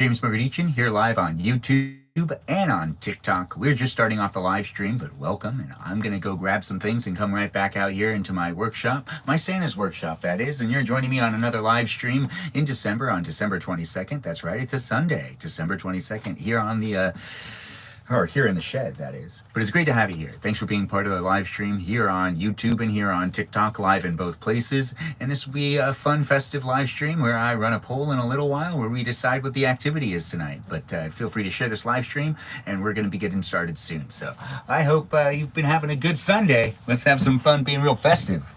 James Mogradichin here live on YouTube and on TikTok. We're just starting off the live stream, but welcome. And I'm going to go grab some things and come right back out here into my workshop, my Santa's workshop, that is. And you're joining me on another live stream in December, on December 22nd. That's right, it's a Sunday, December 22nd, here on the or here in the shed, that is. But it's great to have you here. Thanks for being part of the live stream here on YouTube and here on TikTok, live in both places. And this will be a fun, festive live stream where I run a poll in a little while where we decide what the activity is tonight. But feel free to share this live stream, and we're going to be getting started soon. So I hope you've been having a good Sunday. Let's have some fun being real festive.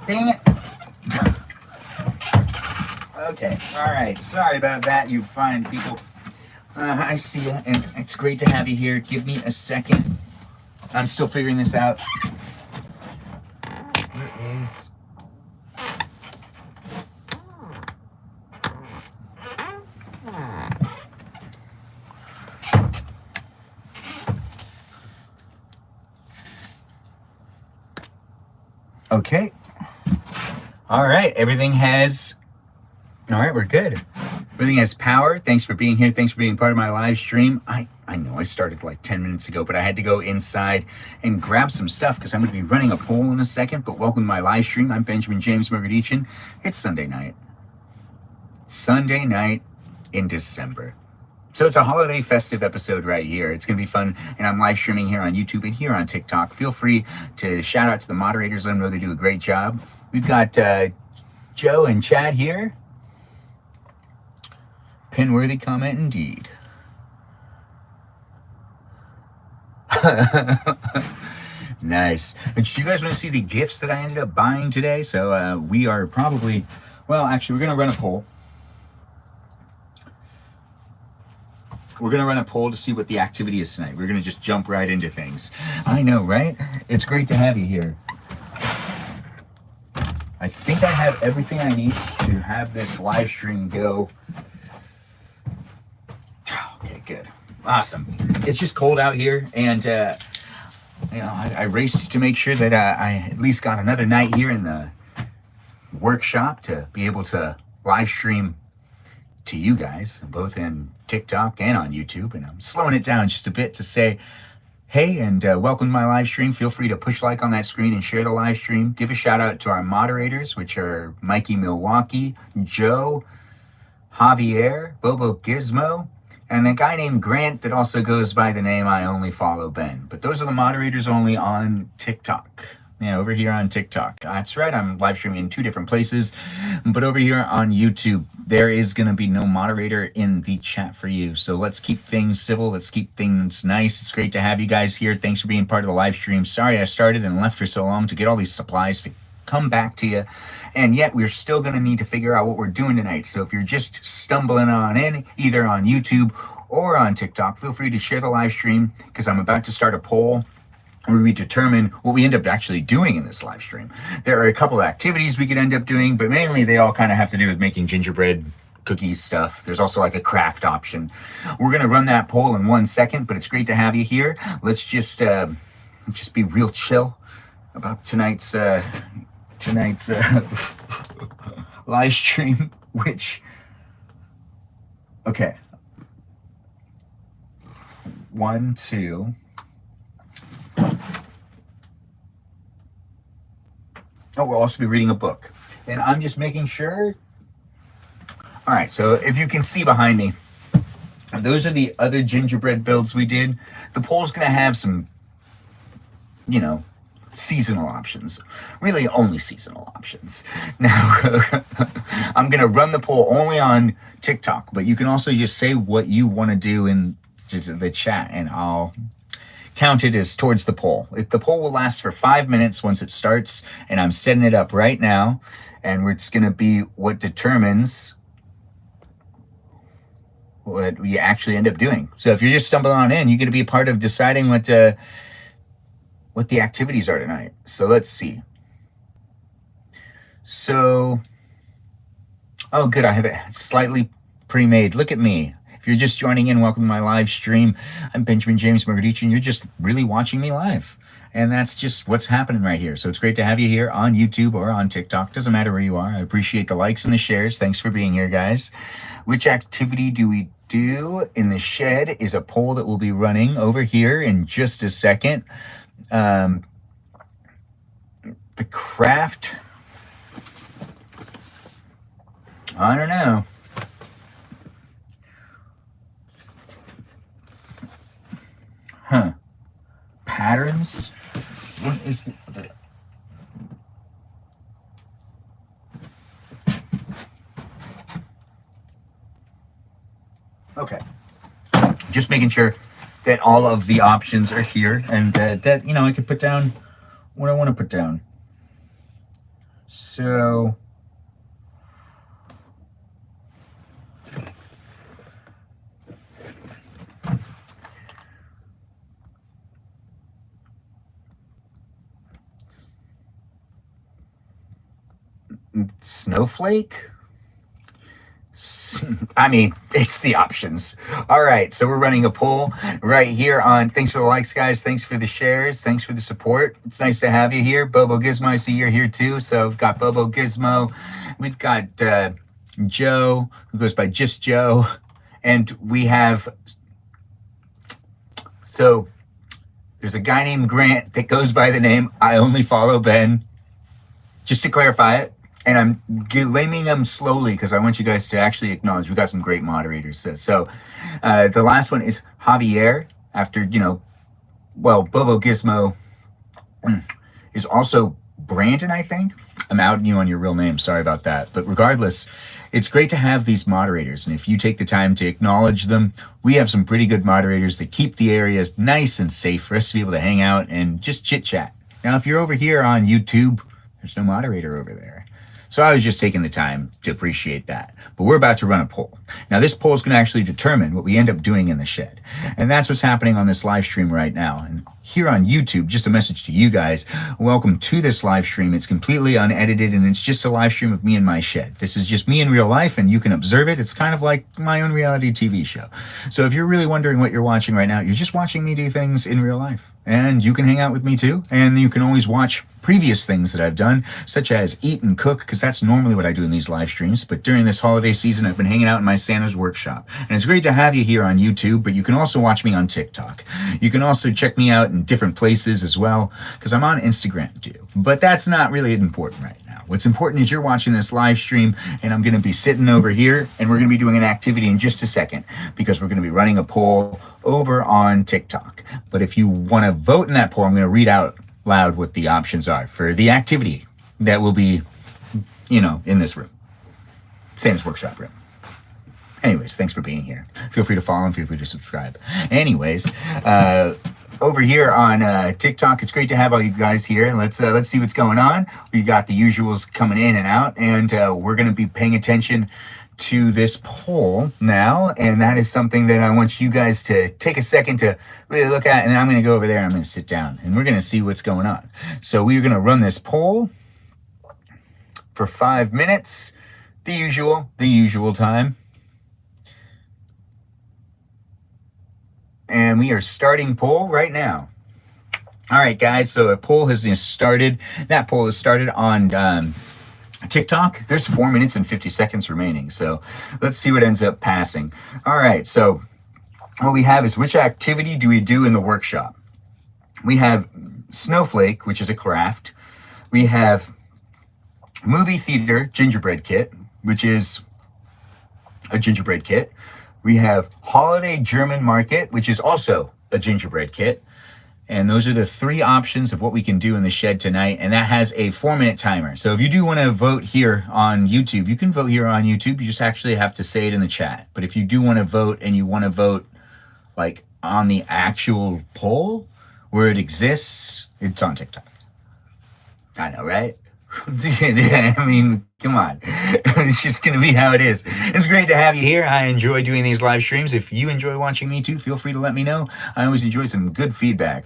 Dang it. Okay, all right. Sorry about that, you fine people. I see you, and it's great to have you here. Give me a second. I'm still figuring this out. Where is... Okay. All right, everything has... All right, we're good. Everything has power. Thanks for being here. Thanks for being part of my live stream. I know I started like 10 minutes ago, but I had to go inside and grab some stuff because I'm going to be running a poll in a second. But welcome to my live stream. I'm Benjamin James Mogadichin. It's Sunday night. Sunday night in December. So it's a holiday festive episode right here. It's going to be fun. And I'm live streaming here on YouTube and here on TikTok. Feel free to shout out to the moderators. Let them know they do a great job. We've got Joe and Chad here. Pinworthy comment indeed. Nice. But did you guys want to see the gifts that I ended up buying today? So we are probably, well, actually, we're going to run a poll. We're going to run a poll to see what the activity is tonight. We're going to just jump right into things. I know, right? It's great to have you here. I think I have everything I need to have this live stream go. Okay, good. Awesome. It's just cold out here, and I raced to make sure that I at least got another night here in the workshop to be able to live stream to you guys, both in TikTok and on YouTube. And I'm slowing it down just a bit to say, hey, and welcome to my live stream. Feel free to push like on that screen and share the live stream. Give a shout out to our moderators, which are Mikey Milwaukee, Joe, Javier, Bobo Gizmo, and a guy named Grant that also goes by the name I Only Follow Ben. But those are the moderators only on TikTok. Yeah, over here on TikTok. That's right, I'm live streaming in 2 different places. But over here on YouTube, there is going to be no moderator in the chat for you. So let's keep things civil. Let's keep things nice. It's great to have you guys here. Thanks for being part of the live stream. Sorry I started and left for so long to get all these supplies to come back to you. And yet we're still going to need to figure out what we're doing tonight. So if you're just stumbling on in, either on YouTube or on TikTok, feel free to share the live stream because I'm about to start a poll where we determine what we end up actually doing in this live stream. There are a couple of activities we could end up doing, but mainly they all kind of have to do with making gingerbread cookies stuff. There's also like a craft option. We're going to run that poll in 1 second, but it's great to have you here. Let's just be real chill about tonight's live stream, which, okay. 1, 2. Oh, we'll also be reading a book. And I'm just making sure. All right, so if you can see behind me, those are the other gingerbread builds we did. The poll's going to have some, seasonal options. Really only seasonal options. Now, I'm going to run the poll only on TikTok, but you can also just say what you want to do in the chat, and I'll count it as towards the poll. The poll will last for 5 minutes once it starts, and I'm setting it up right now, and it's going to be what determines what we actually end up doing. So if you're just stumbling on in, you're going to be a part of deciding what the activities are tonight. So let's see. So, oh good, I have it slightly pre-made. Look at me. If you're just joining in, welcome to my live stream. I'm Benjamin James Mogadichin. You're just really watching me live. And that's just what's happening right here. So it's great to have you here on YouTube or on TikTok. Doesn't matter where you are. I appreciate the likes and the shares. Thanks for being here, guys. Which activity do we do in the shed is a poll that we'll be running over here in just a second. The craft, I don't know. Patterns? What is the okay. Just making sure that all of the options are here and that I could put down what I want to put down. So Snowflake? I mean, it's the options. All right, so we're running a poll right here on. Thanks for the likes, guys. Thanks for the shares. Thanks for the support. It's nice to have you here. Bobo Gizmo, I see you're here too. So we've got Bobo Gizmo. We've got Joe, who goes by Just Joe. And we have. So there's a guy named Grant that goes by the name I Only Follow Ben. Just to clarify it. And I'm naming them slowly because I want you guys to actually acknowledge we got some great moderators. So the last one is Javier. After, Bobo Gizmo is also Brandon, I think. I'm outing you on your real name. Sorry about that. But regardless, it's great to have these moderators. And if you take the time to acknowledge them, we have some pretty good moderators that keep the areas nice and safe for us to be able to hang out and just chit chat. Now, if you're over here on YouTube, there's no moderator over there. So I was just taking the time to appreciate that. But we're about to run a poll. Now, this poll is going to actually determine what we end up doing in the shed. And that's what's happening on this live stream right now. And here on YouTube, just a message to you guys. Welcome to this live stream. It's completely unedited, and it's just a live stream of me in my shed. This is just me in real life, and you can observe it. It's kind of like my own reality TV show. So if you're really wondering what you're watching right now, you're just watching me do things in real life. And you can hang out with me too. And you can always watch previous things that I've done, such as eat and cook, because that's normally what I do in these live streams. But during this holiday season, I've been hanging out in my Santa's workshop. And it's great to have you here on YouTube, but you can also watch me on TikTok. You can also check me out in different places as well, because I'm on Instagram too. But that's not really important right now. What's important is you're watching this live stream, and I'm going to be sitting over here, and we're going to be doing an activity in just a second, because we're going to be running a poll over on TikTok. But if you want to vote in that poll, I'm going to read out loud what the options are for the activity that will be, in this room, Santa's workshop room. Anyways, thanks for being here. Feel free to follow and feel free to subscribe. Anyways, over here on TikTok, it's great to have all you guys here. Let's see what's going on. We got the usuals coming in and out, and we're going to be paying attention to this poll now, and that is something that I want you guys to take a second to really look at. And I'm going to go over there, I'm going to sit down, and we're going to see what's going on. So we're going to run this poll for 5 minutes, the usual time. And we are starting poll right now. All right, guys, so a poll has started. That poll has started on TikTok. There's 4 minutes and 50 seconds remaining, so let's see what ends up passing. All right, so what we have is, which activity do we do in the workshop? We have Snowflake, which is a craft. We have Movie Theater Gingerbread Kit, which is a gingerbread kit. We have Holiday German Market, which is also a gingerbread kit. And those are the 3 options of what we can do in the shed tonight. And that has a 4-minute timer. So if you do want to vote here on YouTube, you can vote here on YouTube. You just actually have to say it in the chat. But if you do want to vote, and you want to vote like on the actual poll where it exists, it's on TikTok. I know, right? I mean, come on. It's just going to be how it is. It's great to have you here. I enjoy doing these live streams. If you enjoy watching me too, feel free to let me know. I always enjoy some good feedback.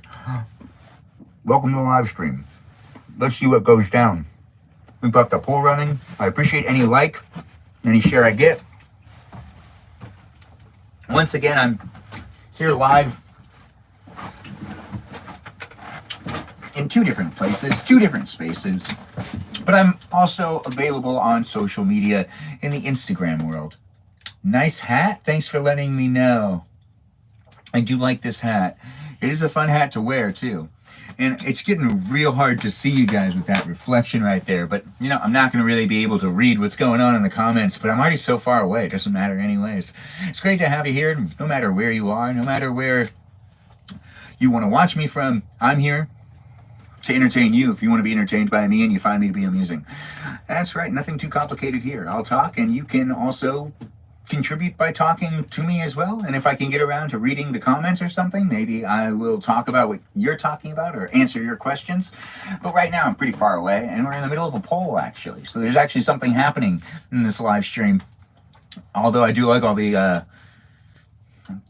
Welcome to the live stream. Let's see what goes down. We've got the poll running. I appreciate any like, any share I get. Once again, I'm here live in 2 different places, 2 different spaces. But I'm also available on social media in the Instagram world. Nice hat. Thanks for letting me know. I do like this hat. It is a fun hat to wear too. And it's getting real hard to see you guys with that reflection right there. But, I'm not going to really be able to read what's going on in the comments. But I'm already so far away. It doesn't matter anyways. It's great to have you here, no matter where you are, no matter where you want to watch me from. I'm here to entertain you if you want to be entertained by me and you find me to be amusing. That's right, nothing too complicated here. I'll talk, and you can also contribute by talking to me as well. And if I can get around to reading the comments or something, maybe I will talk about what you're talking about or answer your questions. But right now I'm pretty far away and we're in the middle of a poll actually. So there's actually something happening in this live stream. Although I do like all the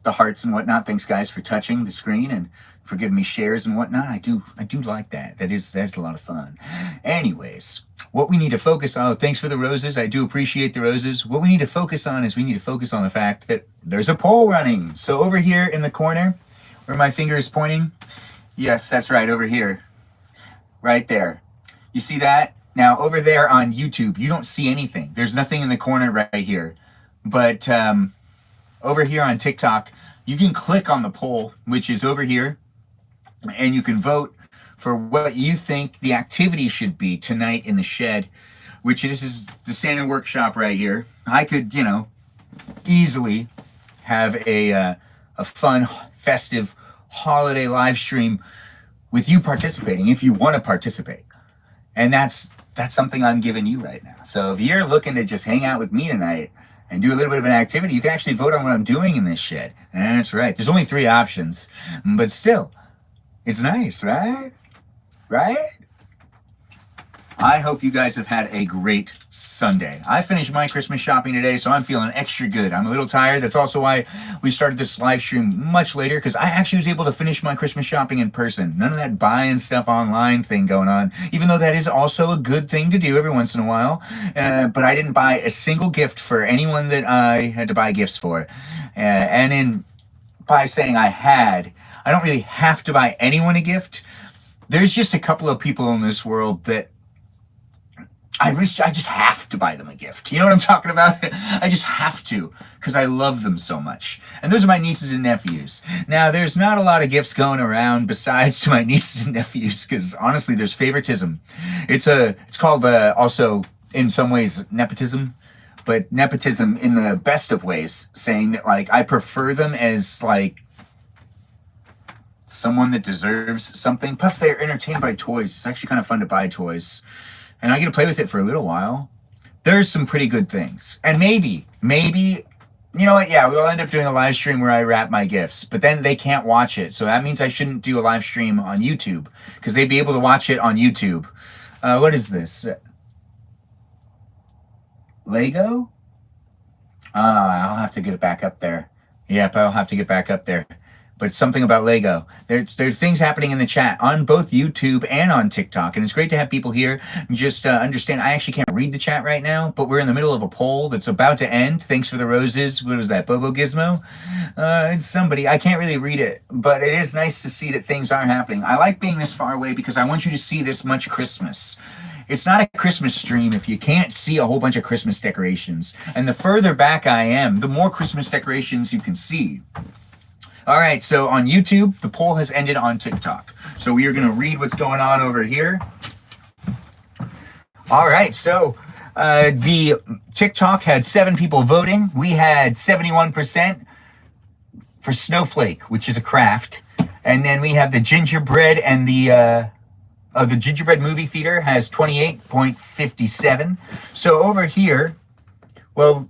hearts and whatnot. Thanks guys for touching the screen and for giving me shares and whatnot. I do like that. That's a lot of fun. Anyways, what we need to focus on, thanks for the roses. I do appreciate the roses. What we need to focus on is we need to focus on the fact that there's a poll running. So over here in the corner where my finger is pointing, yes, that's right, over here, right there. You see that? Now over there on YouTube, you don't see anything. There's nothing in the corner right here. But over here on TikTok, you can click on the poll, which is over here, and you can vote for what you think the activity should be tonight in the shed, which is the Santa workshop right here. I could, easily have a fun, festive holiday live stream with you participating if you want to participate. And that's something I'm giving you right now. So if you're looking to just hang out with me tonight and do a little bit of an activity, you can actually vote on what I'm doing in this shed. And that's right. There's only 3 options, but still, it's nice, right? Right? I hope you guys have had a great Sunday. I finished my Christmas shopping today, so I'm feeling extra good. I'm a little tired. That's also why we started this live stream much later, because I actually was able to finish my Christmas shopping in person. None of that buying stuff online thing going on, even though that is also a good thing to do every once in a while. But I didn't buy a single gift for anyone that I had to buy gifts for. By saying I don't really have to buy anyone a gift. There's just a couple of people in this world that I just have to buy them a gift. You know what I'm talking about? I just have to, because I love them so much. And those are my nieces and nephews. Now, there's not a lot of gifts going around besides to my nieces and nephews, because honestly, there's favoritism. It's called also, in some ways, nepotism. But nepotism in the best of ways, saying that, like, I prefer them as, like, someone that deserves something. Plus, they're entertained by toys. It's actually kind of fun to buy toys. And I get to play with it for a little while. There's some pretty good things. And maybe, you know what? Yeah, we'll end up doing a live stream where I wrap my gifts. But then they can't watch it. So that means I shouldn't do a live stream on YouTube, because they'd be able to watch it on YouTube. What is this? Lego? I'll have to get it back up there. Yep, I'll have to get back up there. But it's something about Lego. There's things happening in the chat on both YouTube and on TikTok. And it's great to have people here. Just understand, I actually can't read the chat right now, but we're in the middle of a poll that's about to end. Thanks for the roses. What was that, Bobo Gizmo? It's somebody. I can't really read it, but it is nice to see that things are happening. I like being this far away because I want you to see this much Christmas. It's not a Christmas stream if you can't see a whole bunch of Christmas decorations. And the further back I am, the more Christmas decorations you can see. All right, so on YouTube, the poll has ended on TikTok. So we are going to read what's going on over here. All right, so the TikTok had 7 people voting. We had 71% for Snowflake, which is a craft. And then we have the gingerbread, and the gingerbread movie theater has 28.57. So over here, well,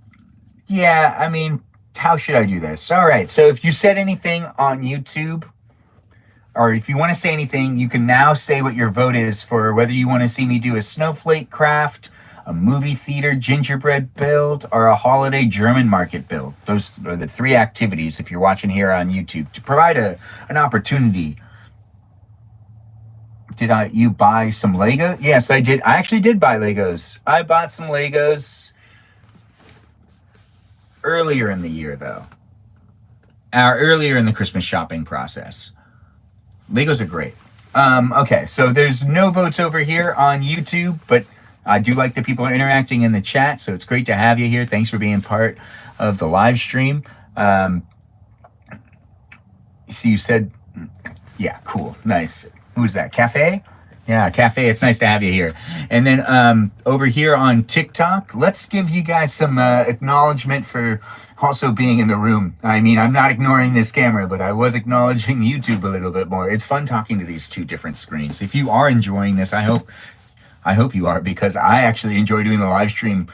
yeah, I mean, how should I do this? All right, so if you said anything on YouTube, or if you want to say anything, you can now say what your vote is for whether you want to see me do a snowflake craft, a movie theater gingerbread build, or a holiday German market build. Those are the 3 activities if you're watching here on YouTube to provide an opportunity. Did you buy some Lego? Yes, I did. I actually did buy Legos. I bought some Legos earlier in the year, though. Earlier in the Christmas shopping process. Legos are great. Okay, so there's no votes over here on YouTube, but I do like that people are interacting in the chat, so it's great to have you here. Thanks for being part of the live stream. See, you said, yeah, cool, nice. Who's that? Cafe? Yeah, Cafe, it's nice to have you here. And then over here on TikTok, let's give you guys some acknowledgement for also being in the room. I mean, I'm not ignoring this camera, but I was acknowledging YouTube a little bit more. It's fun talking to these 2 different screens. If you are enjoying this, I hope you are, because I actually enjoy doing the live stream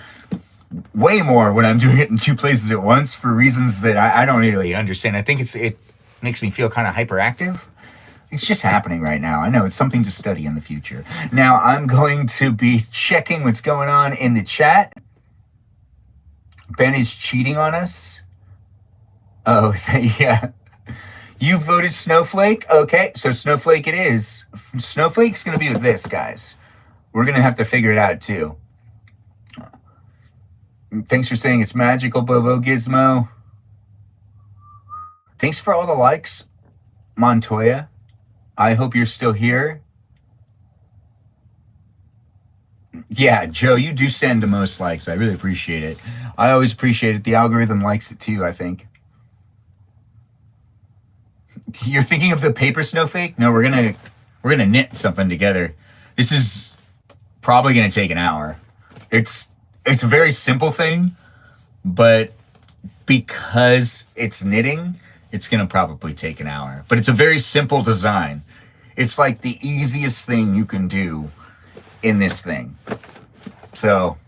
way more when I'm doing it in two places at once for reasons that I don't really understand. I think it makes me feel kind of hyperactive. It's just happening right now. I know it's something to study in the future. Now I'm going to be checking what's going on in the chat. Ben is cheating on us. Oh, yeah. You voted Snowflake? Okay, so Snowflake it is. Snowflake's going to be with this, guys. We're going to have to figure it out, too. Thanks for saying it's magical, Bobo Gizmo. Thanks for all the likes, Montoya. I hope you're still here. Yeah, Joe, you do send the most likes. I really appreciate it. I always appreciate it. The algorithm likes it, too, I think. You're thinking of the paper snowflake? No, we're gonna knit something together. This is probably gonna take an hour. It's a very simple thing, but because it's knitting, it's gonna probably take an hour. But it's a very simple design. It's like the easiest thing you can do in this thing. So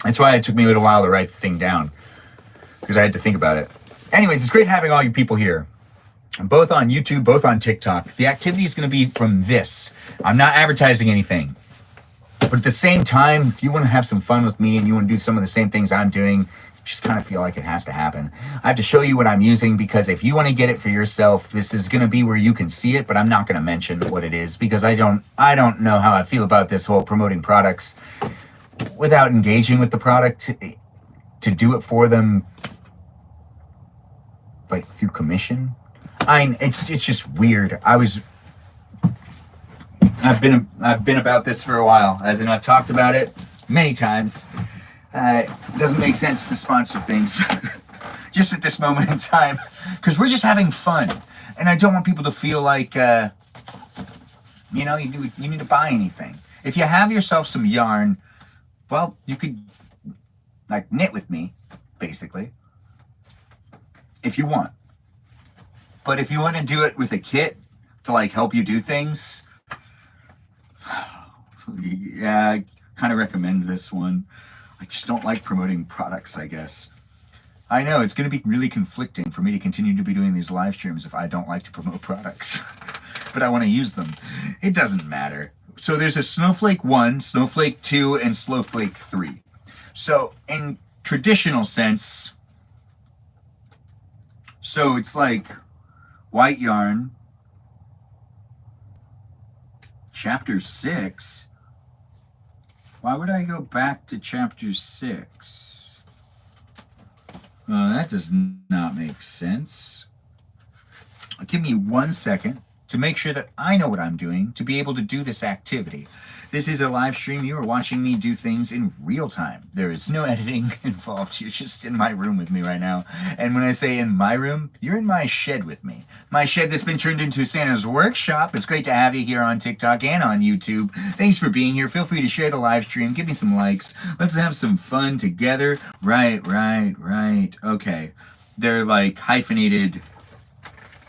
that's why it took me a little while to write the thing down, because I had to think about it. Anyways, it's great having all you people here, both on YouTube, both on TikTok. The activity is going to be from this. I'm not advertising anything. But at the same time, if you want to have some fun with me and you want to do some of the same things I'm doing, just kind of feel like it has to happen. I have to show you what I'm using, because if you want to get it for yourself, this is going to be where you can see it, but I'm not going to mention what it is, because I don't know how I feel about this whole promoting products without engaging with the product to do it for them, like through commission. It's just weird. I've been about this for a while, as in I've talked about it many times. It doesn't make sense to sponsor things just at this moment in time, because we're just having fun, and I don't want people to feel like you need to buy anything. If you have yourself some yarn, well, you could like knit with me, basically, if you want. But if you want to do it with a kit to like help you do things, yeah, I kind of recommend this one. I just don't like promoting products, I guess. I know it's going to be really conflicting for me to continue to be doing these live streams if I don't like to promote products, but I want to use them. It doesn't matter. So there's a Snowflake 1, Snowflake 2, and Snowflake 3. So in traditional sense, so it's like white yarn, chapter 6. Why would I go back to chapter 6? That does not make sense. Give me 1 second to make sure that I know what I'm doing to be able to do this activity. This is a live stream. You are watching me do things in real time. There is no editing involved. You're just in my room with me right now. And when I say in my room, you're in my shed with me. My shed that's been turned into Santa's workshop. It's great to have you here on TikTok and on YouTube. Thanks for being here. Feel free to share the live stream. Give me some likes. Let's have some fun together. Right. Okay. They're like hyphenated.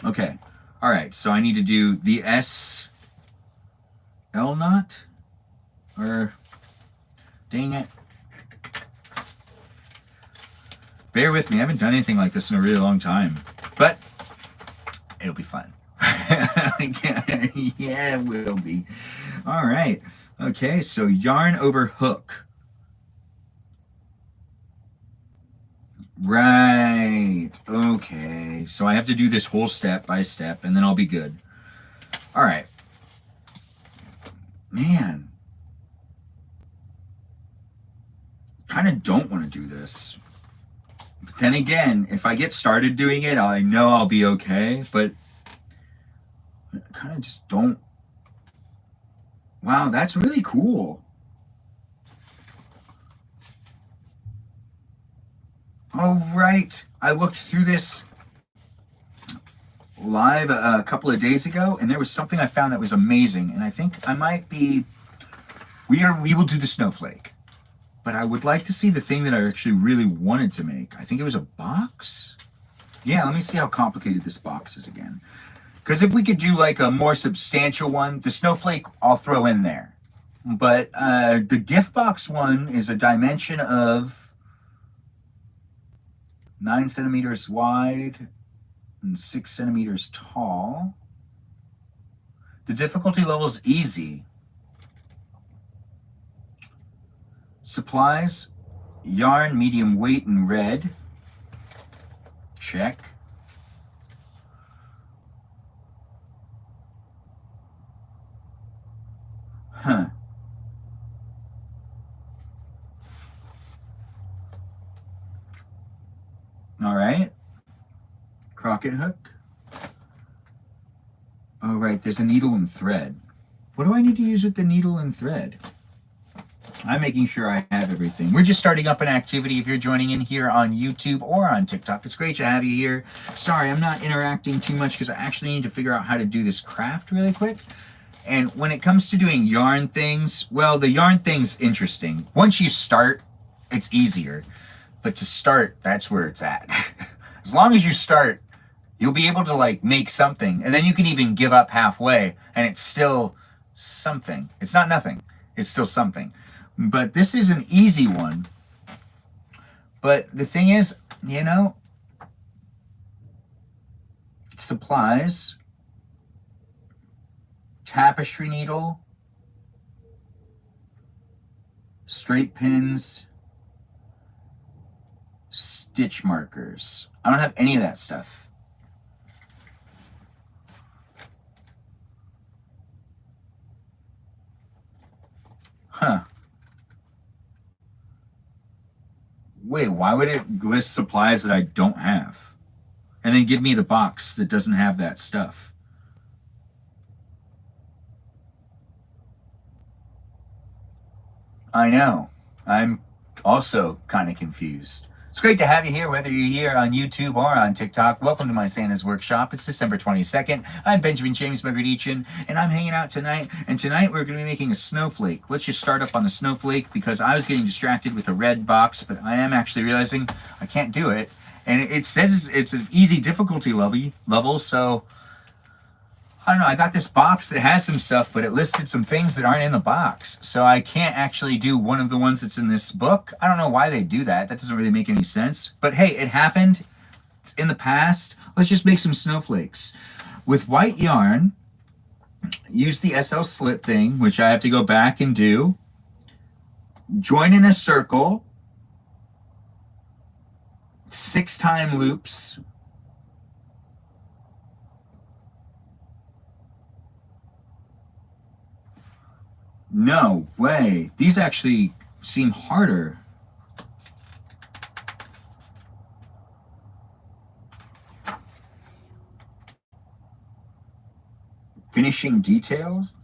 Okay. All right. So I need to do the S L knot. Or, dang it. Bear with me. I haven't done anything like this in a really long time. But it'll be fun. Yeah, it will be. All right. Okay, so yarn over hook. Right. Okay. So I have to do this whole step by step, and then I'll be good. All right. Man. Kind of don't want to do this. But then again, if I get started doing it, I know I'll be okay, but I kind of just don't. Wow, that's really cool. Oh, right. I looked through this live a couple of days ago, and there was something I found that was amazing, and I think I might be. We will do the snowflake. But I would like to see the thing that I actually really wanted to make. I think it was a box? Yeah, let me see how complicated this box is again. Because if we could do like a more substantial one, the snowflake I'll throw in there. But the gift box one is a dimension of 9 centimeters wide and 6 centimeters tall. The difficulty level is easy. Supplies, yarn, medium weight and red. Check. Huh. All right. Crocket hook. Oh, right. There's a needle and thread. What do I need to use with the needle and thread? I'm making sure I have everything. We're just starting up an activity. If you're joining in here on YouTube or on TikTok, it's great to have you here. Sorry, I'm not interacting too much because I actually need to figure out how to do this craft really quick. And when it comes to doing yarn things, well, the yarn thing's interesting. Once you start, it's easier. But to start, that's where it's at. As long as you start, you'll be able to like make something. And then you can even give up halfway and it's still something. It's not nothing. It's still something. But this is an easy one. But the thing is, you know, supplies, tapestry needle, straight pins, stitch markers. I don't have any of that stuff. Huh. Wait, why would it list supplies that I don't have? And then give me the box that doesn't have that stuff? I know. I'm also kind of confused. It's great to have you here, whether you're here on YouTube or on TikTok. Welcome to my Santa's Workshop. It's December 22nd. I'm Benjamin James Megradichin, and I'm hanging out tonight. And tonight we're going to be making a snowflake. Let's just start up on the snowflake because I was getting distracted with a red box, but I am actually realizing I can't do it. And it says it's an easy difficulty level, so I don't know. I got this box that has some stuff, but it listed some things that aren't in the box. So I can't actually do one of the ones that's in this book. I don't know why they do that. That doesn't really make any sense. But hey, it happened. It's in the past. Let's just make some snowflakes. With white yarn, use the SL slit thing, which I have to go back and do. Join in a circle. 6-time loops. No way. These actually seem harder. Finishing details?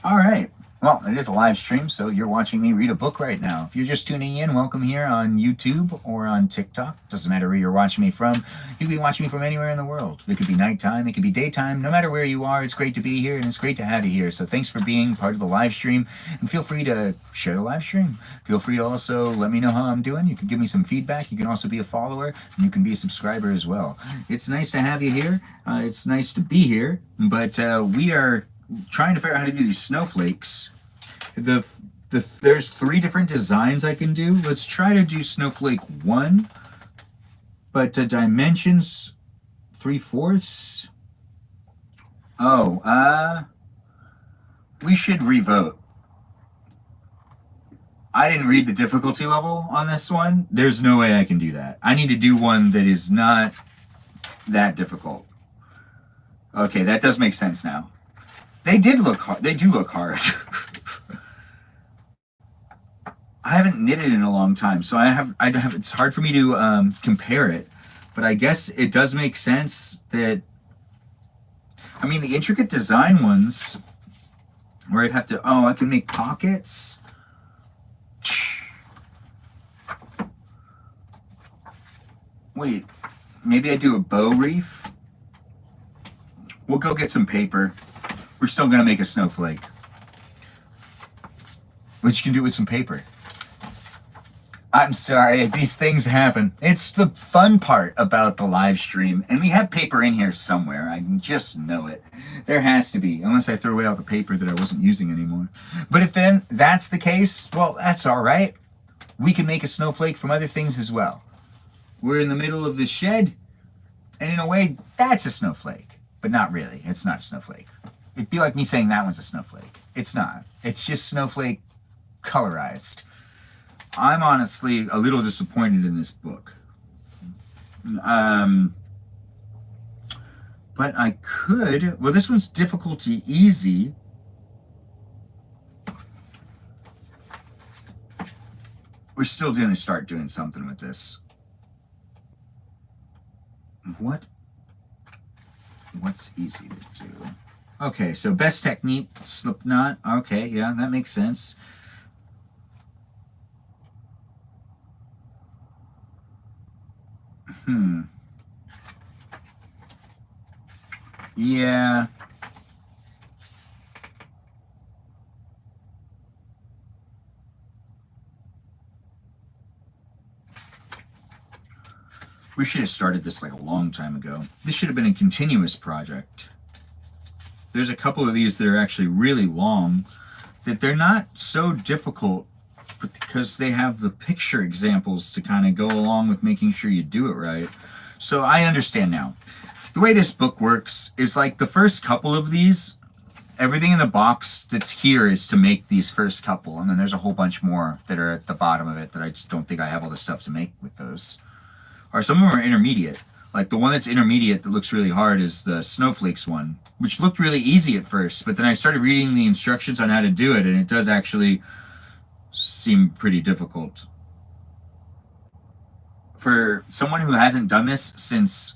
All right. Well, it is a live stream, so you're watching me read a book right now. If you're just tuning in, welcome here on YouTube or on TikTok. Doesn't matter where you're watching me from. You can be watching me from anywhere in the world. It could be nighttime, it could be daytime. No matter where you are, it's great to be here, and it's great to have you here. So thanks for being part of the live stream, and feel free to share the live stream. Feel free to also let me know how I'm doing. You can give me some feedback. You can also be a follower, and you can be a subscriber as well. It's nice to have you here. It's nice to be here, but we are trying to figure out how to do these snowflakes. There's 3 different designs I can do. Let's try to do snowflake 1, but dimensions 3/4. Oh, we should revote. I didn't read the difficulty level on this one. There's no way I can do that. I need to do one that is not that difficult. Okay, that does make sense now. They did look hard. They do look hard. I haven't knitted in a long time, so I have. It's hard for me to compare it, but I guess it does make sense that. I mean, the intricate design ones, where I'd have to. Oh, I can make pockets. Wait, maybe I do a bow reef. We'll go get some paper. We're still gonna make a snowflake, which you can do with some paper. I'm sorry, these things happen. It's the fun part about the live stream. And we have paper in here somewhere. I just know it. There has to be, unless I throw away all the paper that I wasn't using anymore. But if then that's the case, well, that's all right. We can make a snowflake from other things as well. We're in the middle of the shed, and in a way, that's a snowflake. But not really. It's not a snowflake. It'd be like me saying that one's a snowflake. It's not. It's just snowflake colorized. I'm honestly a little disappointed in this book. But I could... Well, this one's difficulty easy. We're still going to start doing something with this. What's easy to do? Okay, so best technique, slip knot. Okay, yeah, that makes sense. Yeah. We should have started this like a long time ago. This should have been a continuous project. There's a couple of these that are actually really long, that they're not so difficult, but because they have the picture examples to kind of go along with making sure you do it right. So I understand now. The way this book works is like the first couple of these, everything in the box that's here is to make these first couple, and then there's a whole bunch more that are at the bottom of it that I just don't think I have all the stuff to make with those. Or some of them are intermediate. Like the one that's intermediate that looks really hard is the snowflakes one, which looked really easy at first, but then I started reading the instructions on how to do it, and it does actually seem pretty difficult. For someone who hasn't done this since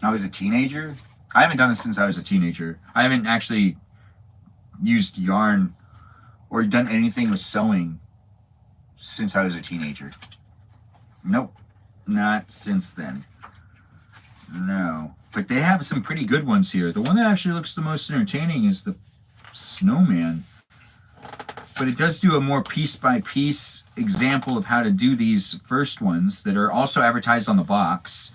I was a teenager, I haven't done this since I was a teenager. I haven't actually used yarn or done anything with sewing since I was a teenager. Nope, not since then. No, but they have some pretty good ones here. The one that actually looks the most entertaining is the snowman. But it does do a more piece-by-piece example of how to do these first ones that are also advertised on the box.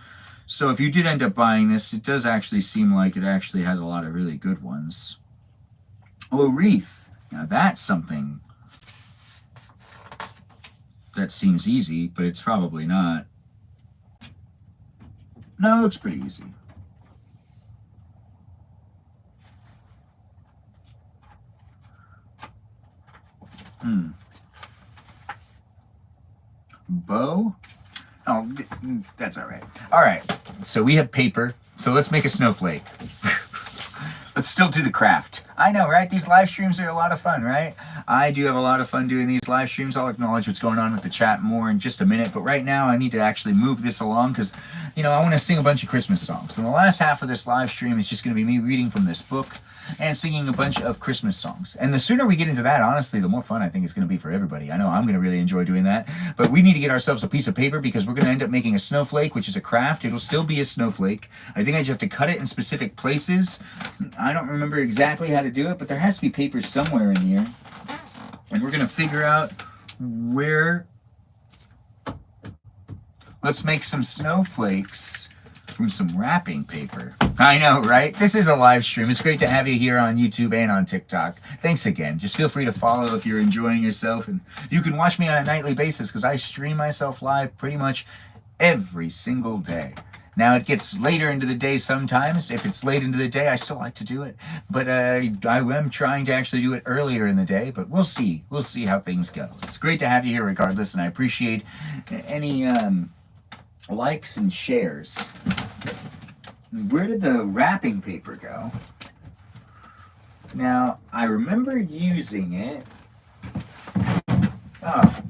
So if you did end up buying this, it does actually seem like it actually has a lot of really good ones. Oh, a wreath. Now that's something that seems easy, but it's probably not. No, it looks pretty easy. Bow? Oh, that's all right. All right, so we have paper. So let's make a snowflake. Let's still do the craft. I know, right? These live streams are a lot of fun, right? I do have a lot of fun doing these live streams. I'll acknowledge what's going on with the chat more in just a minute. But right now, I need to actually move this along because, you know, I want to sing a bunch of Christmas songs. And the last half of this live stream is just going to be me reading from this book and singing a bunch of Christmas songs. And the sooner we get into that, honestly, the more fun I think it's going to be for everybody. I know I'm going to really enjoy doing that. But we need to get ourselves a piece of paper because we're going to end up making a snowflake, which is a craft. It'll still be a snowflake. I think I just have to cut it in specific places. I don't remember exactly how to do it, but there has to be paper somewhere in here. And we're going to figure out where... Let's make some snowflakes from some wrapping paper. I know, right? This is a live stream. It's great to have you here on YouTube and on TikTok. Thanks again. Just feel free to follow if you're enjoying yourself. And you can watch me on a nightly basis because I stream myself live pretty much every single day. Now, it gets later into the day sometimes. If it's late into the day, I still like to do it. But I am trying to actually do it earlier in the day. But we'll see. We'll see how things go. It's great to have you here regardless. And I appreciate any likes and shares. Where did the wrapping paper go? Now, I remember using it. Oh.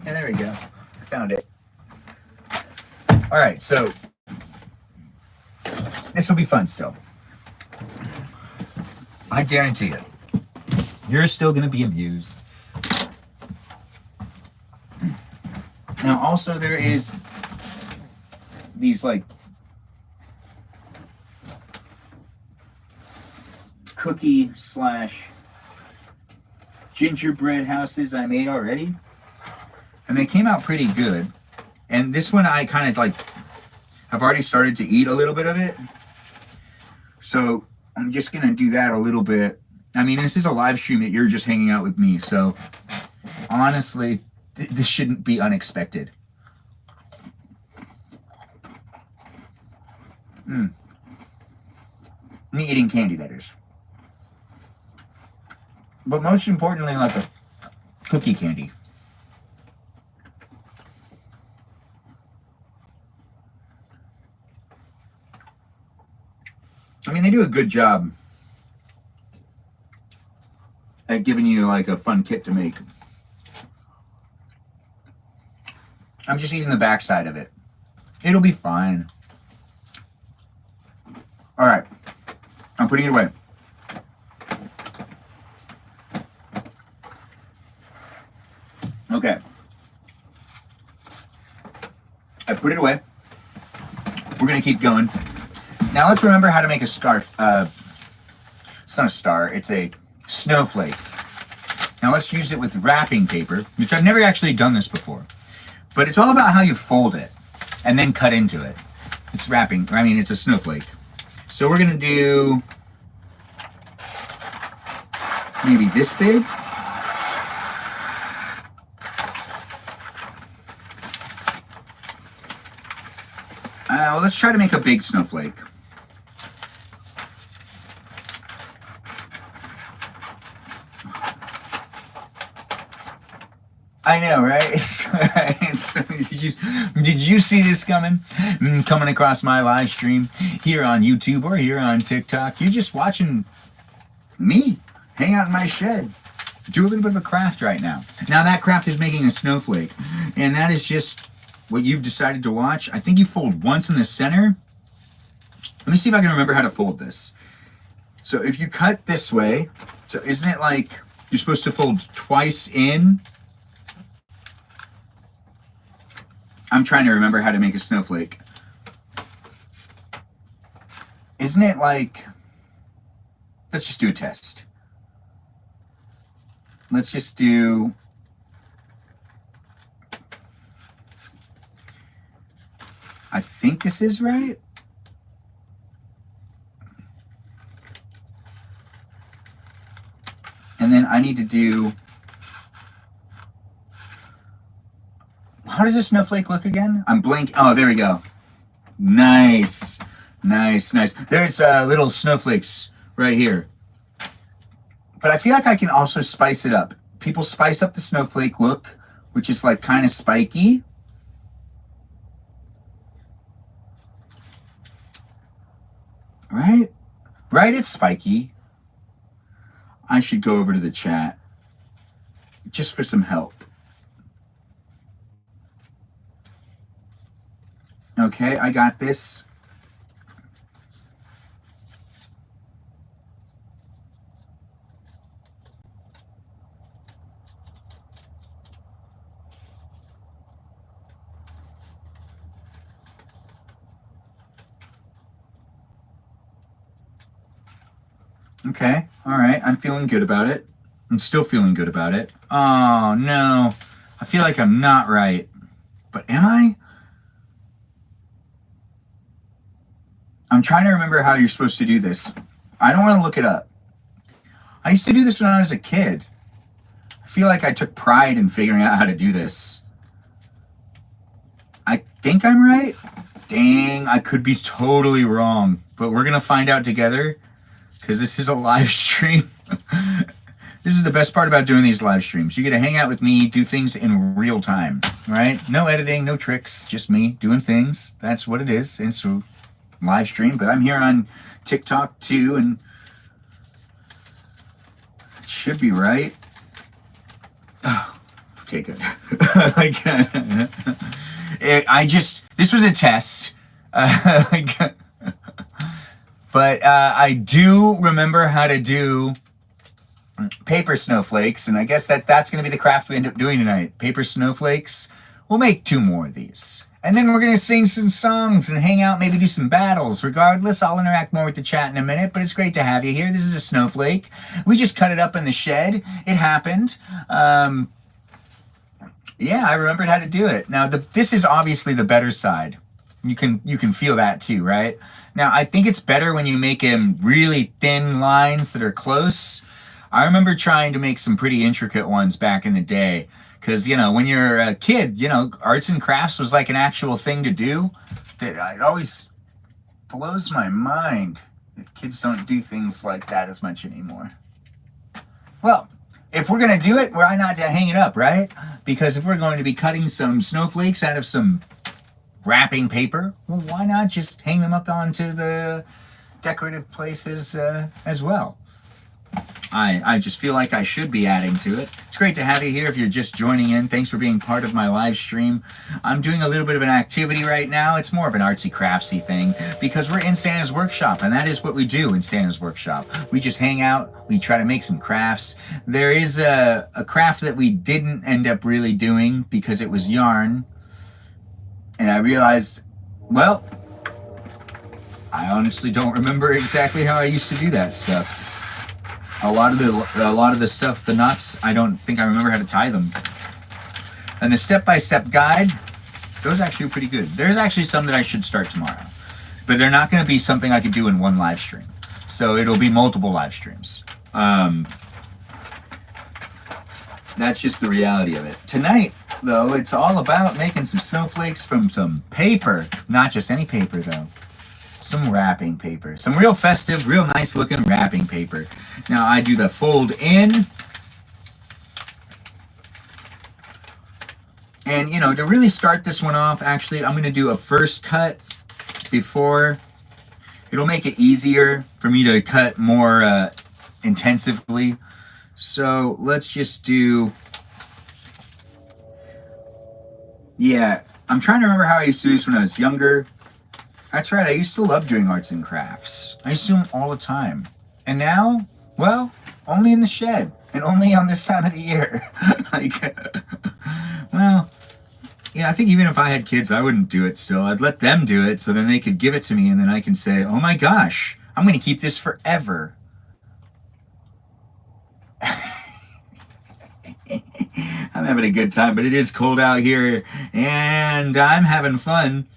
And there we go. I found it. All right, so this will be fun still. I guarantee it. You're still going to be amused. Now, also, there is these, like, cookie / gingerbread houses I made already. And they came out pretty good. And this one I kind of like, I've already started to eat a little bit of it. So I'm just going to do that a little bit. I mean, this is a live stream that you're just hanging out with me. So honestly, this shouldn't be unexpected. Me eating candy, that is. But most importantly, like a cookie candy. I mean, they do a good job at giving you like a fun kit to make. I'm just eating the backside of it. It'll be fine. All right, I'm putting it away. Okay. I put it away. We're gonna keep going. Now let's remember how to make a scarf. It's not a star, it's a snowflake. Now let's use it with wrapping paper, which I've never actually done this before. But it's all about how you fold it and then cut into it. It's wrapping, I mean, it's a snowflake. So we're gonna do maybe this big. Well, let's try to make a big snowflake. I know, right? Did you see this coming? Coming across my live stream here on YouTube or here on TikTok? You're just watching me hang out in my shed. Do a little bit of a craft right now. Now that craft is making a snowflake. And that is just what you've decided to watch. I think you fold once in the center. Let me see if I can remember how to fold this. So if you cut this way, so isn't it like you're supposed to fold twice in? I'm trying to remember how to make a snowflake. Isn't it like, let's just do a test. Let's just do, I think this is right. And then I need to do, how does a snowflake look again? I'm blank. Oh, there we go. Nice. Nice, nice. There's little snowflakes right here. But I feel like I can also spice it up. People spice up the snowflake look, which is like kind of spiky. Right? Right, it's spiky. I should go over to the chat just for some help. Okay, I got this. Okay, all right, I'm feeling good about it. I'm still feeling good about it. Oh, no. I feel like I'm not right. But am I? I'm trying to remember how you're supposed to do this. I don't want to look it up. I used to do this when I was a kid. I feel like I took pride in figuring out how to do this. I think I'm right. Dang, I could be totally wrong. But we're going to find out together because this is a live stream. This is the best part about doing these live streams. You get to hang out with me, do things in real time, right? No editing, no tricks, just me doing things. That's what it is. It's a live stream, but I'm here on TikTok too, and it should be right. Oh, okay, good. This was a test. But I do remember how to do paper snowflakes, and I guess that's going to be the craft we end up doing tonight. Paper snowflakes. We'll make 2 more of these, And then we're going to sing some songs and hang out, maybe do some battles. Regardless, I'll interact more with the chat in a minute, but it's great to have you here. This is a snowflake. We just cut it up in the shed. It happened. Yeah, I remembered how to do it. Now, this is obviously the better side. You can feel that too, right? Now, I think it's better when you make them really thin lines that are close. I remember trying to make some pretty intricate ones back in the day. Because, when you're a kid, arts and crafts was like an actual thing to do. That it always blows my mind that kids don't do things like that as much anymore. Well, if we're going to do it, why not to hang it up, right? Because if we're going to be cutting some snowflakes out of some wrapping paper, well, why not just hang them up onto the decorative places as well? I just feel like I should be adding to it. It's great to have you here if you're just joining in. Thanks for being part of my live stream. I'm doing a little bit of an activity right now. It's more of an artsy craftsy thing because we're in Santa's workshop, and that is what we do in Santa's workshop. We just hang out. We try to make some crafts. There is a craft that we didn't end up really doing because it was yarn. And I realized, well, I honestly don't remember exactly how I used to do that stuff. A lot of the stuff, the knots, I don't think I remember how to tie them. And the step-by-step guide, those actually are pretty good. There's actually some that I should start tomorrow. But they're not going to be something I could do in one live stream. So it'll be multiple live streams. That's just the reality of it. Tonight, though, it's all about making some snowflakes from some paper. Not just any paper, though. Some wrapping paper. Some real festive, real nice looking wrapping paper. Now I do the fold in. And, to really start this one off, actually, I'm going to do a first cut before. It'll make it easier for me to cut more intensively. So let's just do. Yeah, I'm trying to remember how I used to do this when I was younger. That's right, I used to love doing arts and crafts. I used to do them all the time. And now, well, only in the shed. And only on this time of the year. Well, I think even if I had kids, I wouldn't do it still. I'd let them do it so then they could give it to me and then I can say, oh my gosh, I'm going to keep this forever. I'm having a good time, but it is cold out here and I'm having fun.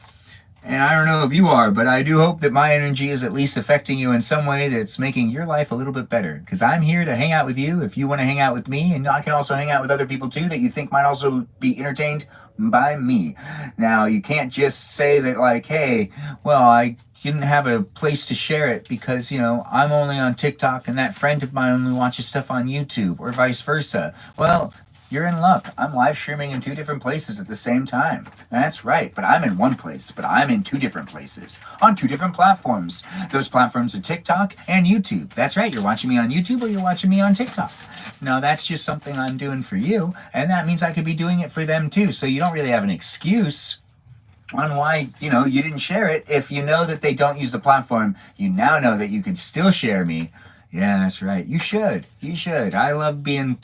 And I don't know if you are, but I do hope that my energy is at least affecting you in some way that's making your life a little bit better. Because I'm here to hang out with you if you want to hang out with me. And I can also hang out with other people too that you think might also be entertained by me. Now, you can't just say that like, hey, well, I didn't have a place to share it because, I'm only on TikTok and that friend of mine only watches stuff on YouTube or vice versa. Well, you're in luck. I'm live streaming in 2 different places at the same time. That's right, but I'm in one place, but I'm in 2 different places on 2 different platforms. Those platforms are TikTok and YouTube. That's right, you're watching me on YouTube or you're watching me on TikTok. Now, that's just something I'm doing for you, and that means I could be doing it for them too, so you don't really have an excuse on why, you didn't share it. If you know that they don't use the platform, you now know that you can still share me. Yeah, that's right. You should. You should. I love being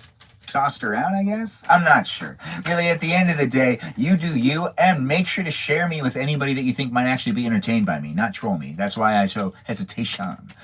tossed around, I guess. I'm not sure. Really, at the end of the day, you do you, and make sure to share me with anybody that you think might actually be entertained by me, not troll me. That's why I show hesitation,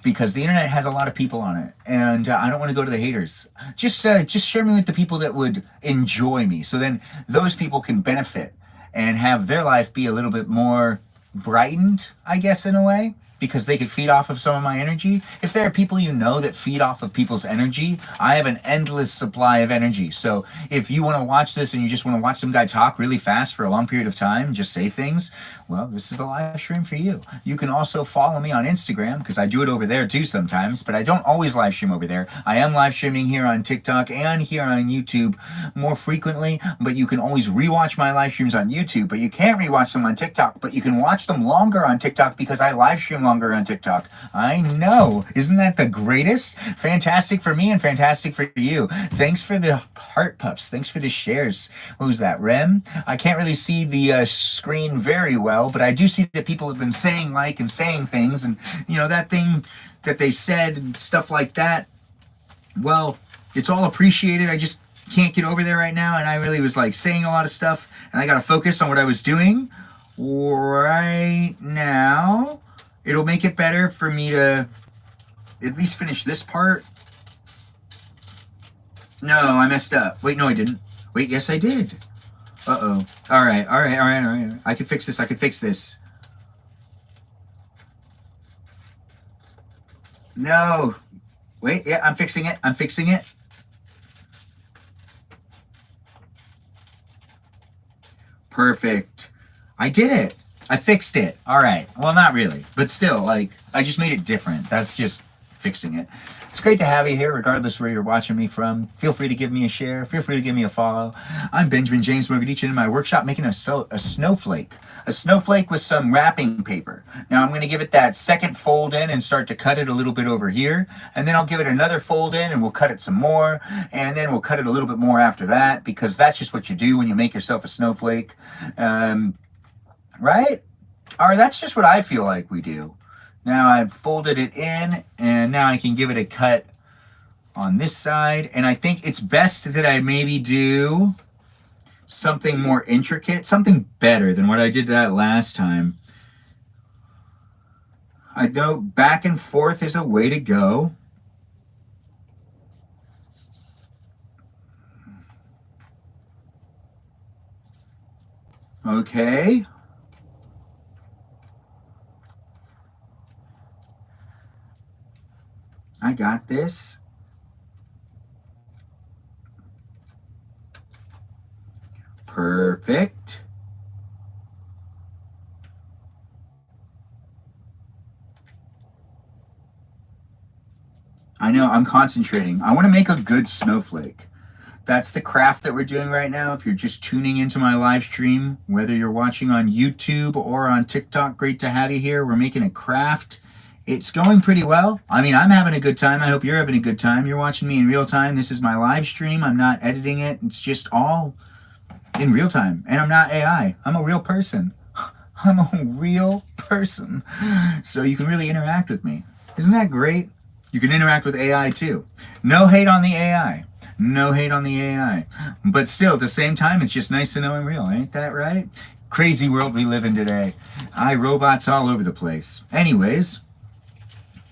because the internet has a lot of people on it, and I don't want to go to the haters. Just share me with the people that would enjoy me, so then those people can benefit and have their life be a little bit more brightened, I guess, in a way. Because they could feed off of some of my energy. If there are people that feed off of people's energy, I have an endless supply of energy. So if you want to watch this and you just want to watch some guy talk really fast for a long period of time, just say things, well, this is the live stream for you. You can also follow me on Instagram, because I do it over there too sometimes, but I don't always live stream over there. I am live streaming here on TikTok and here on YouTube more frequently, but you can always rewatch my live streams on YouTube, but you can't rewatch them on TikTok, but you can watch them longer on TikTok because I live stream longer on TikTok. I know. Isn't that the greatest? Fantastic for me and fantastic for you. Thanks for the heart puffs. Thanks for the shares. Who's that? Rem? I can't really see the screen very well, but I do see that people have been saying like and saying things, and that thing that they said and stuff like that. Well, it's all appreciated. I just can't get over there right now, and I really was like saying a lot of stuff, and I got to focus on what I was doing right now. It'll make it better for me to at least finish this part. No, I messed up. Wait, no, I didn't. Wait, yes, I did. Uh-oh. All right, all right, all right, all right. I can fix this. I can fix this. No. Wait, yeah, I'm fixing it. I'm fixing it. Perfect. I did it. I fixed it. All right. Well, not really, but still, like, I just made it different. That's just fixing it. It's great to have you here, regardless where you're watching me from. Feel free to give me a share. Feel free to give me a follow. I'm Benjamin James Morgadichin in my workshop making a snowflake. A snowflake with some wrapping paper. Now I'm going to give it that second fold in and start to cut it a little bit over here. And then I'll give it another fold in and we'll cut it some more. And then we'll cut it a little bit more after that, because that's just what you do when you make yourself a snowflake. Right? Or that's just what I feel like we do. Now I've folded it in, and now I can give it a cut on this side. And I think it's best that I maybe do something more intricate, something better than what I did that last time. I know back and forth is a way to go. Okay. I got this. Perfect. I know, I'm concentrating. I want to make a good snowflake. That's the craft that we're doing right now. If you're just tuning into my live stream, whether you're watching on YouTube or on TikTok, great to have you here. We're making a craft. It's going pretty well. I mean, I'm having a good time. I hope you're having a good time. You're watching me in real time. This is my live stream. I'm not editing it. It's just all in real time. And I'm not AI. I'm a real person. I'm a real person. So you can really interact with me. Isn't that great? You can interact with AI too. No hate on the AI. No hate on the AI. But still, at the same time, it's just nice to know I'm real. Ain't that right? Crazy world we live in today. iRobots all over the place. Anyways,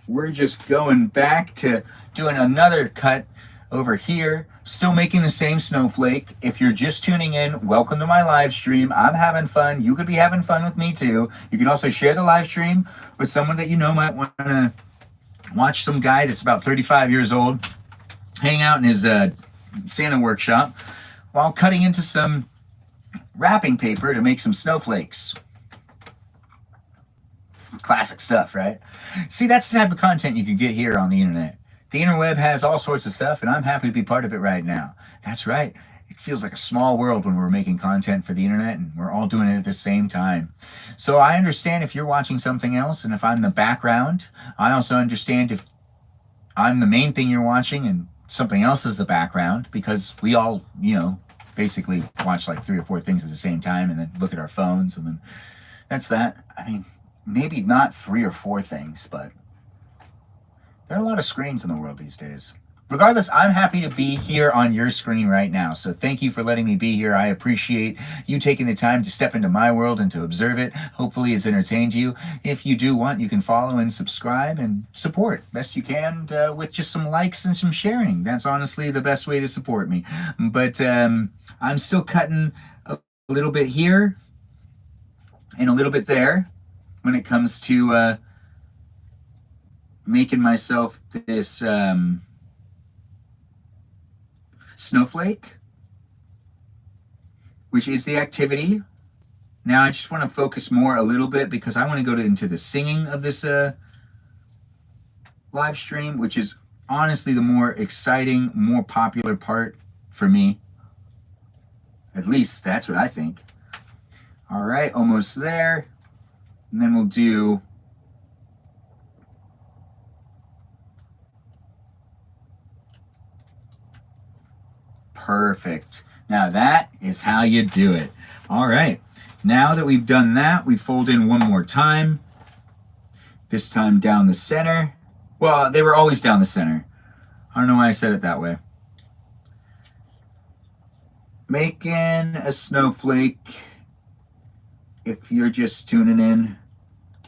we're just going back to doing another cut over here. Still making the same snowflake. If you're just tuning in, welcome to my live stream. I'm having fun. You could be having fun with me too. You can also share the live stream with someone that you know might want to watch some guy that's about 35 years old hang out in his Santa workshop while cutting into some wrapping paper to make some snowflakes. Classic stuff, right? See, that's the type of content you can get here on the internet. The interweb has all sorts of stuff, and I'm happy to be part of it right now. That's right. It feels like a small world when we're making content for the internet, and we're all doing it at the same time. So I understand if you're watching something else, and if I'm the background. I also understand if I'm the main thing you're watching and something else is the background, because we all, basically watch like 3 or 4 things at the same time and then look at our phones, and then that's that. I mean, maybe not 3 or 4 things, but there are a lot of screens in the world these days. Regardless, I'm happy to be here on your screen right now. So thank you for letting me be here. I appreciate you taking the time to step into my world and to observe it. Hopefully it's entertained you. If you do want, you can follow and subscribe and support best you can with just some likes and some sharing. That's honestly the best way to support me. But I'm still cutting a little bit here and a little bit there when it comes to making myself this snowflake, which is the activity. Now I just want to focus more a little bit because I want to go into the singing of this live stream, which is honestly the more exciting, more popular part for me. At least that's what I think. All right, almost there. And then we'll do perfect. Now that is how you do it. All right. Now that we've done that, we fold in one more time. This time down the center. Well, they were always down the center. I don't know why I said it that way. Making a snowflake. If you're just tuning in,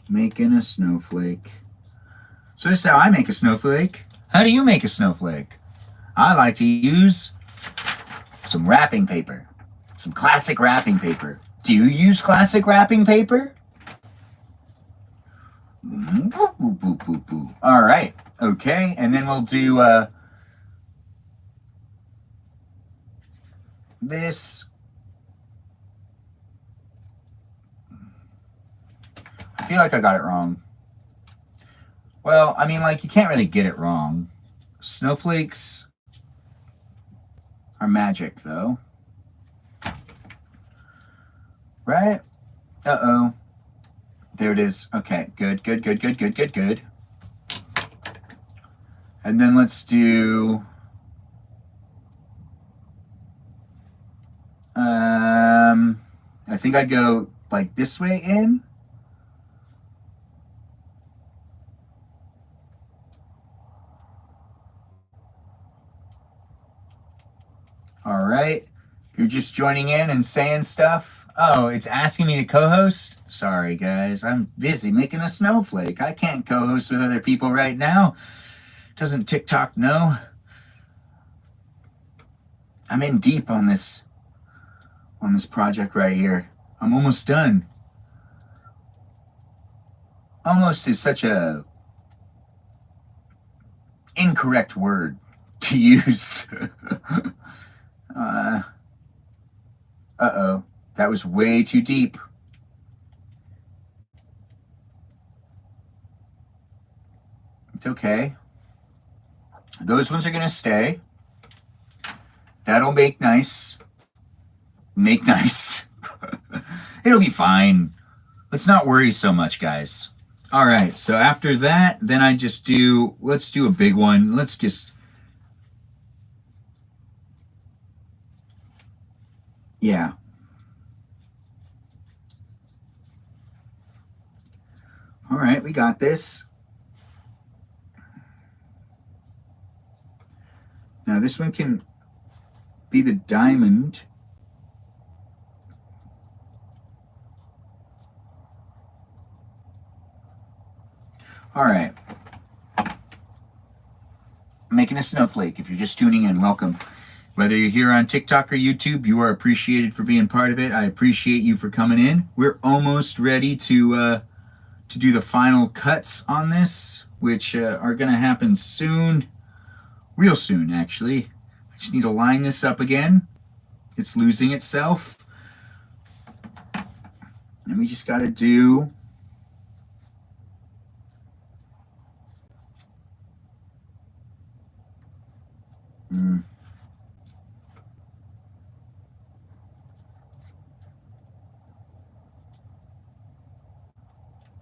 making a snowflake. So this is how I make a snowflake. How do you make a snowflake? I like to use some wrapping paper. Some classic wrapping paper. Do you use classic wrapping paper? Boop, boop, boop, boop, boop. All right. Okay. And then we'll do this. I feel like I got it wrong. Well, I mean, like, you can't really get it wrong. Snowflakes are magic, though. Right? Uh-oh. There it is. Okay, good, good, good, good, good, good, good. And then let's do... I think I go, like, this way in. All right. If you're just joining in and saying stuff, oh, it's asking me to co-host? Sorry, guys. I'm busy making a snowflake. I can't co-host with other people right now. Doesn't TikTok know? I'm in deep on this project right here. I'm almost done. Almost is such a incorrect word to use. Uh-oh. That was way too deep. It's okay. Those ones are going to stay. That'll make nice. Make nice. It'll be fine. Let's not worry so much, guys. All right. So after that, then I just do, let's do a big one. Let's just, yeah. All right, we got this. Now this one can be the diamond. All right. Making a snowflake. If you're just tuning in, welcome. Whether you're here on TikTok or YouTube, you are appreciated for being part of it. I appreciate you for coming in. We're almost ready to do the final cuts on this, which are going to happen soon. Real soon, actually. I just need to line this up again. It's losing itself. And we just got to do...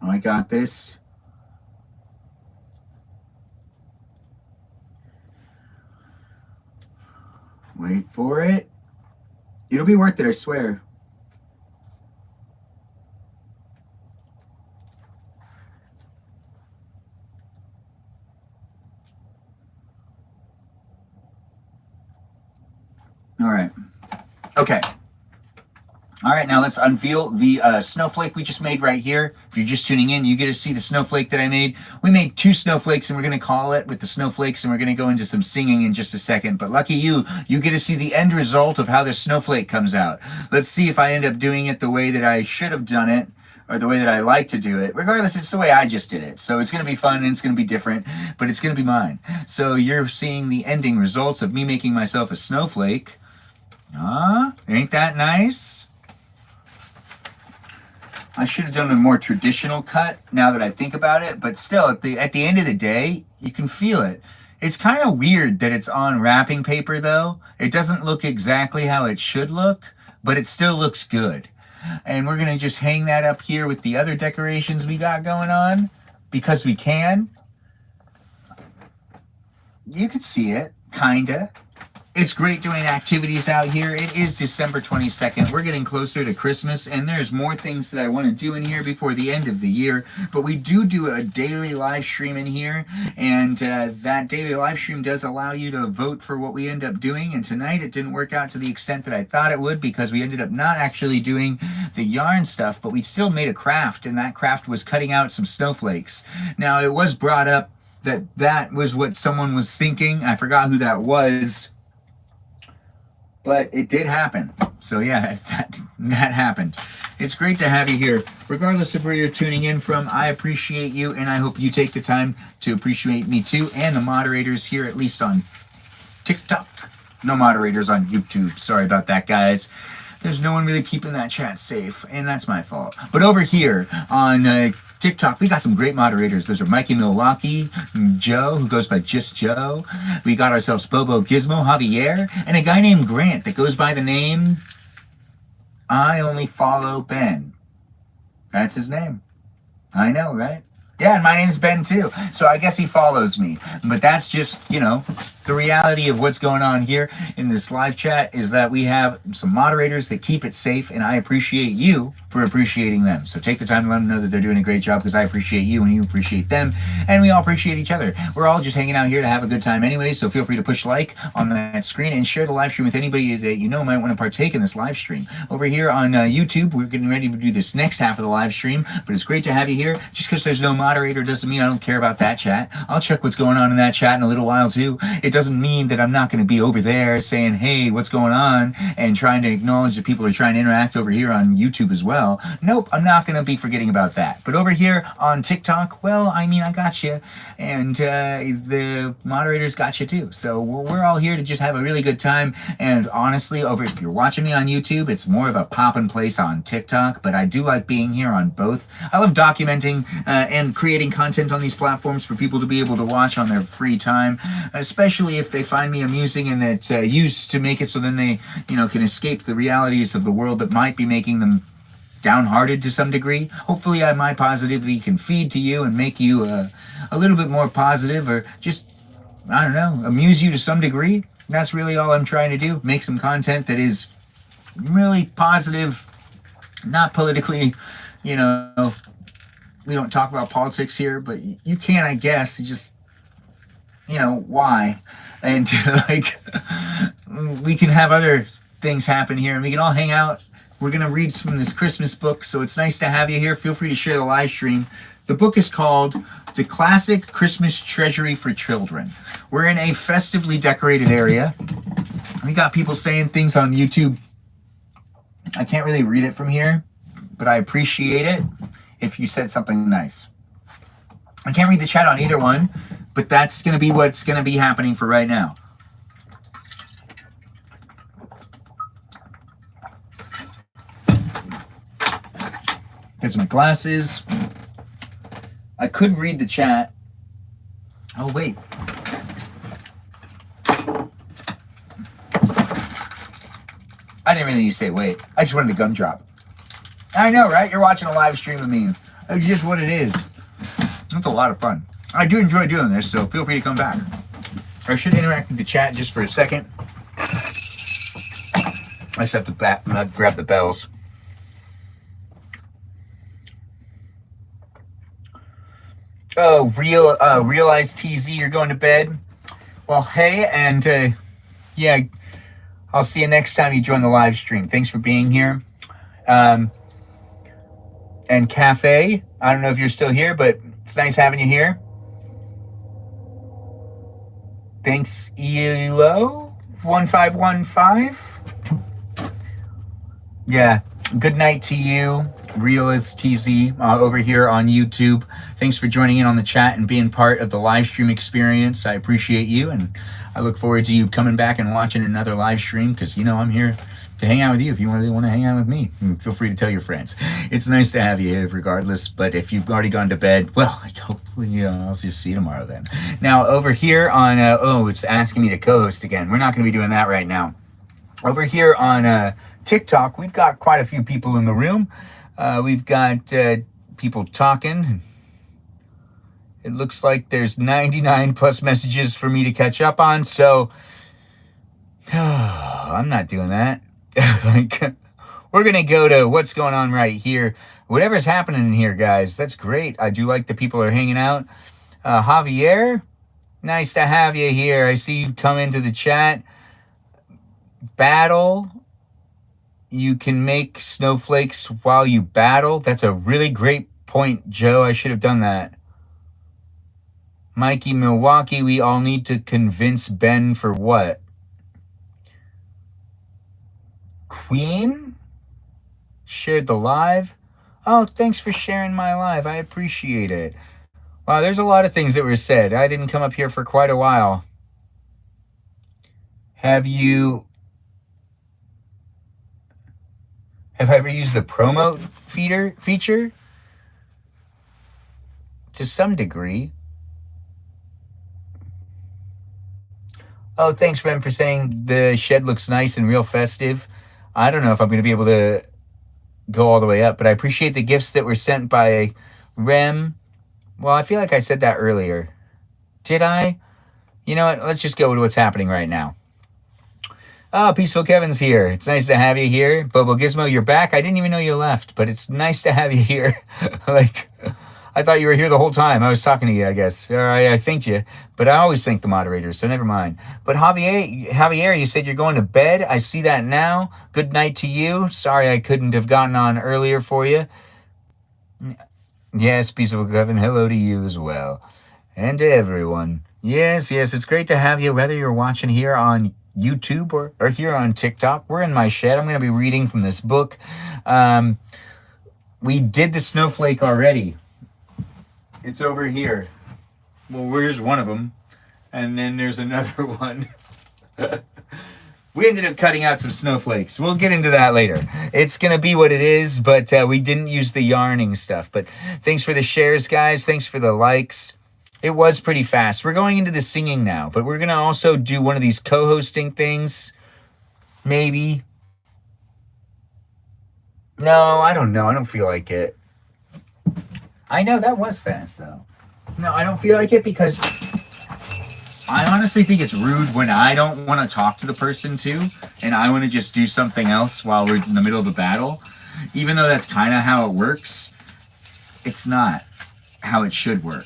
I got this. Wait for it. It'll be worth it, I swear. All right. Okay. All right, now let's unveil the snowflake we just made right here. If you're just tuning in, you get to see the snowflake that I made. We made 2 snowflakes, and we're going to call it with the snowflakes, and we're going to go into some singing in just a second. But lucky you, you get to see the end result of how the snowflake comes out. Let's see if I end up doing it the way that I should have done it, or the way that I like to do it. Regardless, it's the way I just did it. So it's going to be fun, and it's going to be different, but it's going to be mine. So you're seeing the ending results of me making myself a snowflake. Ain't that nice? I should have done a more traditional cut now that I think about it, but still, at the end of the day, you can feel it. It's kind of weird that it's on wrapping paper, though. It doesn't look exactly how it should look, but it still looks good. And we're going to just hang that up here with the other decorations we got going on, because we can. You can see it, kinda. It's great doing activities out here. It is December 22nd. We're getting closer to Christmas, and there's more things that I want to do in here before the end of the year. But we do a daily live stream in here, and that daily live stream does allow you to vote for what we end up doing. And tonight it didn't work out to the extent that I thought it would, because we ended up not actually doing the yarn stuff, but we still made a craft, and that craft was cutting out some snowflakes. Now, it was brought up that that was what someone was thinking. I forgot who that was, but it did happen. So yeah, that happened. It's great to have you here. Regardless of where you're tuning in from, I appreciate you, and I hope you take the time to appreciate me too, and the moderators here, at least on TikTok. No moderators on YouTube. Sorry about that, guys. There's no one really keeping that chat safe, and that's my fault. But over here on TikTok, we got some great moderators. Those are Mikey Milwaukee, Joe, who goes by Just Joe. We got ourselves Bobo Gizmo, Javier, and a guy named Grant that goes by the name I Only Follow Ben. That's his name. I know, right? Yeah, and my name's Ben too. So I guess he follows me. But that's just, the reality of what's going on here in this live chat is that we have some moderators that keep it safe, and I appreciate you for appreciating them. So take the time to let them know that they're doing a great job, because I appreciate you and you appreciate them, and we all appreciate each other. We're all just hanging out here to have a good time anyway, so feel free to push like on that screen and share the live stream with anybody that you know might want to partake in this live stream. Over here on YouTube, we're getting ready to do this next half of the live stream, but it's great to have you here. Just because there's no moderator doesn't mean I don't care about that chat. I'll check what's going on in that chat in a little while too. It doesn't mean that I'm not going to be over there saying, hey, what's going on, and trying to acknowledge that people are trying to interact over here on YouTube as well. Nope, I'm not going to be forgetting about that. But over here on TikTok, well, I mean, I got you, and the moderators got you too. So we're all here to just have a really good time. And honestly, if you're watching me on YouTube, it's more of a poppin' place on TikTok, but I do like being here on both. I love documenting and creating content on these platforms for people to be able to watch on their free time, especially if they find me amusing and it's used to make it so then they, can escape the realities of the world that might be making them downhearted to some degree. Hopefully my positivity can feed to you and make you a little bit more positive, or just, I don't know, amuse you to some degree. That's really all I'm trying to do. Make some content that is really positive, not politically, we don't talk about politics here, but you can, I guess. You just, why? And we can have other things happen here, and we can all hang out. We're going to read from this Christmas book, so it's nice to have you here. Feel free to share the live stream. The book is called The Classic Christmas Treasury for Children. We're in a festively decorated area. We got people saying things on YouTube. I can't really read it from here, but I appreciate it if you said something nice. I can't read the chat on either one, but that's going to be what's going to be happening for right now. Here's my glasses. I could read the chat. Oh, wait. I didn't really need to say wait. I just wanted a gumdrop. I know, right? You're watching a live stream of me. It's just what it is. It's a lot of fun. I do enjoy doing this, so feel free to come back. I should interact with the chat just for a second. I just have to grab the bells. Oh, realize TZ, you're going to bed? Well, hey, and yeah, I'll see you next time you join the live stream. Thanks for being here. And Cafe, I don't know if you're still here, but it's nice having you here. Thanks, Elo1515. Yeah, good night to you. Real as TZ over here on YouTube. Thanks for joining in on the chat and being part of the live stream experience. I appreciate you, and I look forward to you coming back and watching another live stream, because I'm here to hang out with you. If you really want to hang out with me, feel free to tell your friends. It's nice to have you here regardless, but if you've already gone to bed, well, hopefully I'll just see you tomorrow then. Now over here on it's asking me to co-host again. We're not going to be doing that right now. Over here on TikTok, we've got quite a few people in the room. We've got people talking. It looks like there's 99 plus messages for me to catch up on. So I'm not doing that. Like, we're going to go to what's going on right here. Whatever's happening in here, guys, that's great. I do like the people are hanging out. Javier, nice to have you here. I see you come into the chat. Battle. You can make snowflakes while you battle. That's a really great point, Joe. I should have done that. Mikey, Milwaukee, we all need to convince Ben for what? Queen? Shared the live? Oh, thanks for sharing my live. I appreciate it. Wow, there's a lot of things that were said. I didn't come up here for quite a while. Have I ever used the promo feature? To some degree. Oh, thanks, Ben, for saying the shed looks nice and real festive. I don't know if I'm going to be able to go all the way up, but I appreciate the gifts that were sent by Rem. Well, I feel like I said that earlier. Did I? You know what? Let's just go to what's happening right now. Oh, Peaceful Kevin's here. It's nice to have you here. Bobo Gizmo, you're back. I didn't even know you left, but it's nice to have you here. Like, I thought you were here the whole time. I was talking to you, I guess. Or I thanked you, but I always thank the moderators, so never mind. But Javier, you said you're going to bed. I see that now. Good night to you. Sorry I couldn't have gotten on earlier for you. Yes, Peaceful Kevin, hello to you as well. And to everyone. Yes, it's great to have you, whether you're watching here on YouTube or here on TikTok. We're in my shed. I'm going to be reading from this book. We did the snowflake already. It's over here. Well, where's one of them? And then there's another one. We ended up cutting out some snowflakes. We'll get into that later. It's going to be what it is, but we didn't use the yarning stuff. But thanks for the shares, guys. Thanks for the likes. It was pretty fast. We're going into the singing now, but we're going to also do one of these co-hosting things. Maybe. No, I don't know. I don't feel like it. I know that was fast, though. No, I don't feel like it because I honestly think it's rude when I don't want to talk to the person too, and I want to just do something else while we're in the middle of a battle. Even though that's kind of how it works, it's not how it should work.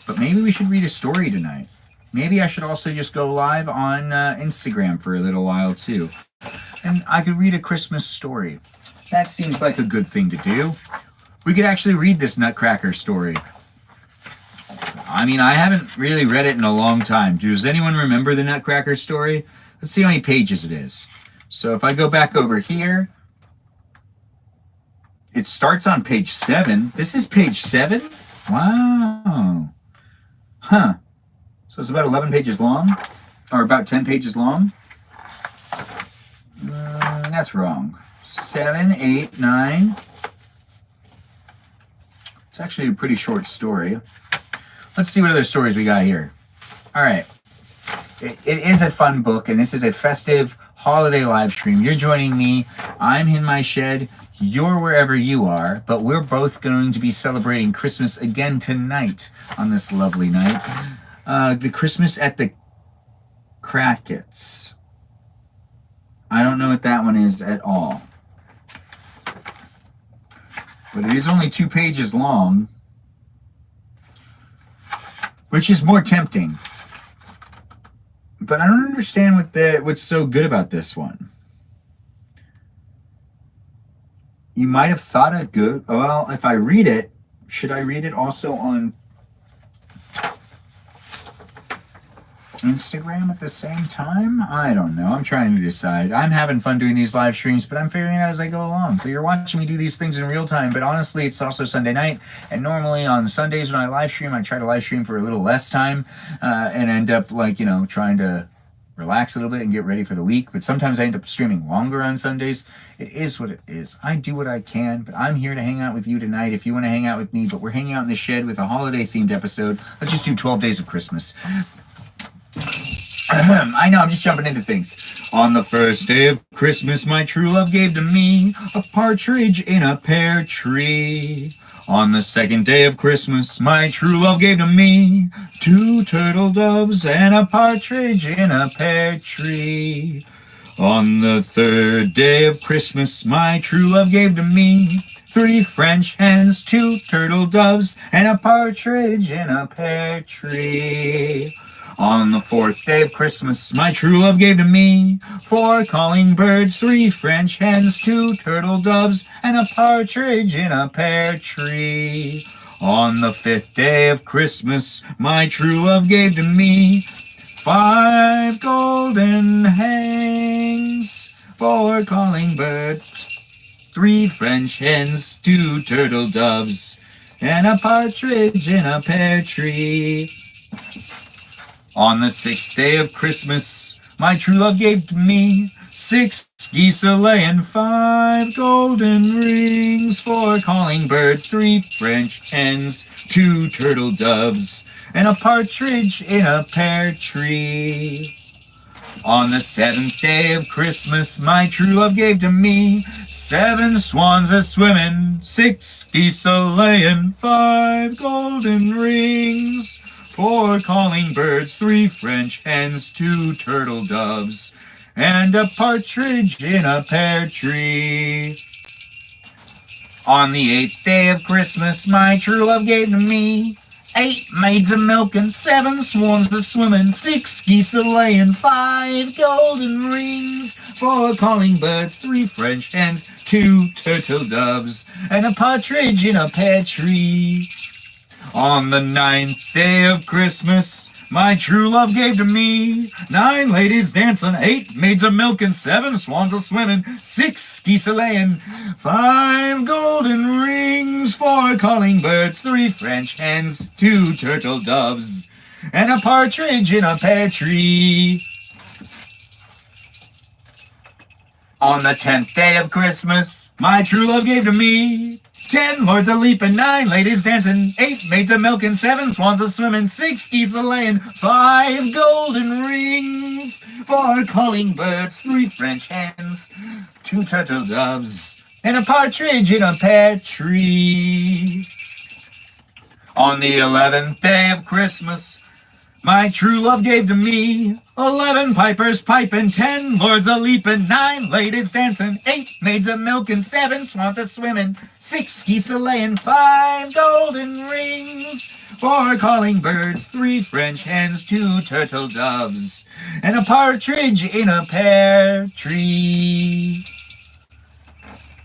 But maybe we should read a story tonight. Maybe I should also just go live on Instagram for a little while too. And I could read a Christmas story. That seems like a good thing to do. We could actually read this Nutcracker story. I mean, I haven't really read it in a long time. Does anyone remember the Nutcracker story? Let's see how many pages it is. So if I go back over here, it starts on page 7. This is page 7? Wow. Huh. So it's about 11 pages long? Or about 10 pages long? That's wrong. 7, 8, 9... It's actually a pretty short story. Let's see what other stories we got here. All right. It is a fun book, and this is a festive holiday live stream. You're joining me. I'm in my shed. You're wherever you are, but we're both going to be celebrating Christmas again tonight on this lovely night. The Christmas at the Crackett's. I don't know what that one is at all. But it is only 2 pages long, which is more tempting. But I don't understand what's so good about this one. You might have thought it good. Well, if I read it, should I read it also on Instagram at the same time? I don't know. I'm trying to decide. I'm having fun doing these live streams, but I'm figuring it out as I go along. So you're watching me do these things in real time, but honestly, it's also Sunday night. And normally on Sundays when I live stream, I try to live stream for a little less time and end up trying to relax a little bit and get ready for the week. But sometimes I end up streaming longer on Sundays. It is what it is. I do what I can, but I'm here to hang out with you tonight if you want to hang out with me. But we're hanging out in the shed with a holiday-themed episode. Let's just do 12 Days of Christmas. I know, I'm just jumping into things. On the first day of Christmas, my true love gave to me a partridge in a pear tree. On the second day of Christmas, my true love gave to me 2 turtle doves and a partridge in a pear tree. On the third day of Christmas, my true love gave to me 3 French hens, 2 turtle doves, and a partridge in a pear tree. On the fourth day of Christmas, my true love gave to me 4 calling birds, 3 French hens, 2 turtle doves, and a partridge in a pear tree. On the fifth day of Christmas, my true love gave to me 5 golden hens, 4 calling birds, 3 French hens, 2 turtle doves, and a partridge in a pear tree. On the sixth day of Christmas, my true love gave to me 6 geese a-laying, 5 golden rings, 4 calling birds, 3 French hens, 2 turtle doves, and a partridge in a pear tree. On the seventh day of Christmas, my true love gave to me 7 swans a-swimming, 6 geese a-laying, 5 golden rings, 4 calling birds, 3 French hens, 2 turtle doves, and a partridge in a pear tree. On the 8th day of Christmas, my true love gave to me 8 maids a-milking, 7 swans a-swimming, 6 geese a-laying, 5 golden rings, 4 calling birds, 3 French hens, 2 turtle doves, and a partridge in a pear tree. On the 9th day of Christmas, my true love gave to me 9 ladies dancing, 8 maids a-milking, 7 swans a-swimming, 6 geese a-laying, 5 golden rings, 4 calling birds, 3 French hens, 2 turtle doves, and a partridge in a pear tree. On the 10th day of Christmas, my true love gave to me 10 lords a-leaping, 9 ladies dancing, 8 maids a-milking, 7 swans a-swimming, 6 geese a-laying, 5 golden rings, 4 calling birds, 3 French hens, 2 turtle doves, and a partridge in a pear tree. On the 11th day of Christmas, my true love gave to me 11 pipers piping, 10 lords a-leaping, 9 ladies dancing, 8 maids a-milking, 7 swans a-swimming, 6 geese a-laying, 5 golden rings, 4 calling birds, 3 French hens, 2 turtle doves, and a partridge in a pear tree.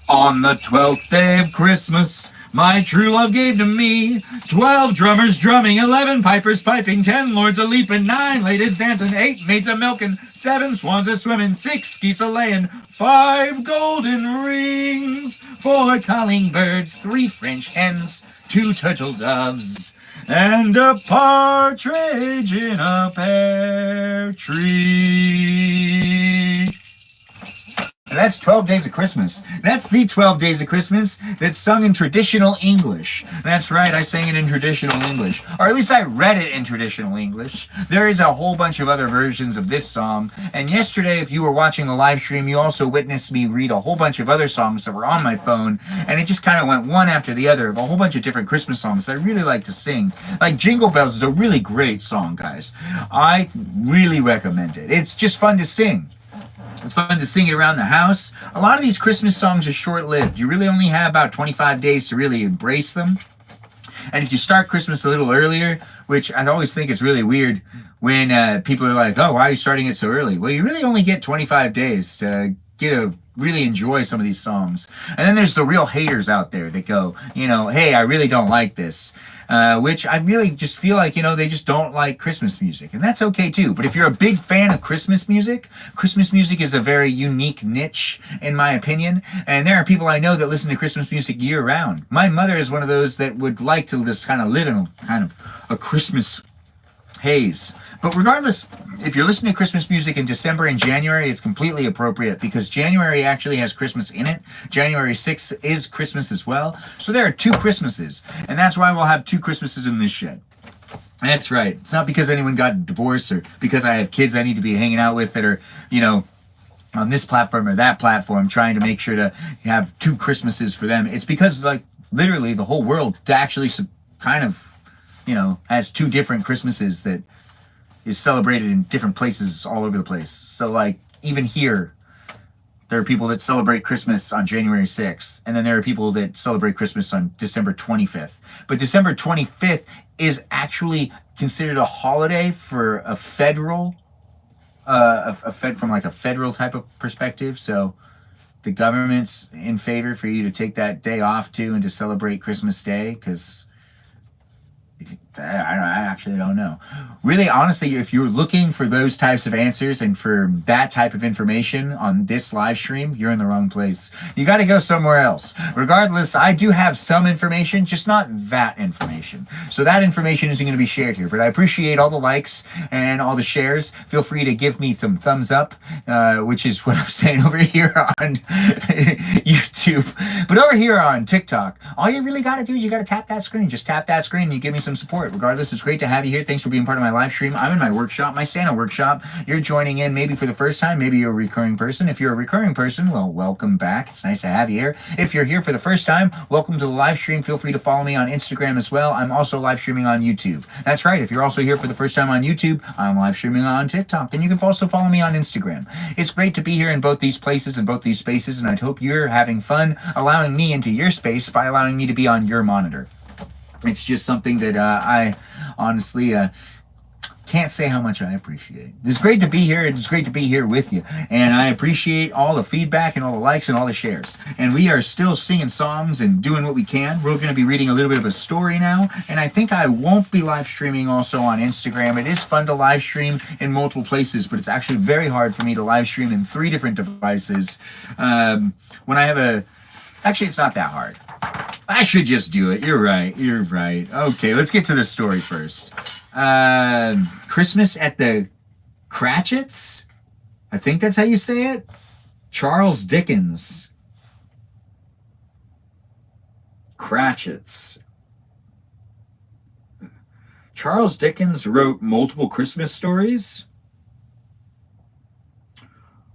On the 12th day of Christmas, my true love gave to me 12 drummers drumming, 11 pipers piping, 10 lords a-leaping, 9 ladies dancing, 8 maids a-milking, 7 swans a-swimming, 6 geese a-laying, 5 golden rings, 4 calling birds, 3 French hens, 2 turtle doves, and a partridge in a pear tree. And that's 12 Days of Christmas. That's the 12 Days of Christmas that's sung in traditional English. That's right, I sang it in traditional English. Or at least I read it in traditional English. There is a whole bunch of other versions of this song. And yesterday, if you were watching the live stream, you also witnessed me read a whole bunch of other songs that were on my phone. And it just kind of went one after the other of a whole bunch of different Christmas songs that I really like to sing. Like Jingle Bells is a really great song, guys. I really recommend it. It's just fun to sing. It's fun to sing it around the house. A lot of these Christmas songs are short-lived. You really only have about 25 days to really embrace them. And if you start Christmas a little earlier, which I always think is really weird when people are like, oh, why are you starting it so early? Well, you really only get 25 days to really enjoy some of these songs. And then there's the real haters out there that go, hey, I really don't like this. Which I really just feel like, they just don't like Christmas music. And that's okay too. But if you're a big fan of Christmas music is a very unique niche, in my opinion. And there are people I know that listen to Christmas music year round. My mother is one of those that would like to just kind of live in a Christmas haze. But regardless, if you're listening to Christmas music in December and January, it's completely appropriate because January actually has Christmas in it. January 6th is Christmas as well. So there are 2 Christmases, and that's why we'll have 2 Christmases in this shed. That's right. It's not because anyone got divorced or because I have kids I need to be hanging out with that are, on this platform or that platform trying to make sure to have 2 Christmases for them. It's because, literally the whole world actually kind of, has two different Christmases that is celebrated in different places all over the place. So like even here, there are people that celebrate Christmas on January 6th, and then there are people that celebrate Christmas on December 25th. But December 25th is actually considered a holiday for a federal, from like a federal type of perspective. So the government's in favor for you to take that day off too and to celebrate Christmas Day, because I actually don't know. Really, honestly, if you're looking for those types of answers and for that type of information on this live stream, you're in the wrong place. You got to go somewhere else. Regardless, I do have some information, just not that information. So that information isn't going to be shared here, but I appreciate all the likes and all the shares. Feel free to give me some thumbs up, which is what I'm saying over here on YouTube. But over here on TikTok, all you really got to do is you got to tap that screen. Just tap that screen and you give me some support. Regardless, it's great to have you here. Thanks for being part of my live stream. I'm in my workshop, my Santa workshop. You're joining in maybe for the first time. Maybe you're a recurring person. If you're a recurring person, well, welcome back. It's nice to have you here. If you're here for the first time, welcome to the live stream. Feel free to follow me on Instagram as well. I'm also live streaming on YouTube. That's right. If you're also here for the first time on YouTube, I'm live streaming on TikTok. And you can also follow me on Instagram. It's great to be here in both these places and both these spaces, and I hope you're having fun allowing me into your space by allowing me to be on your monitor. It's just something that I honestly can't say how much I appreciate. It's great to be here. It's great to be here with you. And I appreciate all the feedback and all the likes and all the shares. And we are still singing songs and doing what we can. We're going to be reading a little bit of a story now. And I think I won't be live streaming also on Instagram. It is fun to live stream in multiple places, but it's actually very hard for me to live stream in 3 different devices. When I have actually, it's not that hard. I should just do it. You're right. You're right. Okay, let's get to the story first. Christmas at the Cratchits? I think that's how you say it. Charles Dickens. Cratchits. Charles Dickens wrote multiple Christmas stories?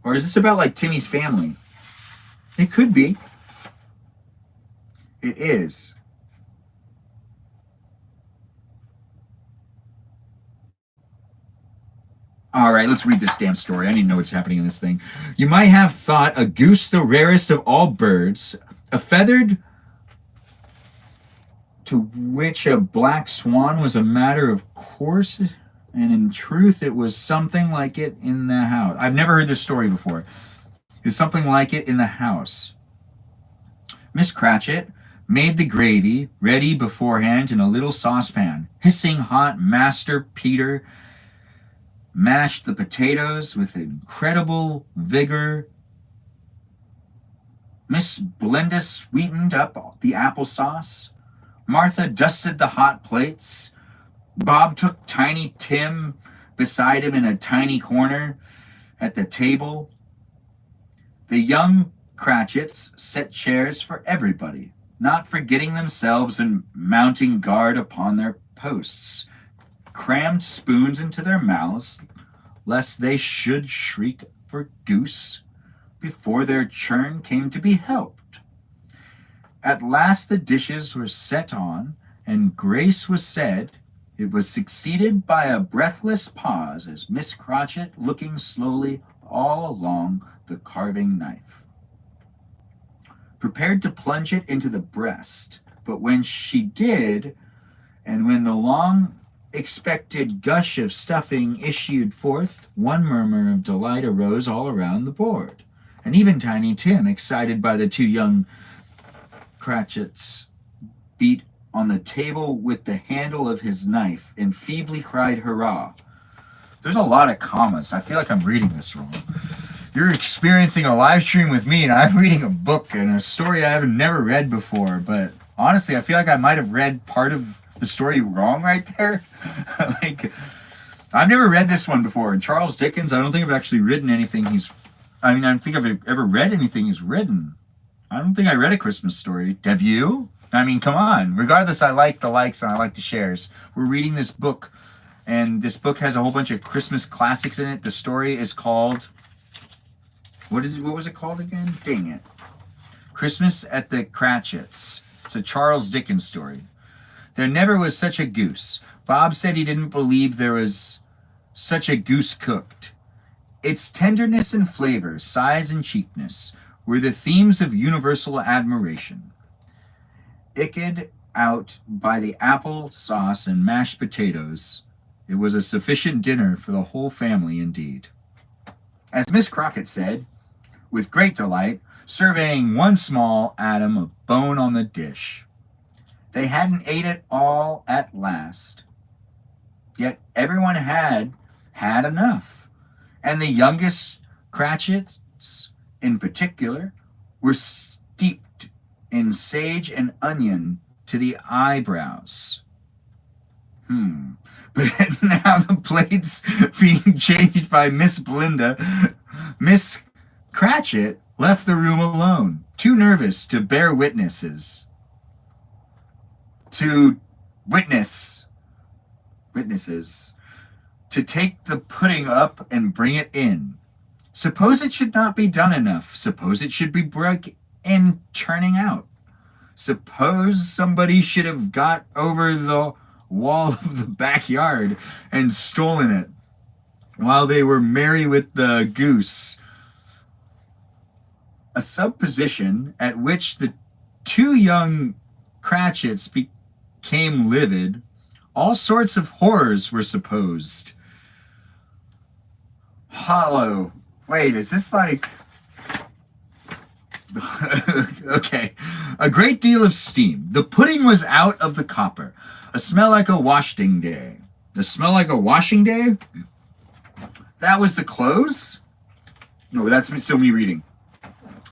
Or is this about like Timmy's family? It could be. It is. All right, let's read this damn story. I need to know what's happening in this thing. You might have thought a goose the rarest of all birds, a feathered to which a black swan was a matter of course, and in truth it was something like it in the house. I've never heard this story before. It was something like it in the house. Miss Cratchit made the gravy ready beforehand in a little saucepan. Hissing hot, Master Peter mashed the potatoes with incredible vigor. Miss Belinda sweetened up the applesauce. Martha dusted the hot plates. Bob took Tiny Tim beside him in a tiny corner at the table. The young Cratchits set chairs for everybody, not forgetting themselves and mounting guard upon their posts, crammed spoons into their mouths, lest they should shriek for goose before their turn came to be helped. At last the dishes were set on, and grace was said. It was succeeded by a breathless pause as Miss Cratchit looking slowly all along the carving knife, prepared to plunge it into the breast. But when she did, and when the long expected gush of stuffing issued forth, one murmur of delight arose all around the board. And even Tiny Tim, excited by the 2 young Cratchits, beat on the table with the handle of his knife and feebly cried, "Hurrah!" There's a lot of commas. I feel like I'm reading this wrong. You're experiencing a live stream with me, and I'm reading a book and a story I haven't never read before. But honestly, I feel like I might have read part of the story wrong right there. Like, I've never read this one before. And Charles Dickens, I don't think I've actually written anything I don't think I've ever read anything he's written. I don't think I read A Christmas Story. Have you? I mean, come on. Regardless, I like the likes and I like the shares. We're reading this book, and this book has a whole bunch of Christmas classics in it. The story is called... What was it called again? Dang it. Christmas at the Cratchits. It's a Charles Dickens story. There never was such a goose. Bob said he didn't believe there was such a goose cooked. Its tenderness and flavor, size and cheapness were the themes of universal admiration. Eked out by the apple sauce and mashed potatoes, it was a sufficient dinner for the whole family indeed. As Miss Crockett said, with great delight, surveying one small atom of bone on the dish. They hadn't ate it all at last. Yet everyone had enough. And the youngest Cratchits, in particular, were steeped in sage and onion to the eyebrows. But now the plates being changed by Miss Belinda, Miss Cratchit left the room alone, too nervous to bear witnesses. To witnesses. To take the pudding up and bring it in. Suppose it should not be done enough. Suppose it should be broke in turning out. Suppose somebody should have got over the wall of the backyard and stolen it while they were merry with the goose. A supposition at which the two young Cratchits became livid. All sorts of horrors were supposed. Hollow. Wait, is this like... Okay. A great deal of steam. The pudding was out of the copper. A smell like a washing day. The smell like a washing day? That was the clothes? No, that's still me reading.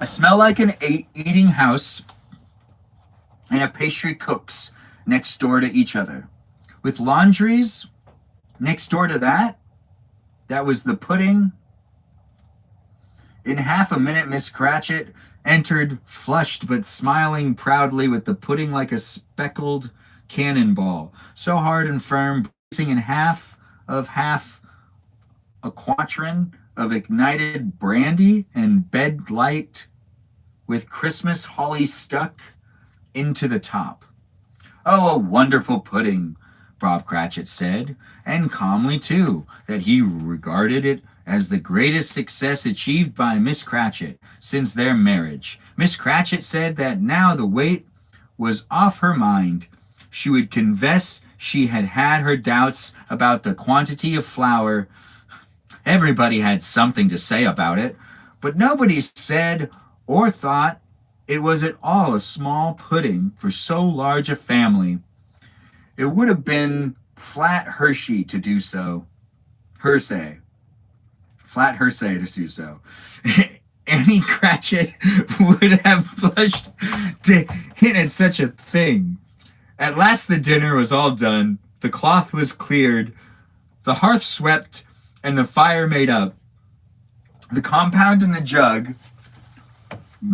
A smell like an eating house and a pastry cook's next door to each other. With laundries next door to that. That was the pudding. In half a minute, Miss Cratchit entered, flushed but smiling proudly, with the pudding like a speckled cannonball, so hard and firm, blazing in half a quatrain of ignited brandy and bed light with Christmas holly stuck into the top. Oh, a wonderful pudding, Bob Cratchit said, and calmly too, that he regarded it as the greatest success achieved by Miss Cratchit since their marriage. Miss Cratchit said that now the weight was off her mind. She would confess she had had her doubts about the quantity of flour. Everybody had something to say about it, but nobody said or thought it was at all a small pudding for so large a family. It would have been flat Hershey to do so. Hersey. Flat Hersey to do so. Annie Cratchit would have blushed to hint at such a thing. At last the dinner was all done. The cloth was cleared. The hearth swept and the fire made up. The compound in the jug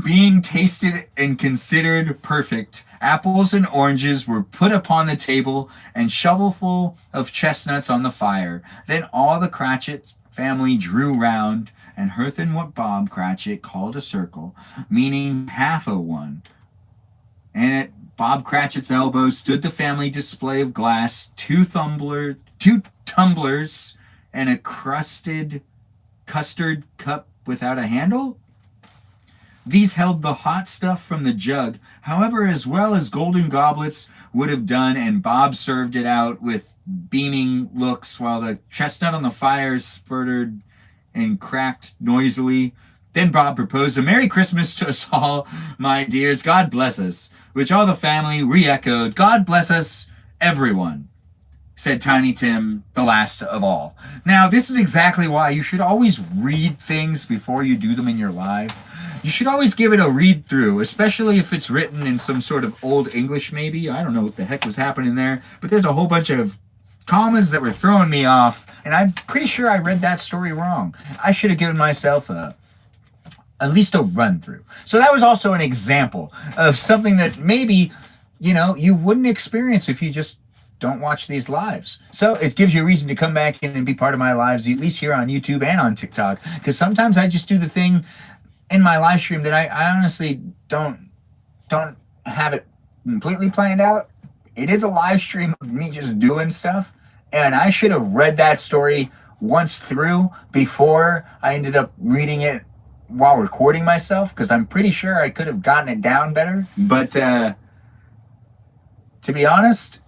being tasted and considered perfect, apples and oranges were put upon the table and shovelful of chestnuts on the fire. Then all the Cratchit family drew round and hearth in what Bob Cratchit called a circle, meaning half a one. And at Bob Cratchit's elbow stood the family display of glass, two tumblers, and a custard cup without a handle. These held the hot stuff from the jug, however, as well as golden goblets would have done, and Bob served it out with beaming looks while the chestnut on the fire sputtered and cracked noisily. Then Bob proposed a Merry Christmas to us all, my dears, God bless us, which all the family re-echoed, God bless us, everyone, said Tiny Tim, the last of all. Now, this is exactly why you should always read things before you do them in your live. You should always give it a read through, especially if it's written in some sort of old English maybe. I don't know what the heck was happening there, but there's a whole bunch of commas that were throwing me off, and I'm pretty sure I read that story wrong. I should have given myself at least a run through. So that was also an example of something that maybe, you wouldn't experience if you just don't watch these lives. So it gives you a reason to come back in and be part of my lives, at least here on YouTube and on TikTok, because sometimes I just do the thing in my live stream that I honestly don't have it completely planned out. It is a live stream of me just doing stuff, and I should have read that story once through before I ended up reading it while recording myself, because I'm pretty sure I could have gotten it down better. But to be honest,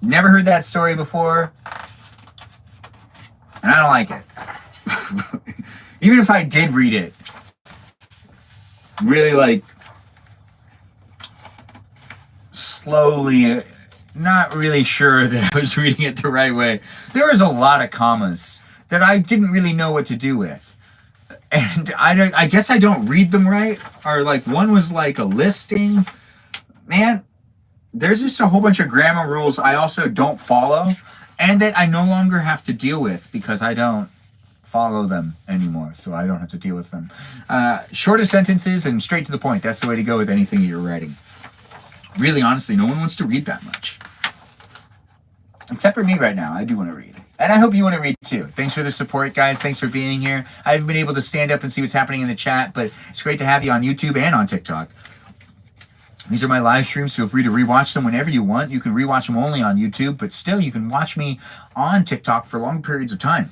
never heard that story before, and I don't like it. Even if I did read it, really like slowly, not really sure that I was reading it the right way. There was a lot of commas that I didn't really know what to do with. And I guess I don't read them right. Or like one was like a listing. Man, there's just a whole bunch of grammar rules I also don't follow, and that I no longer have to deal with because I don't follow them anymore, so I don't have to deal with them. Shortest sentences and straight to the point. That's the way to go with anything you're writing. Really, honestly, no one wants to read that much. Except for me right now. I do want to read. And I hope you want to read too. Thanks for the support, guys. Thanks for being here. I haven't been able to stand up and see what's happening in the chat, but it's great to have you on YouTube and on TikTok. These are my live streams. Feel free to rewatch them whenever you want. You can rewatch them only on YouTube, but still you can watch me on TikTok for long periods of time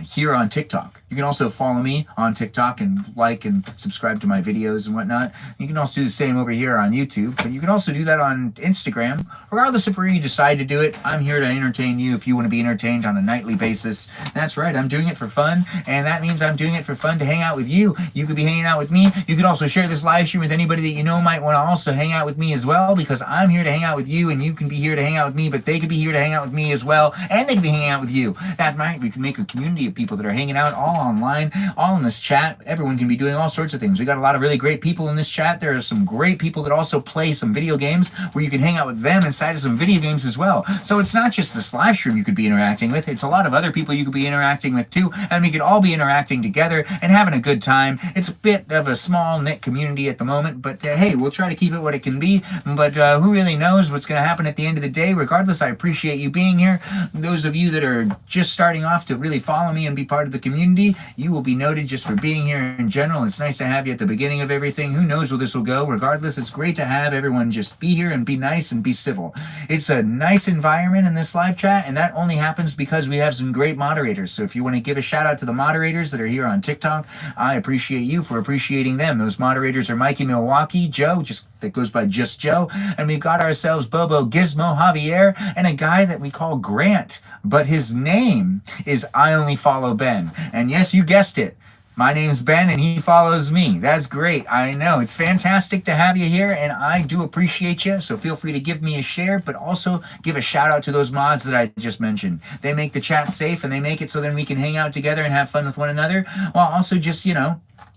here on TikTok. You can also follow me on TikTok and like and subscribe to my videos and whatnot. You can also do the same over here on YouTube, but you can also do that on Instagram. Regardless of where you decide to do it, I'm here to entertain you if you want to be entertained on a nightly basis. That's right, I'm doing it for fun, and that means I'm doing it for fun to hang out with you. You could be hanging out with me. You could also share this live stream with anybody that you know might want to also hang out with me as well, because I'm here to hang out with you, and you can be here to hang out with me, but they could be here to hang out with me as well, and they could be hanging out with you. That might, we can make a community of people that are hanging out all online, all in this chat. Everyone can be doing all sorts of things. We got a lot of really great people in this chat. There are some great people that also play some video games where you can hang out with them inside of some video games as well. So it's not just this live stream you could be interacting with. It's a lot of other people you could be interacting with too, and we could all be interacting together and having a good time. It's a bit of a small knit community at the moment, but hey, we'll try to keep it what it can be. But who really knows what's going to happen at the end of the day? Regardless, I appreciate you being here. Those of you that are just starting off to really follow me and be part of the community, you will be noted just for being here in general. It's nice to have you at the beginning of everything. Who knows where this will go? Regardless, it's great to have everyone just be here and be nice and be civil. It's a nice environment in this live chat, and that only happens because we have some great moderators. So if you want to give a shout out to the moderators that are here on TikTok, I appreciate you for appreciating them. Those moderators are Mikey Milwaukee, Joe, that goes by Just Joe, and we've got ourselves Bobo Gizmo Javier, and a guy that we call Grant, but his name is I Only Follow Ben. And yes, you guessed it, my name's Ben and he follows me. That's great. I know. It's fantastic to have you here, and I do appreciate you. So feel free to give me a share, but also give a shout out to those mods that I just mentioned. They make the chat safe, and they make it so then we can hang out together and have fun with one another, while also just,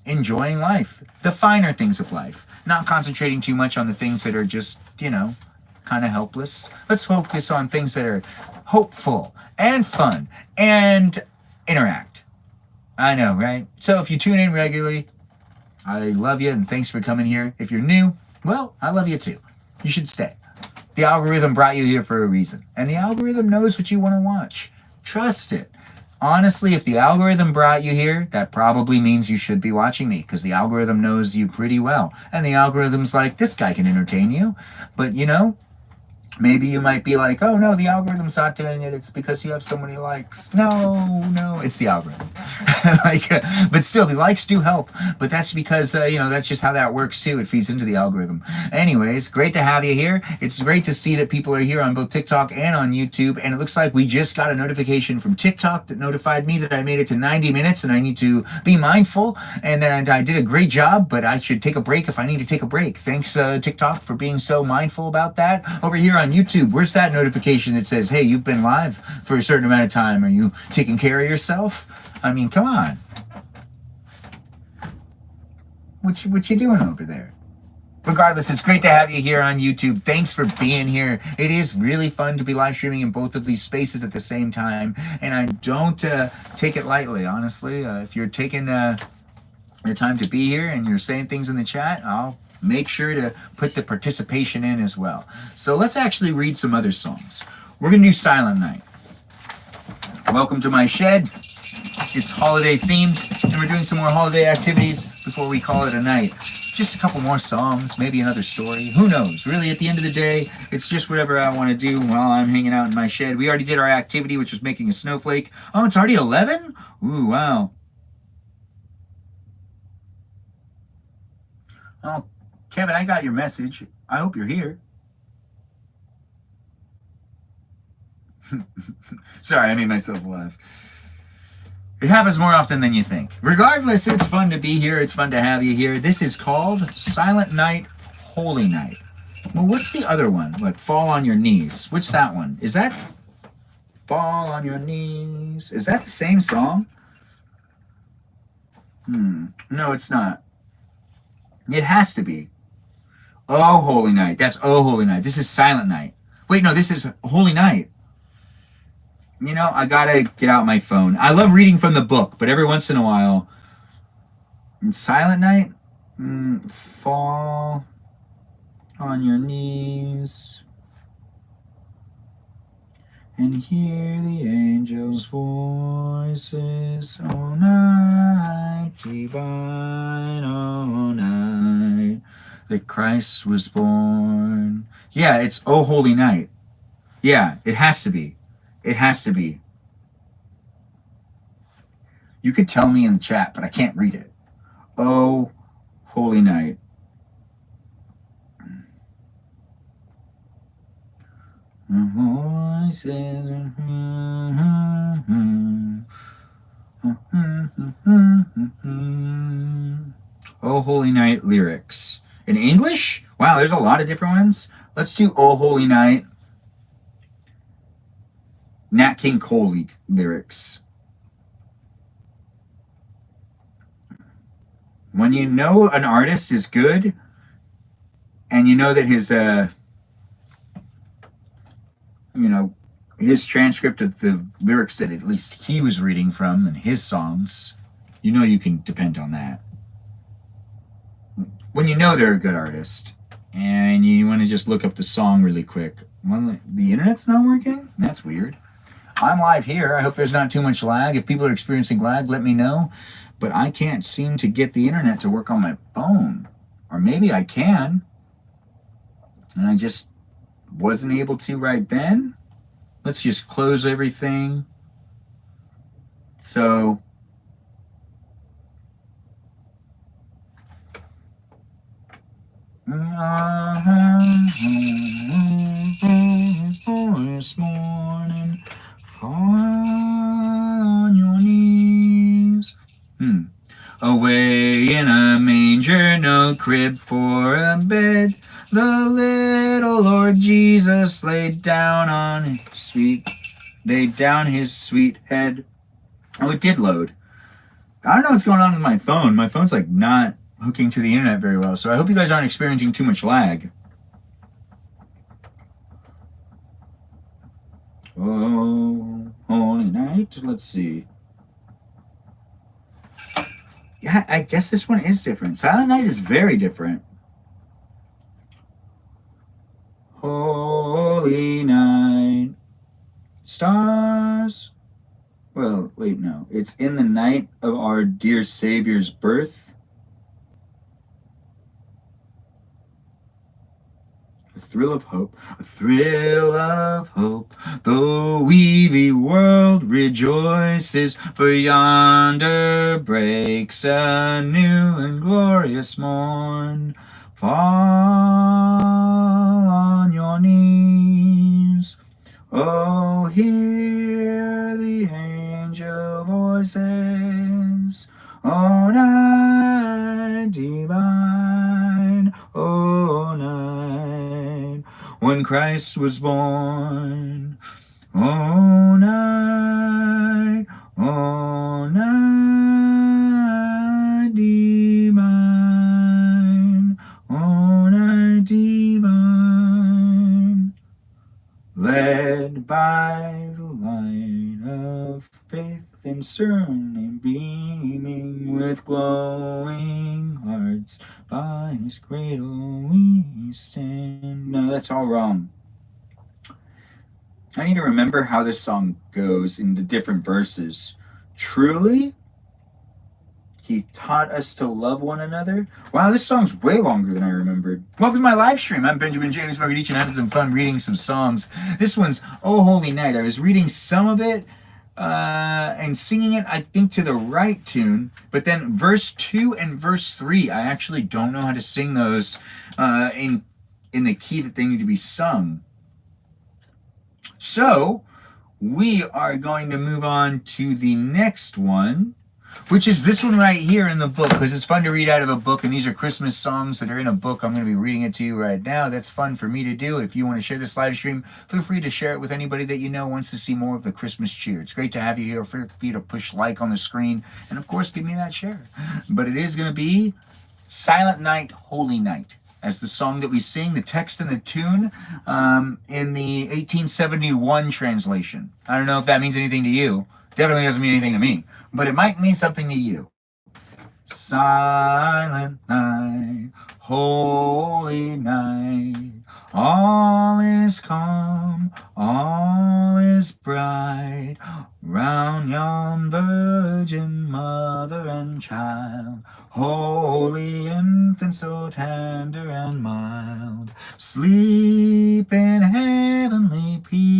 enjoying life, the finer things of life, not concentrating too much on the things that are just, kind of helpless. Let's focus on things that are hopeful and fun and interact. I know, right? So if you tune in regularly, I love you and thanks for coming here. If you're new, well, I love you too. You should stay. The algorithm brought you here for a reason, and the algorithm knows what you want to watch. Trust it. Honestly, if the algorithm brought you here, that probably means you should be watching me, because the algorithm knows you pretty well. And the algorithm's like, this guy can entertain you. But, maybe you might be like, oh no, the algorithm's not doing it. It's because you have so many likes. No, it's the algorithm. But still, the likes do help. But that's because, that's just how that works too. It feeds into the algorithm. Anyways, great to have you here. It's great to see that people are here on both TikTok and on YouTube. And it looks like we just got a notification from TikTok that notified me that I made it to 90 minutes and I need to be mindful. And then I did a great job, but I should take a break if I need to take a break. Thanks, TikTok, for being so mindful about that. Over here on YouTube, where's that notification that says, hey, you've been live for a certain amount of time? Are you taking care of yourself? I mean, come on. What you doing over there? Regardless, it's great to have you here on YouTube. Thanks for being here. It is really fun to be live streaming in both of these spaces at the same time, and I don't take it lightly, honestly. If you're taking the time to be here and you're saying things in the chat, I'll make sure to put the participation in as well. So let's actually read some other songs. We're going to do Silent Night. Welcome to my shed. It's holiday themed, and we're doing some more holiday activities before we call it a night. just a couple more songs, maybe another story. Who knows? Really, at the end of the day, it's just whatever I want to do while I'm hanging out in my shed. We already did our activity, which was making a snowflake. Oh, it's already 11? Ooh, wow. Oh, Kevin, I got your message. I hope you're here. Sorry, I made myself laugh. It happens more often than you think. Regardless, it's fun to be here. It's fun to have you here. This is called Silent Night, Holy Night. Well, what's the other one? Like Fall on Your Knees. What's that one? Is that Fall on Your Knees? Is that the same song? No, it's not. It has to be. Oh, Holy Night. That's Oh, Holy Night. This is Silent Night. Wait, no, this is Holy Night. You know, I gotta get out my phone. I love reading from the book, but every once in a while, Silent Night, fall on your knees and hear the angels' voices. Oh, night divine, oh, night that Christ was born. Yeah, it's Oh, Holy Night. Yeah, it has to be. It has to be. You could tell me in the chat, but I can't read it. Oh, Holy Night. Voices. Oh, Holy Night lyrics. In English? Wow, there's a lot of different ones. Let's do Oh, Holy Night. Nat King Cole lyrics. When you know an artist is good and you know that his transcript of the lyrics that at least he was reading from and his songs, you know you can depend on that. When you know they're a good artist and you want to just look up the song really quick. The internet's not working? That's weird. I'm live here. I hope there's not too much lag. If people are experiencing lag, let me know. But I can't seem to get the internet to work on my phone. Or maybe I can. And I just wasn't able to right then. Let's just close everything. So this morning, fall on your knees. Away in a manger, no crib for a bed, the little Lord Jesus laid down his sweet head. Oh, it did load. I don't know what's going on with my phone. My phone's like not hooking to the internet very well, so I hope you guys aren't experiencing too much lag. Oh, Holy Night. Let's see. Yeah, I guess this one is different. Silent Night is very different. Holy Night. Stars. Well, wait, no. It's in the night of our dear Savior's birth. A thrill of hope, the weary world rejoices, for yonder breaks a new and glorious morn. Fall on your knees, oh, hear the angel voices, oh, night divine, oh, night when Christ was born, oh, night divine, oh, night divine, led by the light of faith and surname beaming with glowing hearts, by his cradle we stand. No, that's all wrong. I need to remember how this song goes in the different verses. Truly, He taught us to love one another. Wow, this song's way longer than I remembered. Welcome to my live stream. I'm Benjamin James Margadich, and having some fun reading some songs. This one's Oh Holy Night. I was reading some of it and singing it, I think, to the right tune. But then verse 2 and verse 3, I actually don't know how to sing those in the key that they need to be sung. So we are going to move on to the next one, which is this one right here in the book, because it's fun to read out of a book, and these are Christmas songs that are in a book. I'm going to be reading it to you right now. That's fun for me to do. If you want to share this live stream, feel free to share it with anybody that you know wants to see more of the Christmas cheer. It's great to have you here. Feel free to push like on the screen, and of course, give me that share. But it is going to be Silent Night, Holy Night as the song that we sing, the text and the tune, in the 1871 translation. I don't know if that means anything to you. Definitely doesn't mean anything to me, but it might mean something to you. Silent night, holy night, all is calm, all is bright, round yon virgin mother and child, holy infant so tender and mild, sleep in heavenly peace,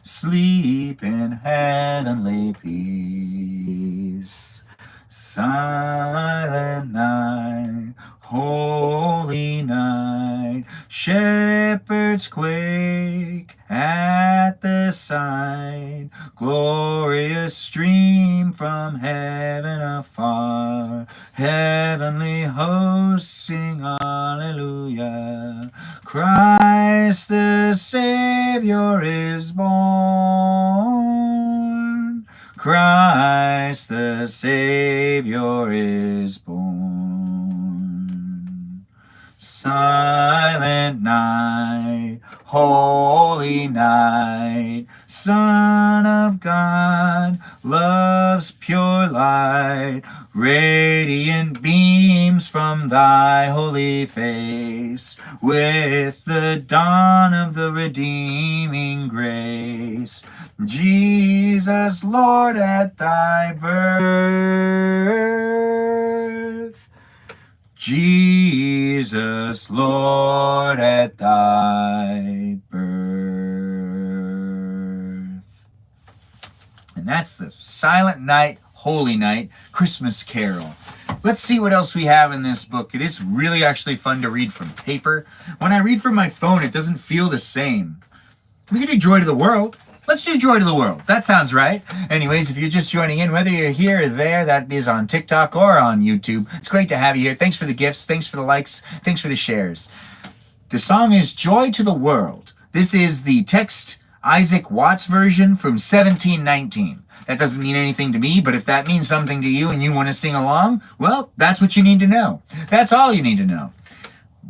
sleep in heavenly peace. Silent night, holy night, shepherds quake at the sight, glorious stream from heaven afar, heavenly hosts sing hallelujah, Christ the Savior is born, Christ the Savior is born. Silent night, holy night, Son of God, love's pure light, radiant beams from thy holy face, with the dawn of the redeeming grace. Jesus, Lord, at thy birth, Jesus, Lord, at thy birth. And that's the Silent Night, Holy Night Christmas Carol. Let's see what else we have in this book. It is really actually fun to read from paper. When I read from my phone, it doesn't feel the same. We can do Joy to the World. Let's do Joy to the World. That sounds right. Anyways, if you're just joining in, whether you're here or there, that is on TikTok or on YouTube, it's great to have you here. Thanks for the gifts. Thanks for the likes. Thanks for the shares. The song is Joy to the World. This is the text Isaac Watts version from 1719. That doesn't mean anything to me, but if that means something to you and you want to sing along, well, that's what you need to know. That's all you need to know.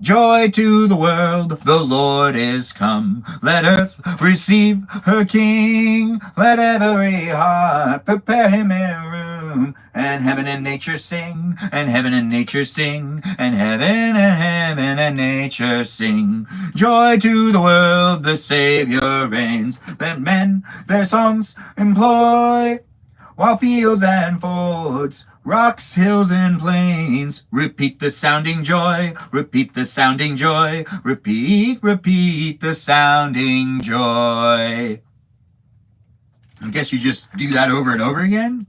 Joy to the world, the Lord is come. Let earth receive her King. Let every heart prepare him a room. And heaven and nature sing, and heaven and nature sing, and heaven and nature sing. Joy to the world, the Savior reigns. Let men their songs employ, while fields and fords, rocks, hills, and plains, repeat the sounding joy, repeat the sounding joy, repeat the sounding joy. I guess you just do that over and over again.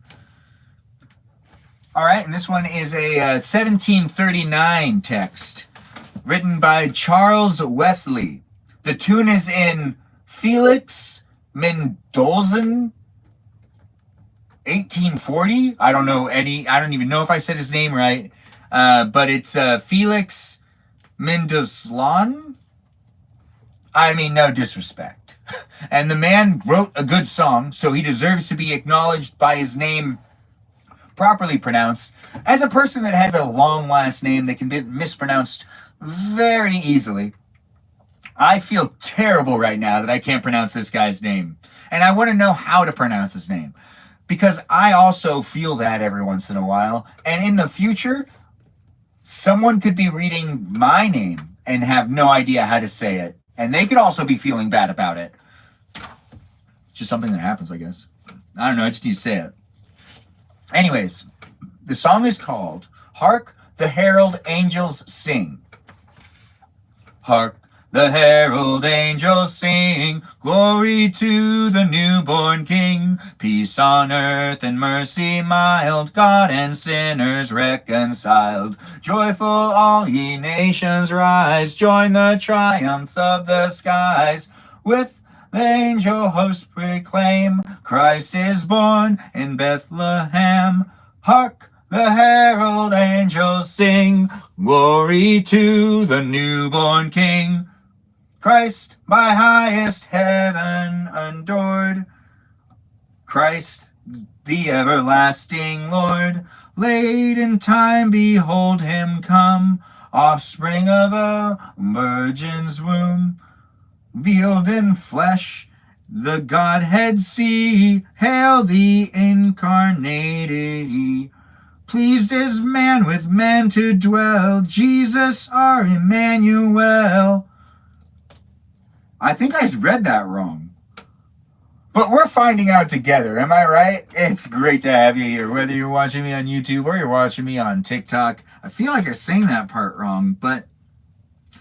All right, and this one is a 1739 text written by Charles Wesley. The tune is in Felix Mendelssohn, 1840. I don't know Eddie. I don't even know if I said his name right. But it's Felix Mendelssohn. I mean, no disrespect. And the man wrote a good song, so he deserves to be acknowledged by his name properly pronounced. As a person that has a long last name that can be mispronounced very easily, I feel terrible right now that I can't pronounce this guy's name. And I want to know how to pronounce his name, because I also feel that every once in a while. And in the future, someone could be reading my name and have no idea how to say it. And they could also be feeling bad about it. It's just something that happens, I guess. I don't know, I just need to say it. Anyways, the song is called Hark the Herald Angels Sing. Hark the herald angels sing, glory to the newborn King. Peace on earth and mercy mild, God and sinners reconciled. Joyful all ye nations rise, join the triumphs of the skies. With the angel host proclaim, Christ is born in Bethlehem. Hark the herald angels sing, glory to the newborn King. Christ by highest heaven adored, Christ the everlasting Lord. Late in time behold him come, offspring of a virgin's womb. Veiled in flesh, the Godhead see, hail the incarnated. Pleased is man with man to dwell, Jesus our Emmanuel. I think I read that wrong. But we're finding out together, am I right? It's great to have you here, whether you're watching me on YouTube or you're watching me on TikTok. I feel like I sang that part wrong, but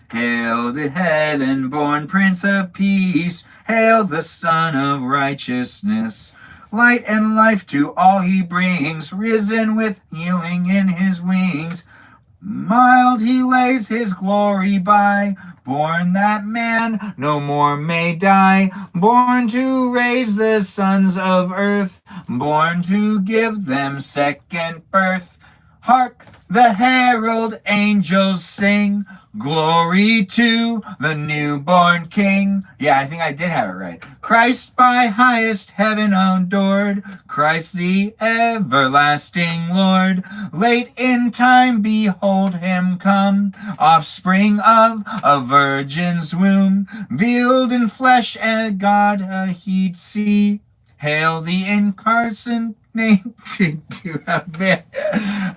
hail the heaven-born Prince of Peace, hail the Son of Righteousness. Light and life to all he brings, risen with healing in his wings. Mild he lays his glory by, born that man no more may die, born to raise the sons of earth, born to give them second birth. Hark the herald angels sing, glory to the newborn King. Yeah, I think I did have it right. Christ by highest heaven adored, Christ the everlasting Lord. Late in time behold him come, offspring of a virgin's womb. Veiled in flesh and God he'd see, hail the incarnate.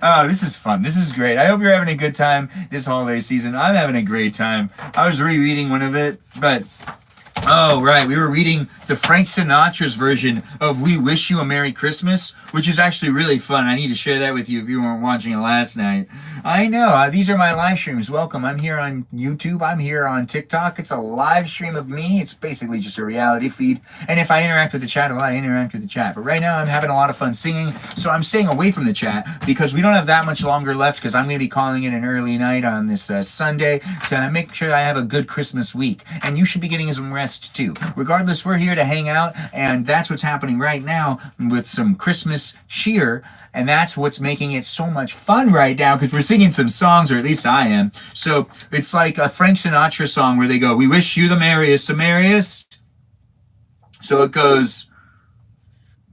Oh, this is fun. This is great. I hope you're having a good time this holiday season. I'm having a great time. I was rereading one of it, but oh, right. We were reading the Frank Sinatra's version of We Wish You a Merry Christmas, which is actually really fun. I need to share that with you if you weren't watching it last night. I know. These are my live streams. Welcome. I'm here on YouTube. I'm here on TikTok. It's a live stream of me. It's basically just a reality feed. And if I interact with the chat, I interact with the chat. But right now, I'm having a lot of fun singing, so I'm staying away from the chat because we don't have that much longer left because I'm going to be calling it an early night on this Sunday to make sure I have a good Christmas week. And you should be getting some rest too. Regardless, we're here to hang out, and that's what's happening right now with some Christmas cheer, and that's what's making it so much fun right now because we're singing some songs, or at least I am. So it's like a Frank Sinatra song where they go, we wish you the merriest, the merriest. So it goes,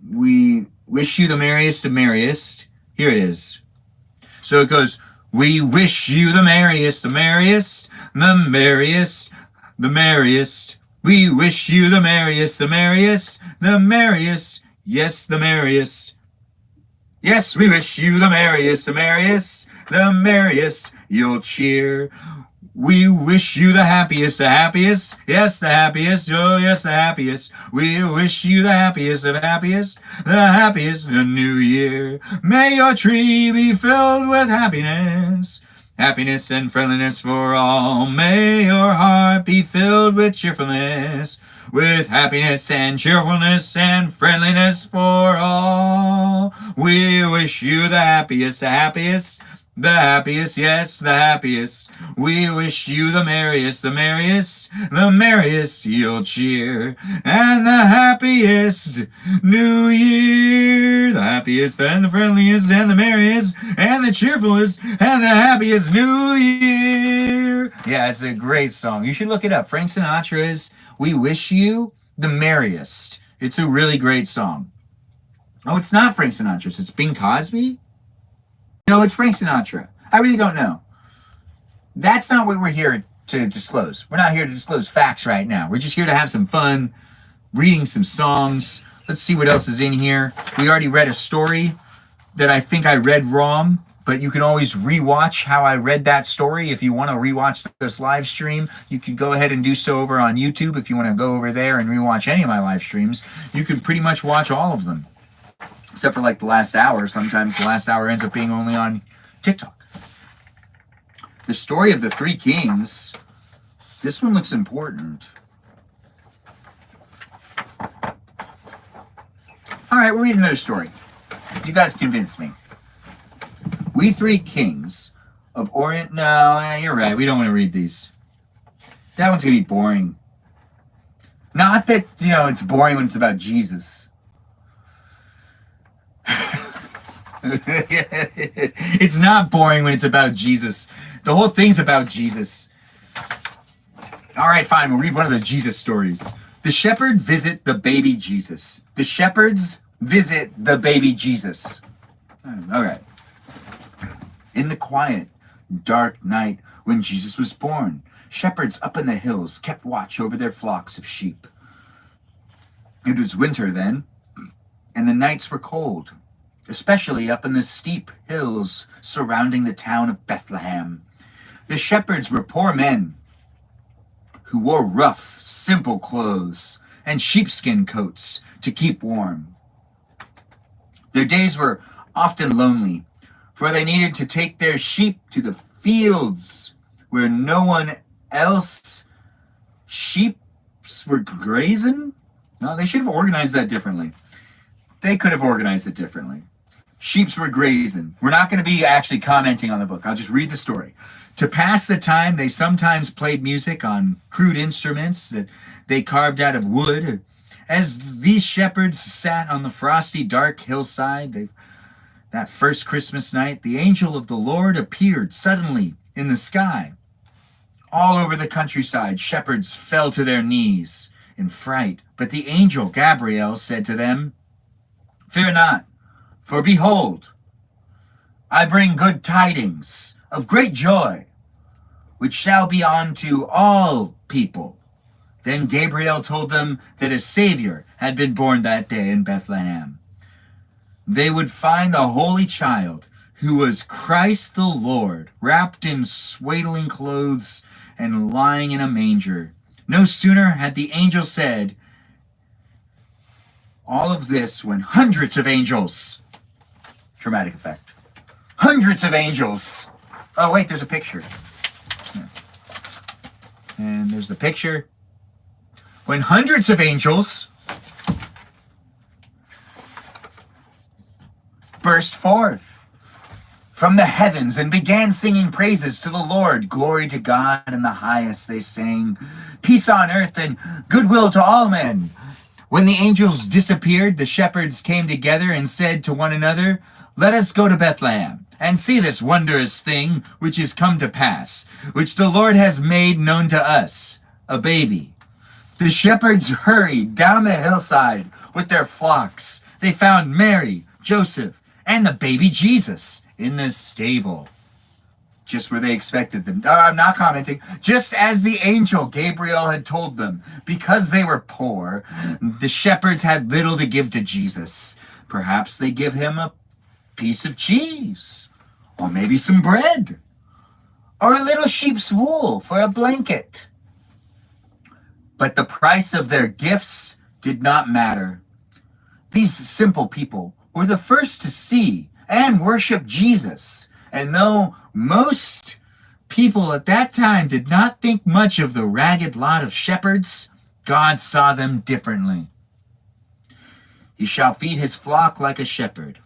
we wish you the merriest, the merriest. Here it is. So it goes, we wish you the merriest, the merriest, the merriest, the merriest. We wish you the merriest, the merriest, the merriest, yes, the merriest. Yes, we wish you the merriest, the merriest, the merriest, you'll cheer. We wish you the happiest, yes, the happiest, oh yes, the happiest. We wish you the happiest of happiest, the happiest New Year. May your tree be filled with happiness, happiness and friendliness for all. May your heart be filled with cheerfulness, with happiness and cheerfulness and friendliness for all. We wish you the happiest, the happiest, yes, the happiest. We wish you the merriest, the merriest, the merriest you'll cheer. And the happiest New Year. The happiest and the friendliest and the merriest and the cheerfulest and the happiest New Year. Yeah, it's a great song. You should look it up. Frank Sinatra's We Wish You the Merriest. It's a really great song. Oh, it's not Frank Sinatra's. It's Bing Crosby? No, it's Frank Sinatra. I really don't know. That's not what we're here to disclose. We're not here to disclose facts right now. We're just here to have some fun, reading some songs. Let's see what else is in here. We already read a story that I think I read wrong, but you can always rewatch how I read that story. If you want to rewatch this live stream, you can go ahead and do so over on YouTube. If you want to go over there and rewatch any of my live streams, you can pretty much watch all of them. Except for like the last hour. Sometimes the last hour ends up being only on TikTok. The story of the three kings. This one looks important. All right, we'll read another story. You guys convinced me. We three kings of Orient. No, you're right. We don't want to read these. That one's going to be boring. Not that, it's boring when it's about Jesus. It's not boring when it's about Jesus. The whole thing's about Jesus. All right, fine. We'll read one of the Jesus stories. The shepherd visit the baby Jesus. The shepherds visit the baby Jesus. All right. In the quiet, dark night when Jesus was born, shepherds up in the hills kept watch over their flocks of sheep. It was winter then, and the nights were cold, especially up in the steep hills surrounding the town of Bethlehem. The shepherds were poor men who wore rough, simple clothes and sheepskin coats to keep warm. Their days were often lonely, for they needed to take their sheep to the fields where no one else sheep were grazing. No, they should have organized that differently. They could have organized it differently. Sheeps were grazing. We're not going to be actually commenting on the book. I'll just read the story. To pass the time, they sometimes played music on crude instruments that they carved out of wood. As these shepherds sat on the frosty, dark hillside, that first Christmas night, the angel of the Lord appeared suddenly in the sky. All over the countryside, shepherds fell to their knees in fright. But the angel Gabriel said to them, "Fear not, for behold, I bring good tidings of great joy, which shall be unto all people." Then Gabriel told them that a Savior had been born that day in Bethlehem. They would find the Holy Child, who was Christ the Lord, wrapped in swaddling clothes and lying in a manger. No sooner had the angel said all of this when hundreds of angels, dramatic effect, hundreds of angels. Oh wait, there's a picture. And there's the picture. When hundreds of angels burst forth from the heavens and began singing praises to the Lord. Glory to God in the highest, they sang. Peace on earth and goodwill to all men. When the angels disappeared, the shepherds came together and said to one another, "Let us go to Bethlehem and see this wondrous thing which is come to pass, which the Lord has made known to us, a baby." The shepherds hurried down the hillside with their flocks. They found Mary, Joseph, and the baby Jesus in the stable, just where they expected them. I'm not commenting. Just as the angel Gabriel had told them, because they were poor, the shepherds had little to give to Jesus. Perhaps they give him a piece of cheese, or maybe some bread, or a little sheep's wool for a blanket. But the price of their gifts did not matter. These simple people were the first to see and worship Jesus. And though most people at that time did not think much of the ragged lot of shepherds, God saw them differently. He shall feed his flock like a shepherd.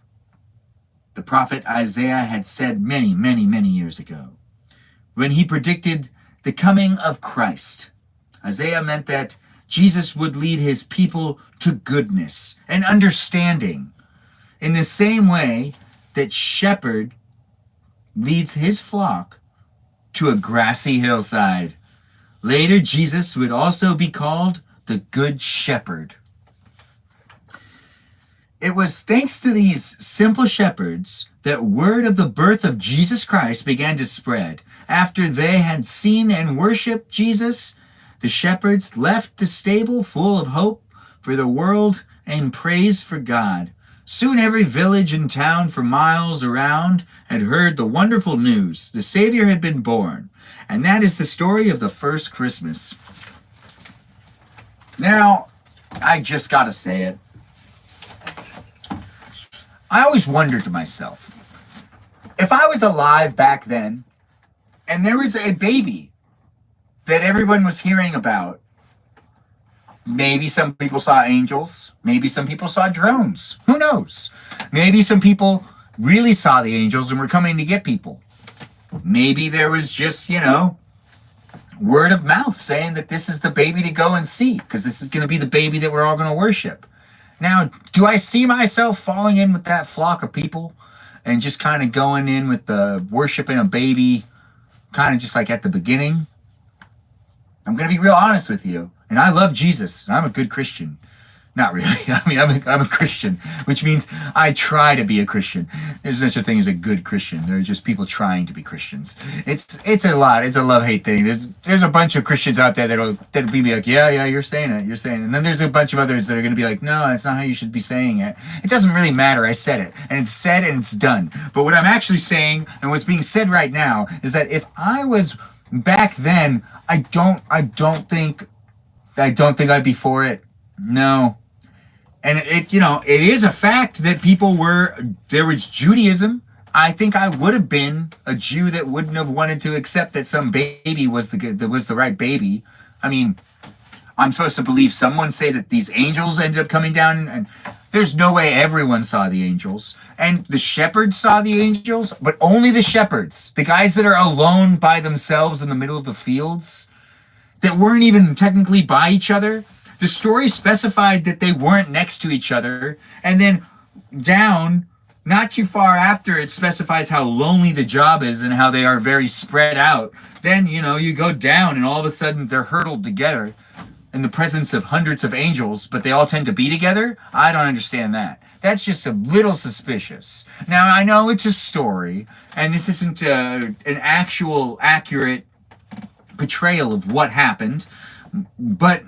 The prophet Isaiah had said many, many, many years ago, when he predicted the coming of Christ. Isaiah meant that Jesus would lead his people to goodness and understanding in the same way that shepherd leads his flock to a grassy hillside. Later, Jesus would also be called the Good Shepherd. It was thanks to these simple shepherds that word of the birth of Jesus Christ began to spread. After they had seen and worshiped Jesus, the shepherds left the stable full of hope for the world and praise for God. Soon every village and town for miles around had heard the wonderful news. The Savior had been born. And that is the story of the first Christmas. Now, I just gotta say it. I always wondered to myself, if I was alive back then and there was a baby that everyone was hearing about, maybe some people saw angels, maybe some people saw drones. Who knows? Maybe some people really saw the angels and were coming to get people. Maybe there was just, word of mouth saying that this is the baby to go and see because this is going to be the baby that we're all going to worship. Now, do I see myself falling in with that flock of people and just kind of going in with the worshiping a baby kind of just like at the beginning? I'm going to be real honest with you. And I love Jesus, and I'm a good Christian. Not really. I mean, I'm a Christian, which means I try to be a Christian. There's no such thing as a good Christian. There are just people trying to be Christians. It's a lot. It's a love-hate thing. There's a bunch of Christians out there that'll be like, yeah, you're saying it. And then there's a bunch of others that are going to be like, no, that's not how you should be saying it. It doesn't really matter. I said it, and it's said and it's done. But what I'm actually saying, and what's being said right now, is that if I was back then, I don't think I'd be for it. No. And it is a fact that there was Judaism. I think I would have been a Jew that wouldn't have wanted to accept that some baby was the right baby. I mean, I'm supposed to believe someone say that these angels ended up coming down, and there's no way everyone saw the angels. And the shepherds saw the angels, but only the shepherds, the guys that are alone by themselves in the middle of the fields, that weren't even technically by each other. The story specified that they weren't next to each other, and then down, not too far after, it specifies how lonely the job is and how they are very spread out. Then, you go down, and all of a sudden they're hurtled together in the presence of hundreds of angels, but they all tend to be together? I don't understand that. That's just a little suspicious. Now, I know it's a story, and this isn't an actual, accurate portrayal of what happened, but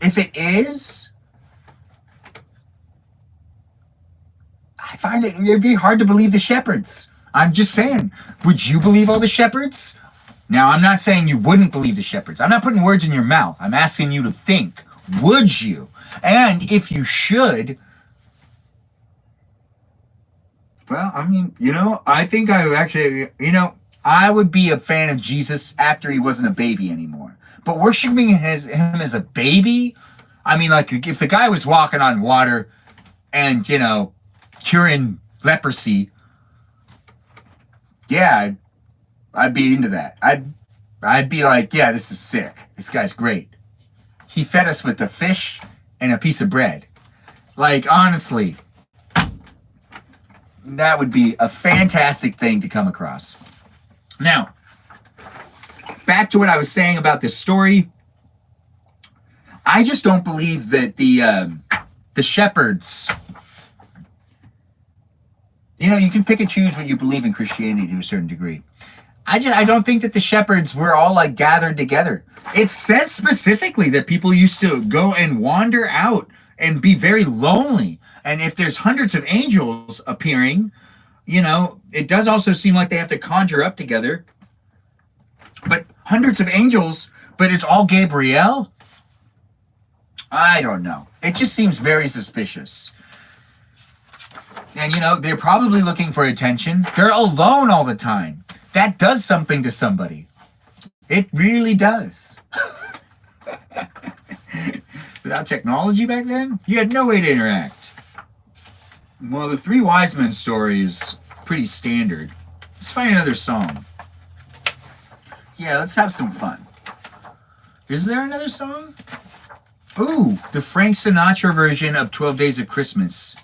if it is, I find it'd be hard to believe the shepherds. I'm just saying, would you believe all the shepherds? Now, I'm not saying you wouldn't believe the shepherds. I'm not putting words in your mouth. I'm asking you to think. Would you? And if you should, well, I mean, I think I would actually, I would be a fan of Jesus after he wasn't a baby anymore. But worshiping him as a baby, I mean, like, if the guy was walking on water and, curing leprosy, yeah, I'd be into that. I'd be like, yeah, this is sick. This guy's great. He fed us with a fish and a piece of bread. Like, honestly, that would be a fantastic thing to come across. Now, back to what I was saying about this story. I just don't believe that the shepherds, you can pick and choose what you believe in Christianity to a certain degree. I don't think that the shepherds were all like gathered together. It says specifically that people used to go and wander out and be very lonely. And if there's hundreds of angels appearing, it does also seem like they have to conjure up together. But hundreds of angels, but it's all Gabriel? I don't know. It just seems very suspicious. And, they're probably looking for attention. They're alone all the time. That does something to somebody. It really does. Without technology back then, you had no way to interact. Well, the Three Wise Men story is pretty standard. Let's find another song. Yeah, let's have some fun. Is there another song? Ooh, the Frank Sinatra version of 12 Days of Christmas.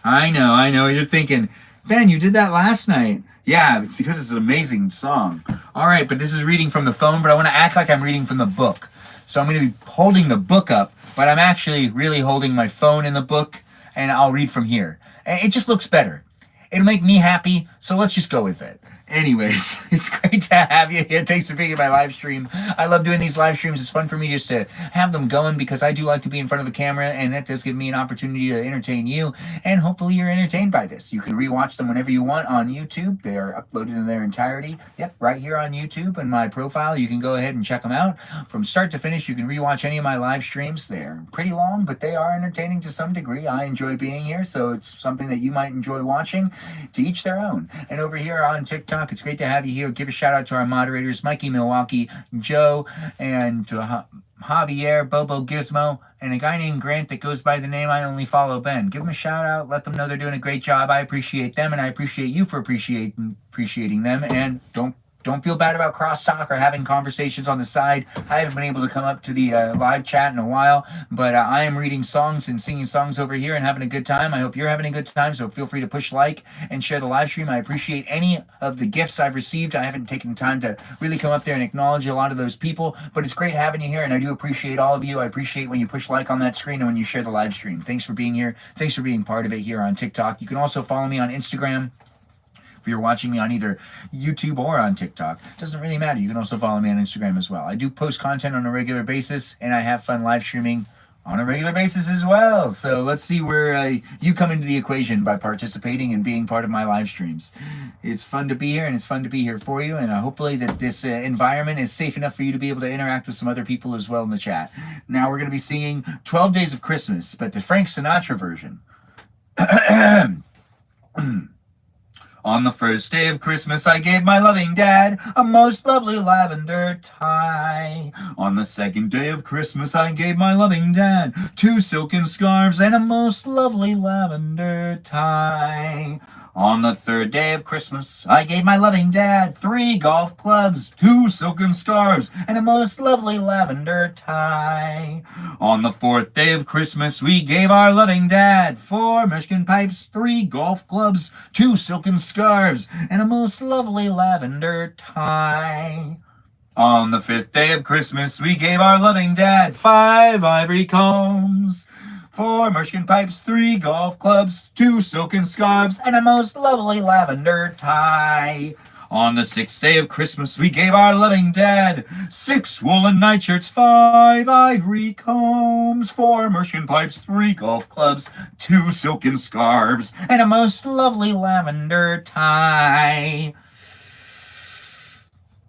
I know. You're thinking, Ben, you did that last night. Yeah, it's because it's an amazing song. All right, but this is reading from the phone, but I want to act like I'm reading from the book. So I'm going to be holding the book up, but I'm actually really holding my phone in the book, and I'll read from here. And it just looks better. It'll make me happy, so let's just go with it. Anyways, it's great to have you here. Thanks for being in my live stream. I love doing these live streams. It's fun for me just to have them going because I do like to be in front of the camera, and that does give me an opportunity to entertain you, and hopefully you're entertained by this. You can rewatch them whenever you want on YouTube. They are uploaded in their entirety. Yep, right here on YouTube in my profile. You can go ahead and check them out. From start to finish, you can rewatch any of my live streams. They're pretty long, but they are entertaining to some degree. I enjoy being here, so it's something that you might enjoy watching. To each their own. And over here on TikTok, it's great to have you here. Give a shout out to our moderators, Mikey Milwaukee, Joe, and Javier, Bobo Gizmo, and a guy named Grant that goes by the name I Only Follow Ben. Give them a shout out. Let them know they're doing a great job. I appreciate them, and I appreciate you for appreciating them. And don't feel bad about crosstalk or having conversations on the side. I haven't been able to come up to the live chat in a while, but I am reading songs and singing songs over here and having a good time. I hope you're having a good time, so feel free to push like and share the live stream. I appreciate any of the gifts I've received. I haven't taken time to really come up there and acknowledge a lot of those people, but it's great having you here, and I do appreciate all of you. I appreciate when you push like on that screen and when you share the live stream. Thanks for being here. Thanks for being part of it here on TikTok. You can also follow me on Instagram. If you're watching me on either YouTube or on TikTok, it doesn't really matter. You can also follow me on Instagram as well. I do post content on a regular basis, and I have fun live streaming on a regular basis as well. So let's see where you come into the equation by participating and being part of my live streams. It's fun to be here, and it's fun to be here for you, and hopefully that this environment is safe enough for you to be able to interact with some other people as well in the chat. Now we're going to be singing 12 Days of Christmas, but the Frank Sinatra version. On the first day of Christmas, I gave my loving dad a most lovely lavender tie. On the second day of Christmas, I gave my loving dad 2 silken scarves and a most lovely lavender tie. On the third day of Christmas, I gave my loving dad 3 golf clubs, 2 silken scarves, and a most lovely lavender tie. On the fourth day of Christmas, we gave our loving dad 4 Michigan pipes, 3 golf clubs, 2 silken scarves, and a most lovely lavender tie. On the fifth day of Christmas, we gave our loving dad 5 ivory combs, 4 Michigan pipes, 3 golf clubs, 2 silken scarves, and a most lovely lavender tie. On the sixth day of Christmas, we gave our loving dad 6 woolen nightshirts, 5 ivory combs, 4 Michigan pipes, 3 golf clubs, 2 silken scarves, and a most lovely lavender tie.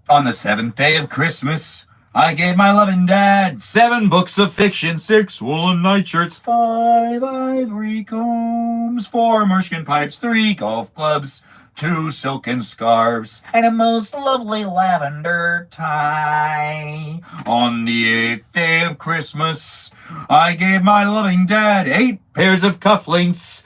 On the seventh day of Christmas, I gave my loving dad 7 books of fiction, 6 woolen nightshirts, 5 ivory combs, 4 Michigan pipes, 3 golf clubs, 2 silken scarves, and a most lovely lavender tie. On the 8th day of Christmas, I gave my loving dad 8 pairs of cufflinks,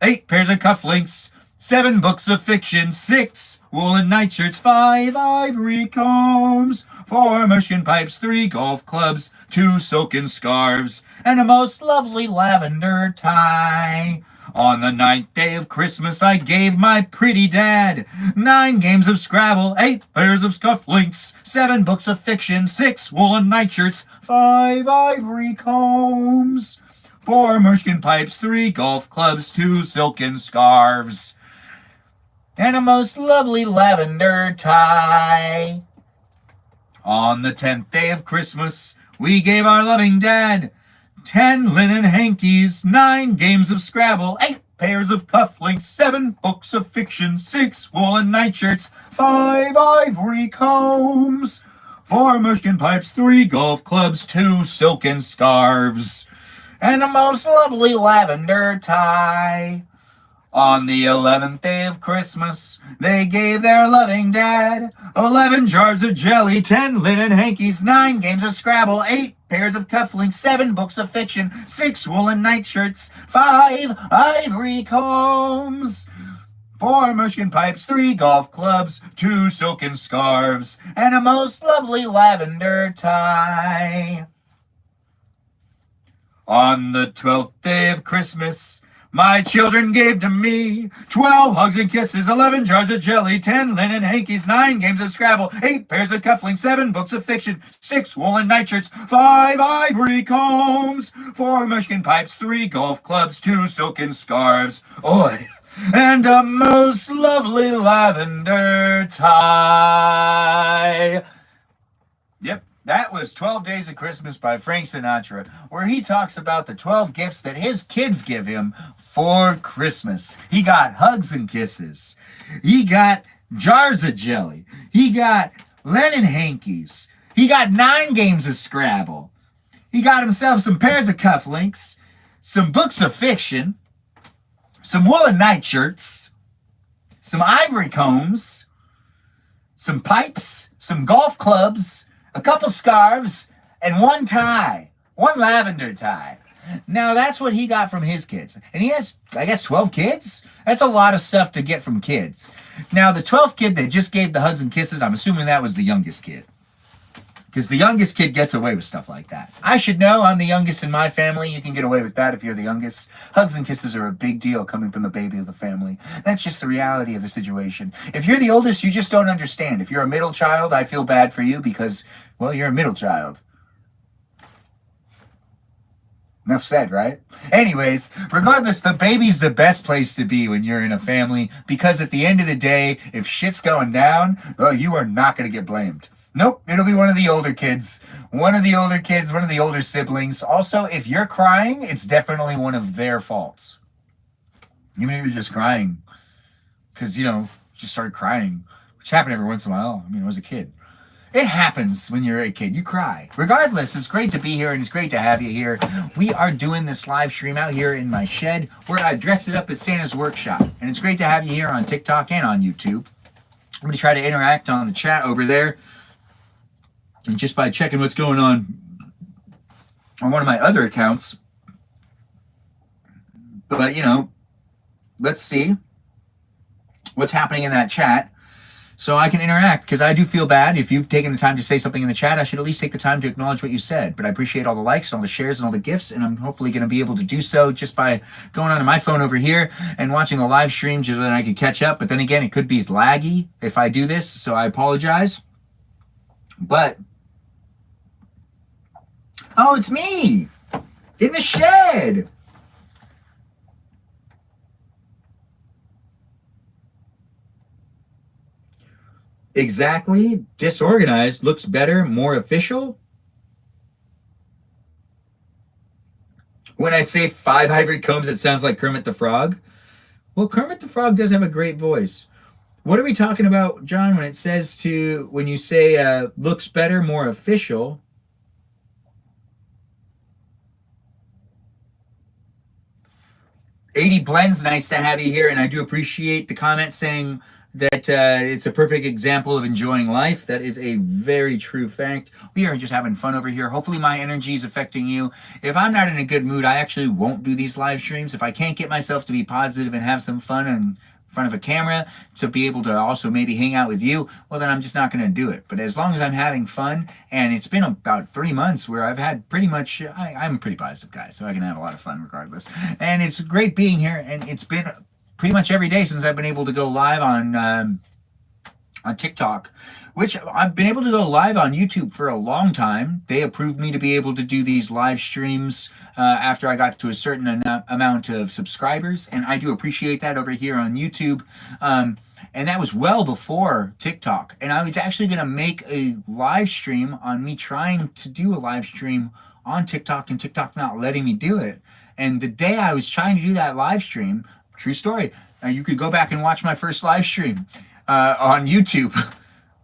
8 pairs of cufflinks, 7 books of fiction, 6 woolen nightshirts, 5 ivory combs, 4 Michigan pipes, 3 golf clubs, 2 silken scarves, and a most lovely lavender tie. On the 9th day of Christmas, I gave my pretty dad 9 games of Scrabble, 8 pairs of cufflinks, 7 books of fiction, 6 woolen nightshirts, 5 ivory combs, 4 Michigan pipes, 3 golf clubs, 2 silken scarves, and a most lovely lavender tie. On the 10th day of Christmas, we gave our loving dad 10 linen hankies, 9 games of Scrabble, 8 pairs of cufflinks, 7 books of fiction, 6 woolen nightshirts, 5 ivory combs, 4 Michigan pipes, 3 golf clubs, 2 silken scarves, and a most lovely lavender tie. On the 11th day of Christmas, they gave their loving dad 11 jars of jelly, 10 linen hankies, 9 games of Scrabble, 8 pairs of cufflinks, 7 books of fiction, 6 woolen nightshirts, 5 ivory combs, 4 Michigan pipes, 3 golf clubs, 2 silken scarves, and a most lovely lavender tie. On the 12th day of Christmas, my children gave to me 12 hugs and kisses, 11 jars of jelly, 10 linen hankies, 9 games of Scrabble, 8 pairs of cufflinks, 7 books of fiction, 6 woolen nightshirts, 5 ivory combs, 4 Michigan pipes, 3 golf clubs, 2 silken scarves. Oi! and a most lovely lavender tie. Yep, that was 12 Days of Christmas by Frank Sinatra, where he talks about the 12 gifts that his kids give him for Christmas. He got hugs and kisses. He got jars of jelly. He got Lennon hankies. He got 9 games of Scrabble. He got himself some pairs of cufflinks, some books of fiction, some woolen nightshirts, some ivory combs, some pipes, some golf clubs, a couple scarves, and one tie. One lavender tie. Now, that's what he got from his kids. And he has, I guess, 12 kids? That's a lot of stuff to get from kids. Now, the 12th kid that just gave the hugs and kisses, I'm assuming that was the youngest kid. Because the youngest kid gets away with stuff like that. I should know. I'm the youngest in my family. You can get away with that if you're the youngest. Hugs and kisses are a big deal coming from the baby of the family. That's just the reality of the situation. If you're the oldest, you just don't understand. If you're a middle child, I feel bad for you because, well, you're a middle child. Enough said, right? Anyways, regardless, the baby's the best place to be when you're in a family because at the end of the day, if shit's going down, well, you are not going to get blamed. Nope, it'll be one of the older kids. One of the older kids, one of the older siblings. Also, if you're crying, it's definitely one of their faults. Even if you're just crying because, just started crying, which happened every once in a while. I mean, I was a kid. It happens when you're a kid. You cry. Regardless, it's great to be here and it's great to have you here. We are doing this live stream out here in my shed where I dressed it up as Santa's Workshop. And it's great to have you here on TikTok and on YouTube. I'm going to try to interact on the chat over there. And just by checking what's going on one of my other accounts. But, let's see what's happening in that chat so I can interact because I do feel bad. If you've taken the time to say something in the chat, I should at least take the time to acknowledge what you said. But I appreciate all the likes and all the shares and all the gifts, and I'm hopefully going to be able to do so just by going onto my phone over here and watching the live stream so that I can catch up. But then again, it could be laggy if I do this, so I apologize. But oh, it's me in the shed. Exactly. Disorganized looks better, more official. When I say 5 ivory combs, it sounds like Kermit the Frog. Well, Kermit the Frog does have a great voice. What are we talking about, John, when it says when you say looks better, more official? '80 Blends, nice to have you here, and I do appreciate the comment saying that it's a perfect example of enjoying life. That is a very true fact. We are just having fun over here. Hopefully my energy is affecting you. If I'm not in a good mood, I actually won't do these live streams. If I can't get myself to be positive and have some fun and front of a camera to be able to also maybe hang out with you, well, then I'm just not going to do it. But as long as I'm having fun, and it's been about 3 months where I've had pretty much, I'm a pretty positive guy, so I can have a lot of fun regardless. And it's great being here, and it's been pretty much every day since I've been able to go live on TikTok, which I've been able to go live on YouTube for a long time. They approved me to be able to do these live streams after I got to a certain amount of subscribers, and I do appreciate that over here on YouTube. And that was well before TikTok. And I was actually going to make a live stream on me trying to do a live stream on TikTok and TikTok not letting me do it. And the day I was trying to do that live stream, true story, you could go back and watch my first live stream on YouTube.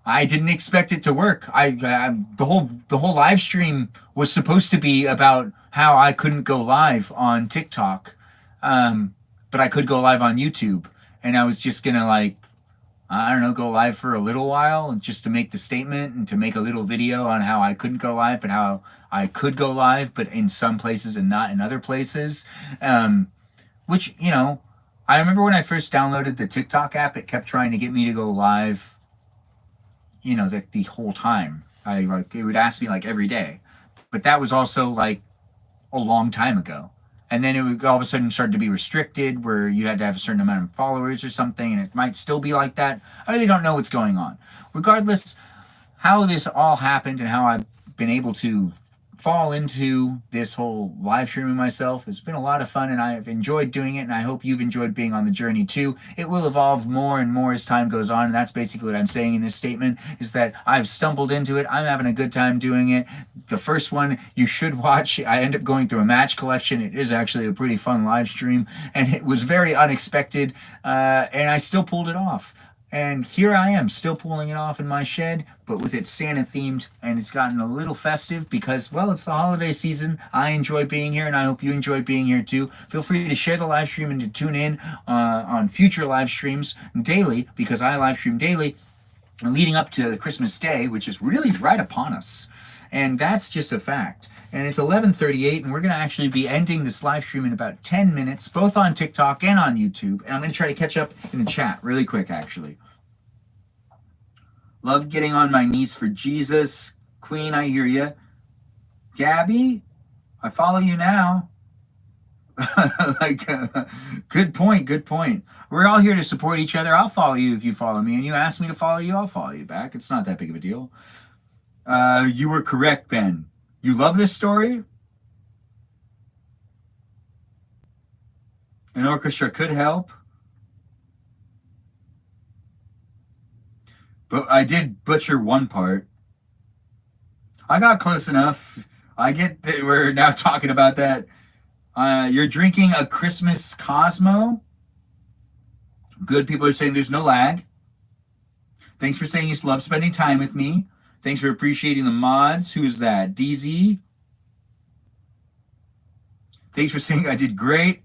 I didn't expect it to work. The whole live stream was supposed to be about how I couldn't go live on TikTok, but I could go live on YouTube, and I was just gonna go live for a little while just to make the statement and to make a little video on how I couldn't go live, but how I could go live, but in some places and not in other places. Which, I remember when I first downloaded the TikTok app, it kept trying to get me to go live, the whole time. It would ask me every day. But that was also a long time ago. And then it would all of a sudden start to be restricted where you had to have a certain amount of followers or something, and it might still be like that. I really don't know what's going on. Regardless, how this all happened and how I've been able to fall into this whole live streaming myself. It's been a lot of fun and I've enjoyed doing it, and I hope you've enjoyed being on the journey too. It will evolve more and more as time goes on, and that's basically what I'm saying in this statement, is that I've stumbled into it. I'm having a good time doing it. The first one you should watch. I end up going through a match collection. It is actually a pretty fun live stream, and it was very unexpected, and I still pulled it off. And here I am, still pulling it off in my shed, but with it Santa themed, and it's gotten a little festive because, well, it's the holiday season. I enjoy being here, and I hope you enjoy being here too. Feel free to share the live stream and to tune in on future live streams daily, because I live stream daily leading up to Christmas Day, which is really right upon us. And that's just a fact. And it's 11:38, and we're going to actually be ending this live stream in about 10 minutes, both on TikTok and on YouTube. And I'm going to try to catch up in the chat really quick, actually. Love getting on my knees for Jesus. Queen, I hear you. Gabby, I follow you now. Good point, good point. We're all here to support each other. I'll follow you if you follow me, and you ask me to follow you, I'll follow you back. It's not that big of a deal. You were correct, Ben. You love this story? An orchestra could help. But I did butcher one part. I got close enough. I get that we're now talking about that. You're drinking a Christmas Cosmo. Good, people are saying there's no lag. Thanks for saying you love spending time with me. Thanks for appreciating the mods. Who is that? DZ? Thanks for saying I did great.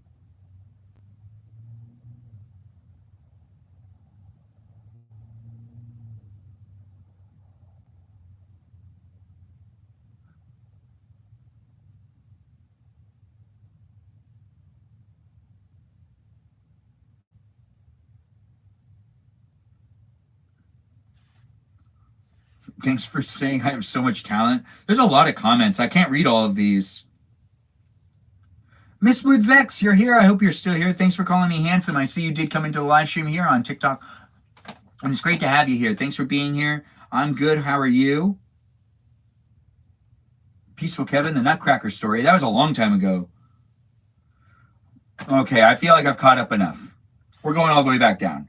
Thanks for saying I have so much talent. There's a lot of comments. I can't read all of these. Miss Woods X, you're here. I hope you're still here. Thanks for calling me handsome. I see you did come into the live stream here on TikTok. And it's great to have you here. Thanks for being here. I'm good. How are you? Peaceful Kevin, the Nutcracker story. That was a long time ago. Okay, I feel like I've caught up enough. We're going all the way back down.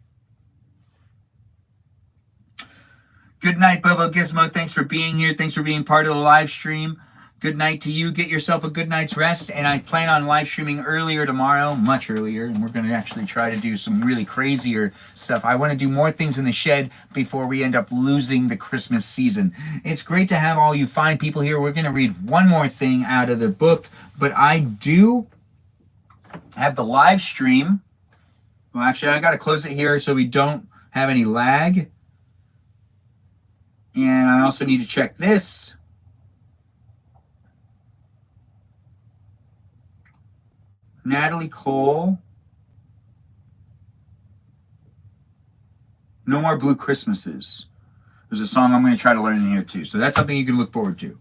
Good night, Bobo Gizmo. Thanks for being here. Thanks for being part of the live stream. Good night to you. Get yourself a good night's rest. And I plan on live streaming earlier tomorrow, much earlier. And we're going to actually try to do some really crazier stuff. I want to do more things in the shed before we end up losing the Christmas season. It's great to have all you fine people here. We're going to read one more thing out of the book. But I do have the live stream. Well, actually, I got to close it here so we don't have any lag. And I also need to check this. Natalie Cole. No More Blue Christmases. There's a song I'm going to try to learn in here too. So that's something you can look forward to.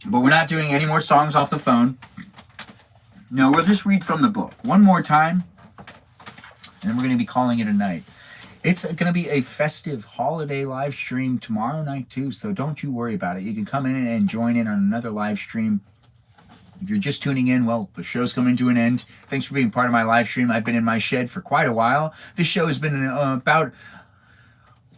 But we're not doing any more songs off the phone. No, we'll just read from the book one more time. And then we're going to be calling it a night. It's going to be a festive holiday live stream tomorrow night too, so don't you worry about it. You can come in and join in on another live stream. If you're just tuning in, well, the show's coming to an end. Thanks for being part of my live stream. I've been in my shed for quite a while. This show has been about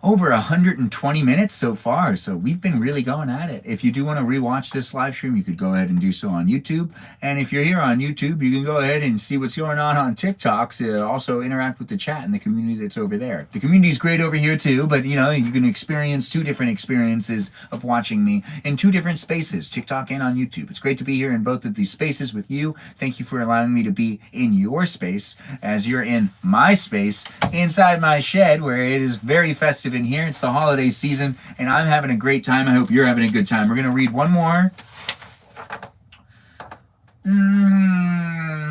over 120 minutes so far, so we've been really going at it. If you do want to rewatch this live stream, you could go ahead and do so on YouTube. And if you're here on YouTube, you can go ahead and see what's going on TikTok to also interact with the chat and the community that's over there. The community's great over here too, but you know, you can experience two different experiences of watching me in two different spaces, TikTok and on YouTube. It's great to be here in both of these spaces with you. Thank you for allowing me to be in your space as you're in my space inside my shed, where it is very festive in here. It's the holiday season and I'm having a great time. I hope you're having a good time. We're going to read one more.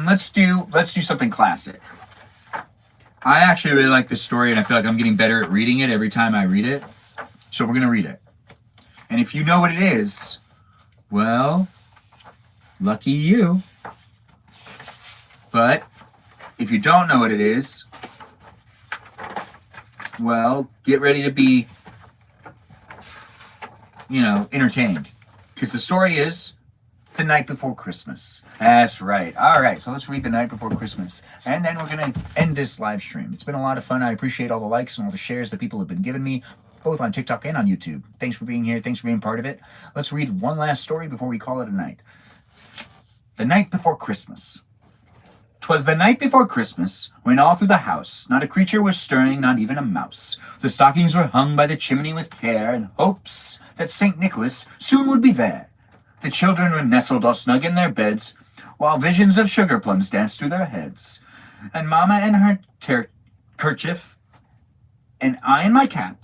Let's do something classic. I actually really like this story and I feel like I'm getting better at reading it every time I read it. So we're going to read it. And if you know what it is, well, lucky you. But if you don't know what it is, well, get ready to be, entertained. Because the story is The Night Before Christmas. That's right. All right, so let's read The Night Before Christmas. And then we're going to end this live stream. It's been a lot of fun. I appreciate all the likes and all the shares that people have been giving me, both on TikTok and on YouTube. Thanks for being here. Thanks for being part of it. Let's read one last story before we call it a night. The Night Before Christmas. 'Twas the night before Christmas, when all through the house not a creature was stirring, not even a mouse. The stockings were hung by the chimney with care, in hopes that St. Nicholas soon would be there. The children were nestled all snug in their beds, while visions of sugar plums danced through their heads. And Mamma in her kerchief, and I in my cap,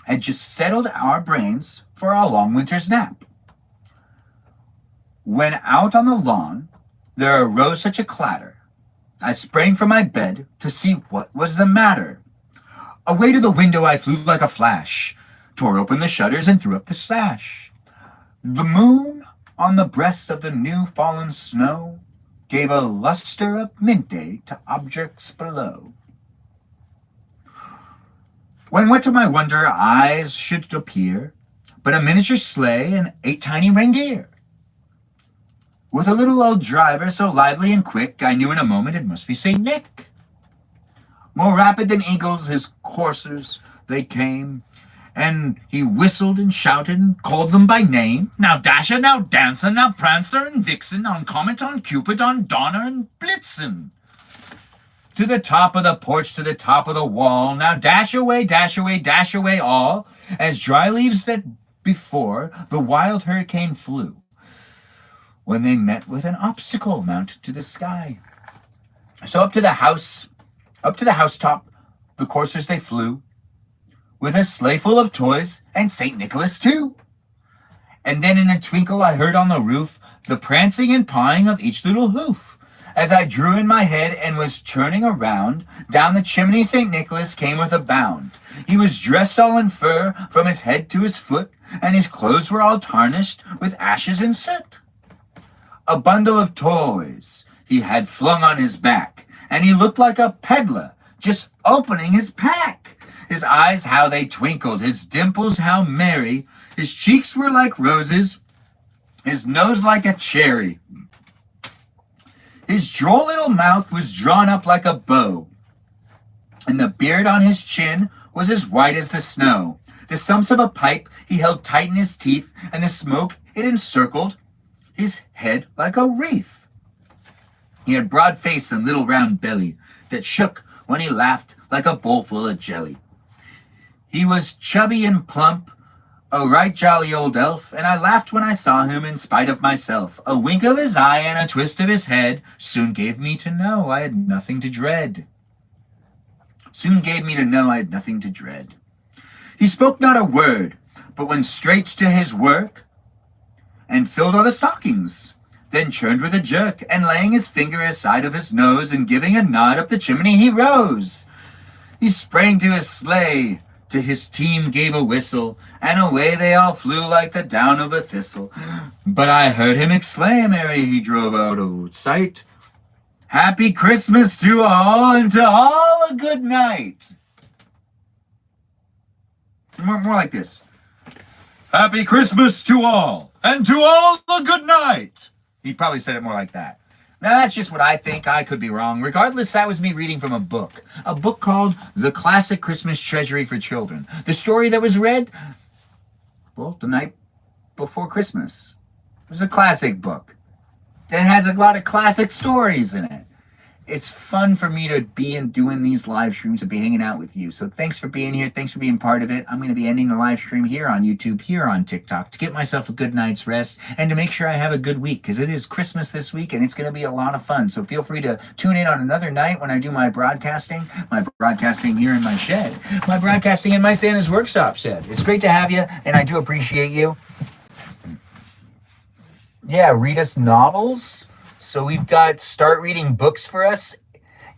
had just settled our brains for our long winter's nap. When out on the lawn there arose such a clatter, I sprang from my bed to see what was the matter. Away to the window I flew like a flash, tore open the shutters and threw up the sash. The moon on the breast of the new fallen snow gave a luster of midday to objects below. When what to my wonder eyes should appear but a miniature sleigh and 8 tiny reindeer. With a little old driver so lively and quick, I knew in a moment it must be St. Nick. More rapid than eagles his coursers they came, and he whistled and shouted and called them by name. Now Dasher, now Dancer, now Prancer and Vixen, on Comet, on Cupid, on Donner and Blitzen. To the top of the porch, to the top of the wall, now dash away, dash away, dash away all, as dry leaves that before the wild hurricane flew, when they met with an obstacle mounted to the sky. So up to the housetop, the coursers they flew, with a sleigh full of toys, and St. Nicholas too. And then in a twinkle I heard on the roof the prancing and pawing of each little hoof. As I drew in my head and was turning around, down the chimney St. Nicholas came with a bound. He was dressed all in fur from his head to his foot, and his clothes were all tarnished with ashes and soot. A bundle of toys he had flung on his back, and he looked like a peddler just opening his pack. His eyes, how they twinkled, his dimples, how merry. His cheeks were like roses, his nose like a cherry. His droll little mouth was drawn up like a bow, and the beard on his chin was as white as the snow. The stumps of a pipe he held tight in his teeth, and the smoke it encircled his head like a wreath. He had broad face and little round belly that shook when he laughed like a bowl full of jelly. He was chubby and plump, a right jolly old elf, and I laughed when I saw him in spite of myself. A wink of his eye and a twist of his head soon gave me to know I had nothing to dread. He spoke not a word, but went straight to his work, and filled all the stockings, then churned with a jerk, and laying his finger aside of his nose, and giving a nod up the chimney he rose. He sprang to his sleigh, to his team gave a whistle, and away they all flew like the down of a thistle. But I heard him exclaim ere he drove out of sight, "Happy Christmas to all, and to all a good night." More like this. "Happy Christmas to all, and to all a good night." He probably said it more like that. Now, that's just what I think. I could be wrong. Regardless, that was me reading from a book called The Classic Christmas Treasury for Children. The story that was read, well, the night before Christmas. It was a classic book that has a lot of classic stories in it. It's fun for me to be in doing these live streams and be hanging out with you. So thanks for being here. Thanks for being part of it. I'm going to be ending the live stream here on YouTube, here on TikTok, to get myself a good night's rest and to make sure I have a good week, because it is Christmas this week and it's going to be a lot of fun. So feel free to tune in on another night when I do my broadcasting here in my shed, my broadcasting in my Santa's Workshop shed. It's great to have you, and I do appreciate you. Yeah, read us novels. So we've got Start Reading Books for Us.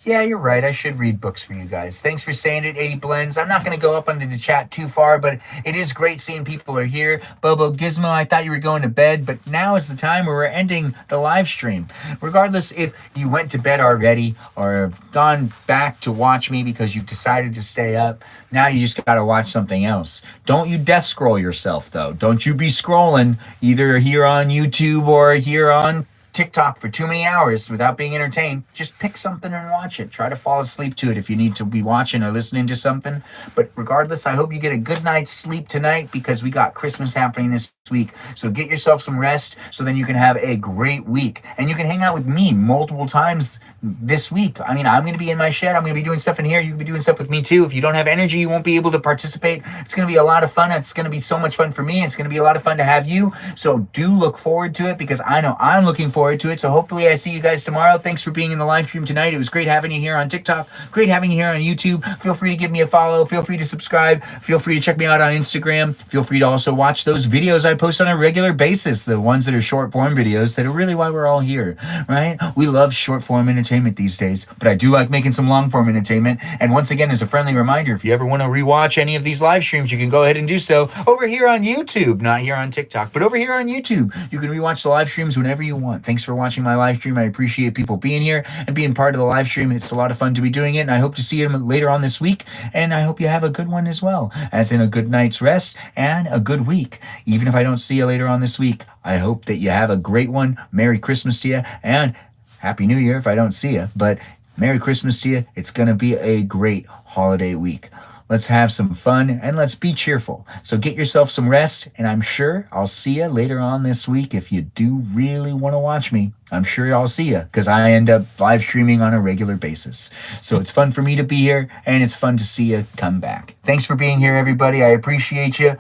Yeah, you're right. I should read books for you guys. Thanks for saying it, 80 Blends. I'm not going to go up into the chat too far, but it is great seeing people are here. Bobo Gizmo, I thought you were going to bed, but now is the time where we're ending the live stream. Regardless if you went to bed already or have gone back to watch me because you've decided to stay up, now you just got to watch something else. Don't you death scroll yourself, though. Don't you be scrolling either here on YouTube or here on TikTok for too many hours without being entertained. Just pick something and watch it. Try to fall asleep to it if you need to be watching or listening to something. But regardless, I hope you get a good night's sleep tonight because we got Christmas happening this week. So get yourself some rest so then you can have a great week. And you can hang out with me multiple times this week. I mean, I'm going to be in my shed. I'm going to be doing stuff in here. You can be doing stuff with me too. If you don't have energy, you won't be able to participate. It's going to be a lot of fun. It's going to be so much fun for me. It's going to be a lot of fun to have you. So do look forward to it because I know I'm looking forward to it. So hopefully I see you guys tomorrow. Thanks for being in the live stream tonight. It was great having you here on TikTok. Great having you here on YouTube. Feel free to give me a follow. Feel free to subscribe. Feel free to check me out on Instagram. Feel free to also watch those videos I post on a regular basis. The ones that are short form videos that are really why we're all here, right? We love short form entertainment these days, but I do like making some long form entertainment. And once again, as a friendly reminder, if you ever want to rewatch any of these live streams, you can go ahead and do so over here on YouTube, not here on TikTok, but over here on YouTube. You can rewatch the live streams whenever you want. Thanks for watching my live stream. I appreciate people being here and being part of the live stream. It's a lot of fun to be doing it, and I hope to see you later on this week, and I hope you have a good one as well, as in a good night's rest and a good week. Even if I don't see you later on this week, I hope that you have a great one. Merry Christmas to you, and Happy New Year if I don't see you, but Merry Christmas to you. It's going to be a great holiday week. Let's have some fun and let's be cheerful. So get yourself some rest, and I'm sure I'll see you later on this week. If you do really want to watch me, I'm sure I'll see you because I end up live streaming on a regular basis. So it's fun for me to be here, and it's fun to see you come back. Thanks for being here, everybody. I appreciate you.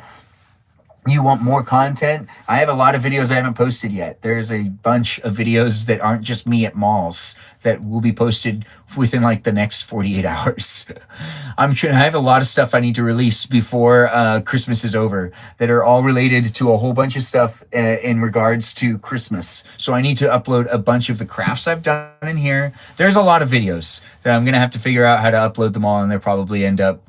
You want more content? I have a lot of videos I haven't posted yet. There's a bunch of videos that aren't just me at malls that will be posted within like the next 48 hours. I have a lot of stuff I need to release before Christmas is over that are all related to a whole bunch of stuff in regards to Christmas. So I need to upload a bunch of the crafts I've done in here. There's a lot of videos that I'm going to have to figure out how to upload them all, and they'll probably end up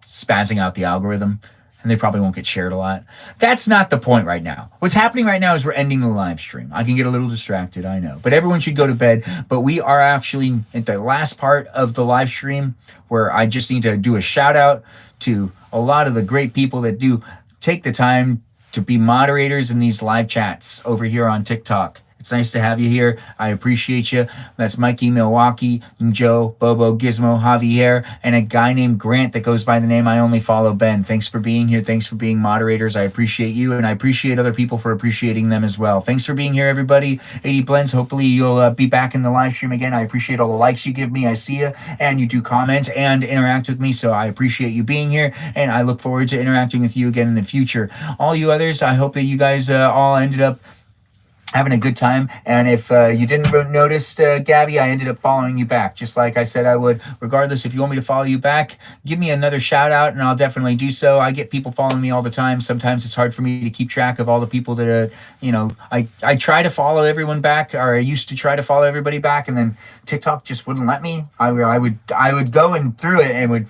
spazzing out the algorithm. And they probably won't get shared a lot. That's not the point right now. What's happening right now is we're ending the live stream. I can get a little distracted, I know. But everyone should go to bed. But we are actually at the last part of the live stream where I just need to do a shout out to a lot of the great people that do take the time to be moderators in these live chats over here on TikTok. It's nice to have you here. I appreciate you. That's Mikey, Milwaukee, Joe, Bobo, Gizmo, Javier, and a guy named Grant that goes by the name I Only Follow Ben. Thanks for being here. Thanks for being moderators. I appreciate you, and I appreciate other people for appreciating them as well. Thanks for being here, everybody. 80 Blends, hopefully you'll be back in the live stream again. I appreciate all the likes you give me. I see you, and you do comment and interact with me, so I appreciate you being here, and I look forward to interacting with you again in the future. All you others, I hope that you guys all ended up having a good time. And if you didn't notice, Gabby, I ended up following you back, just like I said I would. Regardless, if you want me to follow you back, give me another shout out and I'll definitely do so. I get people following me all the time. Sometimes it's hard for me to keep track of all the people that I try to follow everyone back, or I used to try to follow everybody back, and then TikTok just wouldn't let me. I would go and through it and would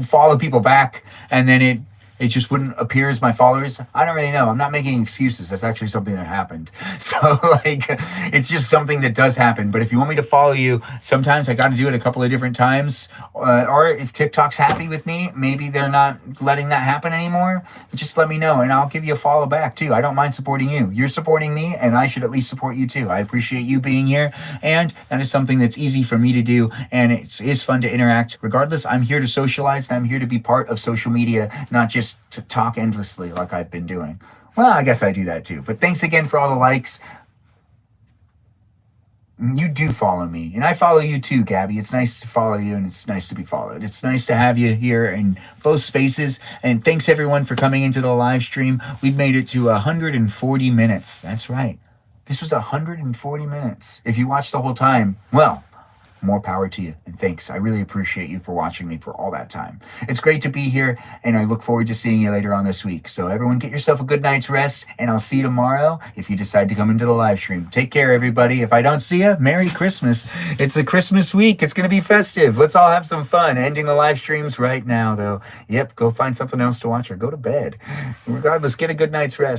follow people back, and then it just wouldn't appear as my followers. I don't really know. I'm not making excuses. That's actually something that happened. So, it's just something that does happen. But if you want me to follow you, sometimes I got to do it a couple of different times. Or if TikTok's happy with me, maybe they're not letting that happen anymore, just let me know, and I'll give you a follow back, too. I don't mind supporting you. You're supporting me, and I should at least support you, too. I appreciate you being here, and that is something that's easy for me to do, and it is fun to interact. Regardless, I'm here to socialize, and I'm here to be part of social media, not just to talk endlessly like I've been doing. Well, I guess I do that too. But thanks again for all the likes. You do follow me, and I follow you too, Gabby. It's nice to follow you, and it's nice to be followed. It's nice to have you here in both spaces, and thanks everyone for coming into the live stream. We've made it to 140 minutes. That's right. This was 140 minutes. If you watched the whole time, well, more power to you. And thanks. I really appreciate you for watching me for all that time. It's great to be here, and I look forward to seeing you later on this week. So everyone get yourself a good night's rest, and I'll see you tomorrow if you decide to come into the live stream. Take care, everybody. If I don't see you, Merry Christmas. It's a Christmas week. It's going to be festive. Let's all have some fun. Ending the live streams right now, though. Yep, go find something else to watch or go to bed. Regardless, get a good night's rest.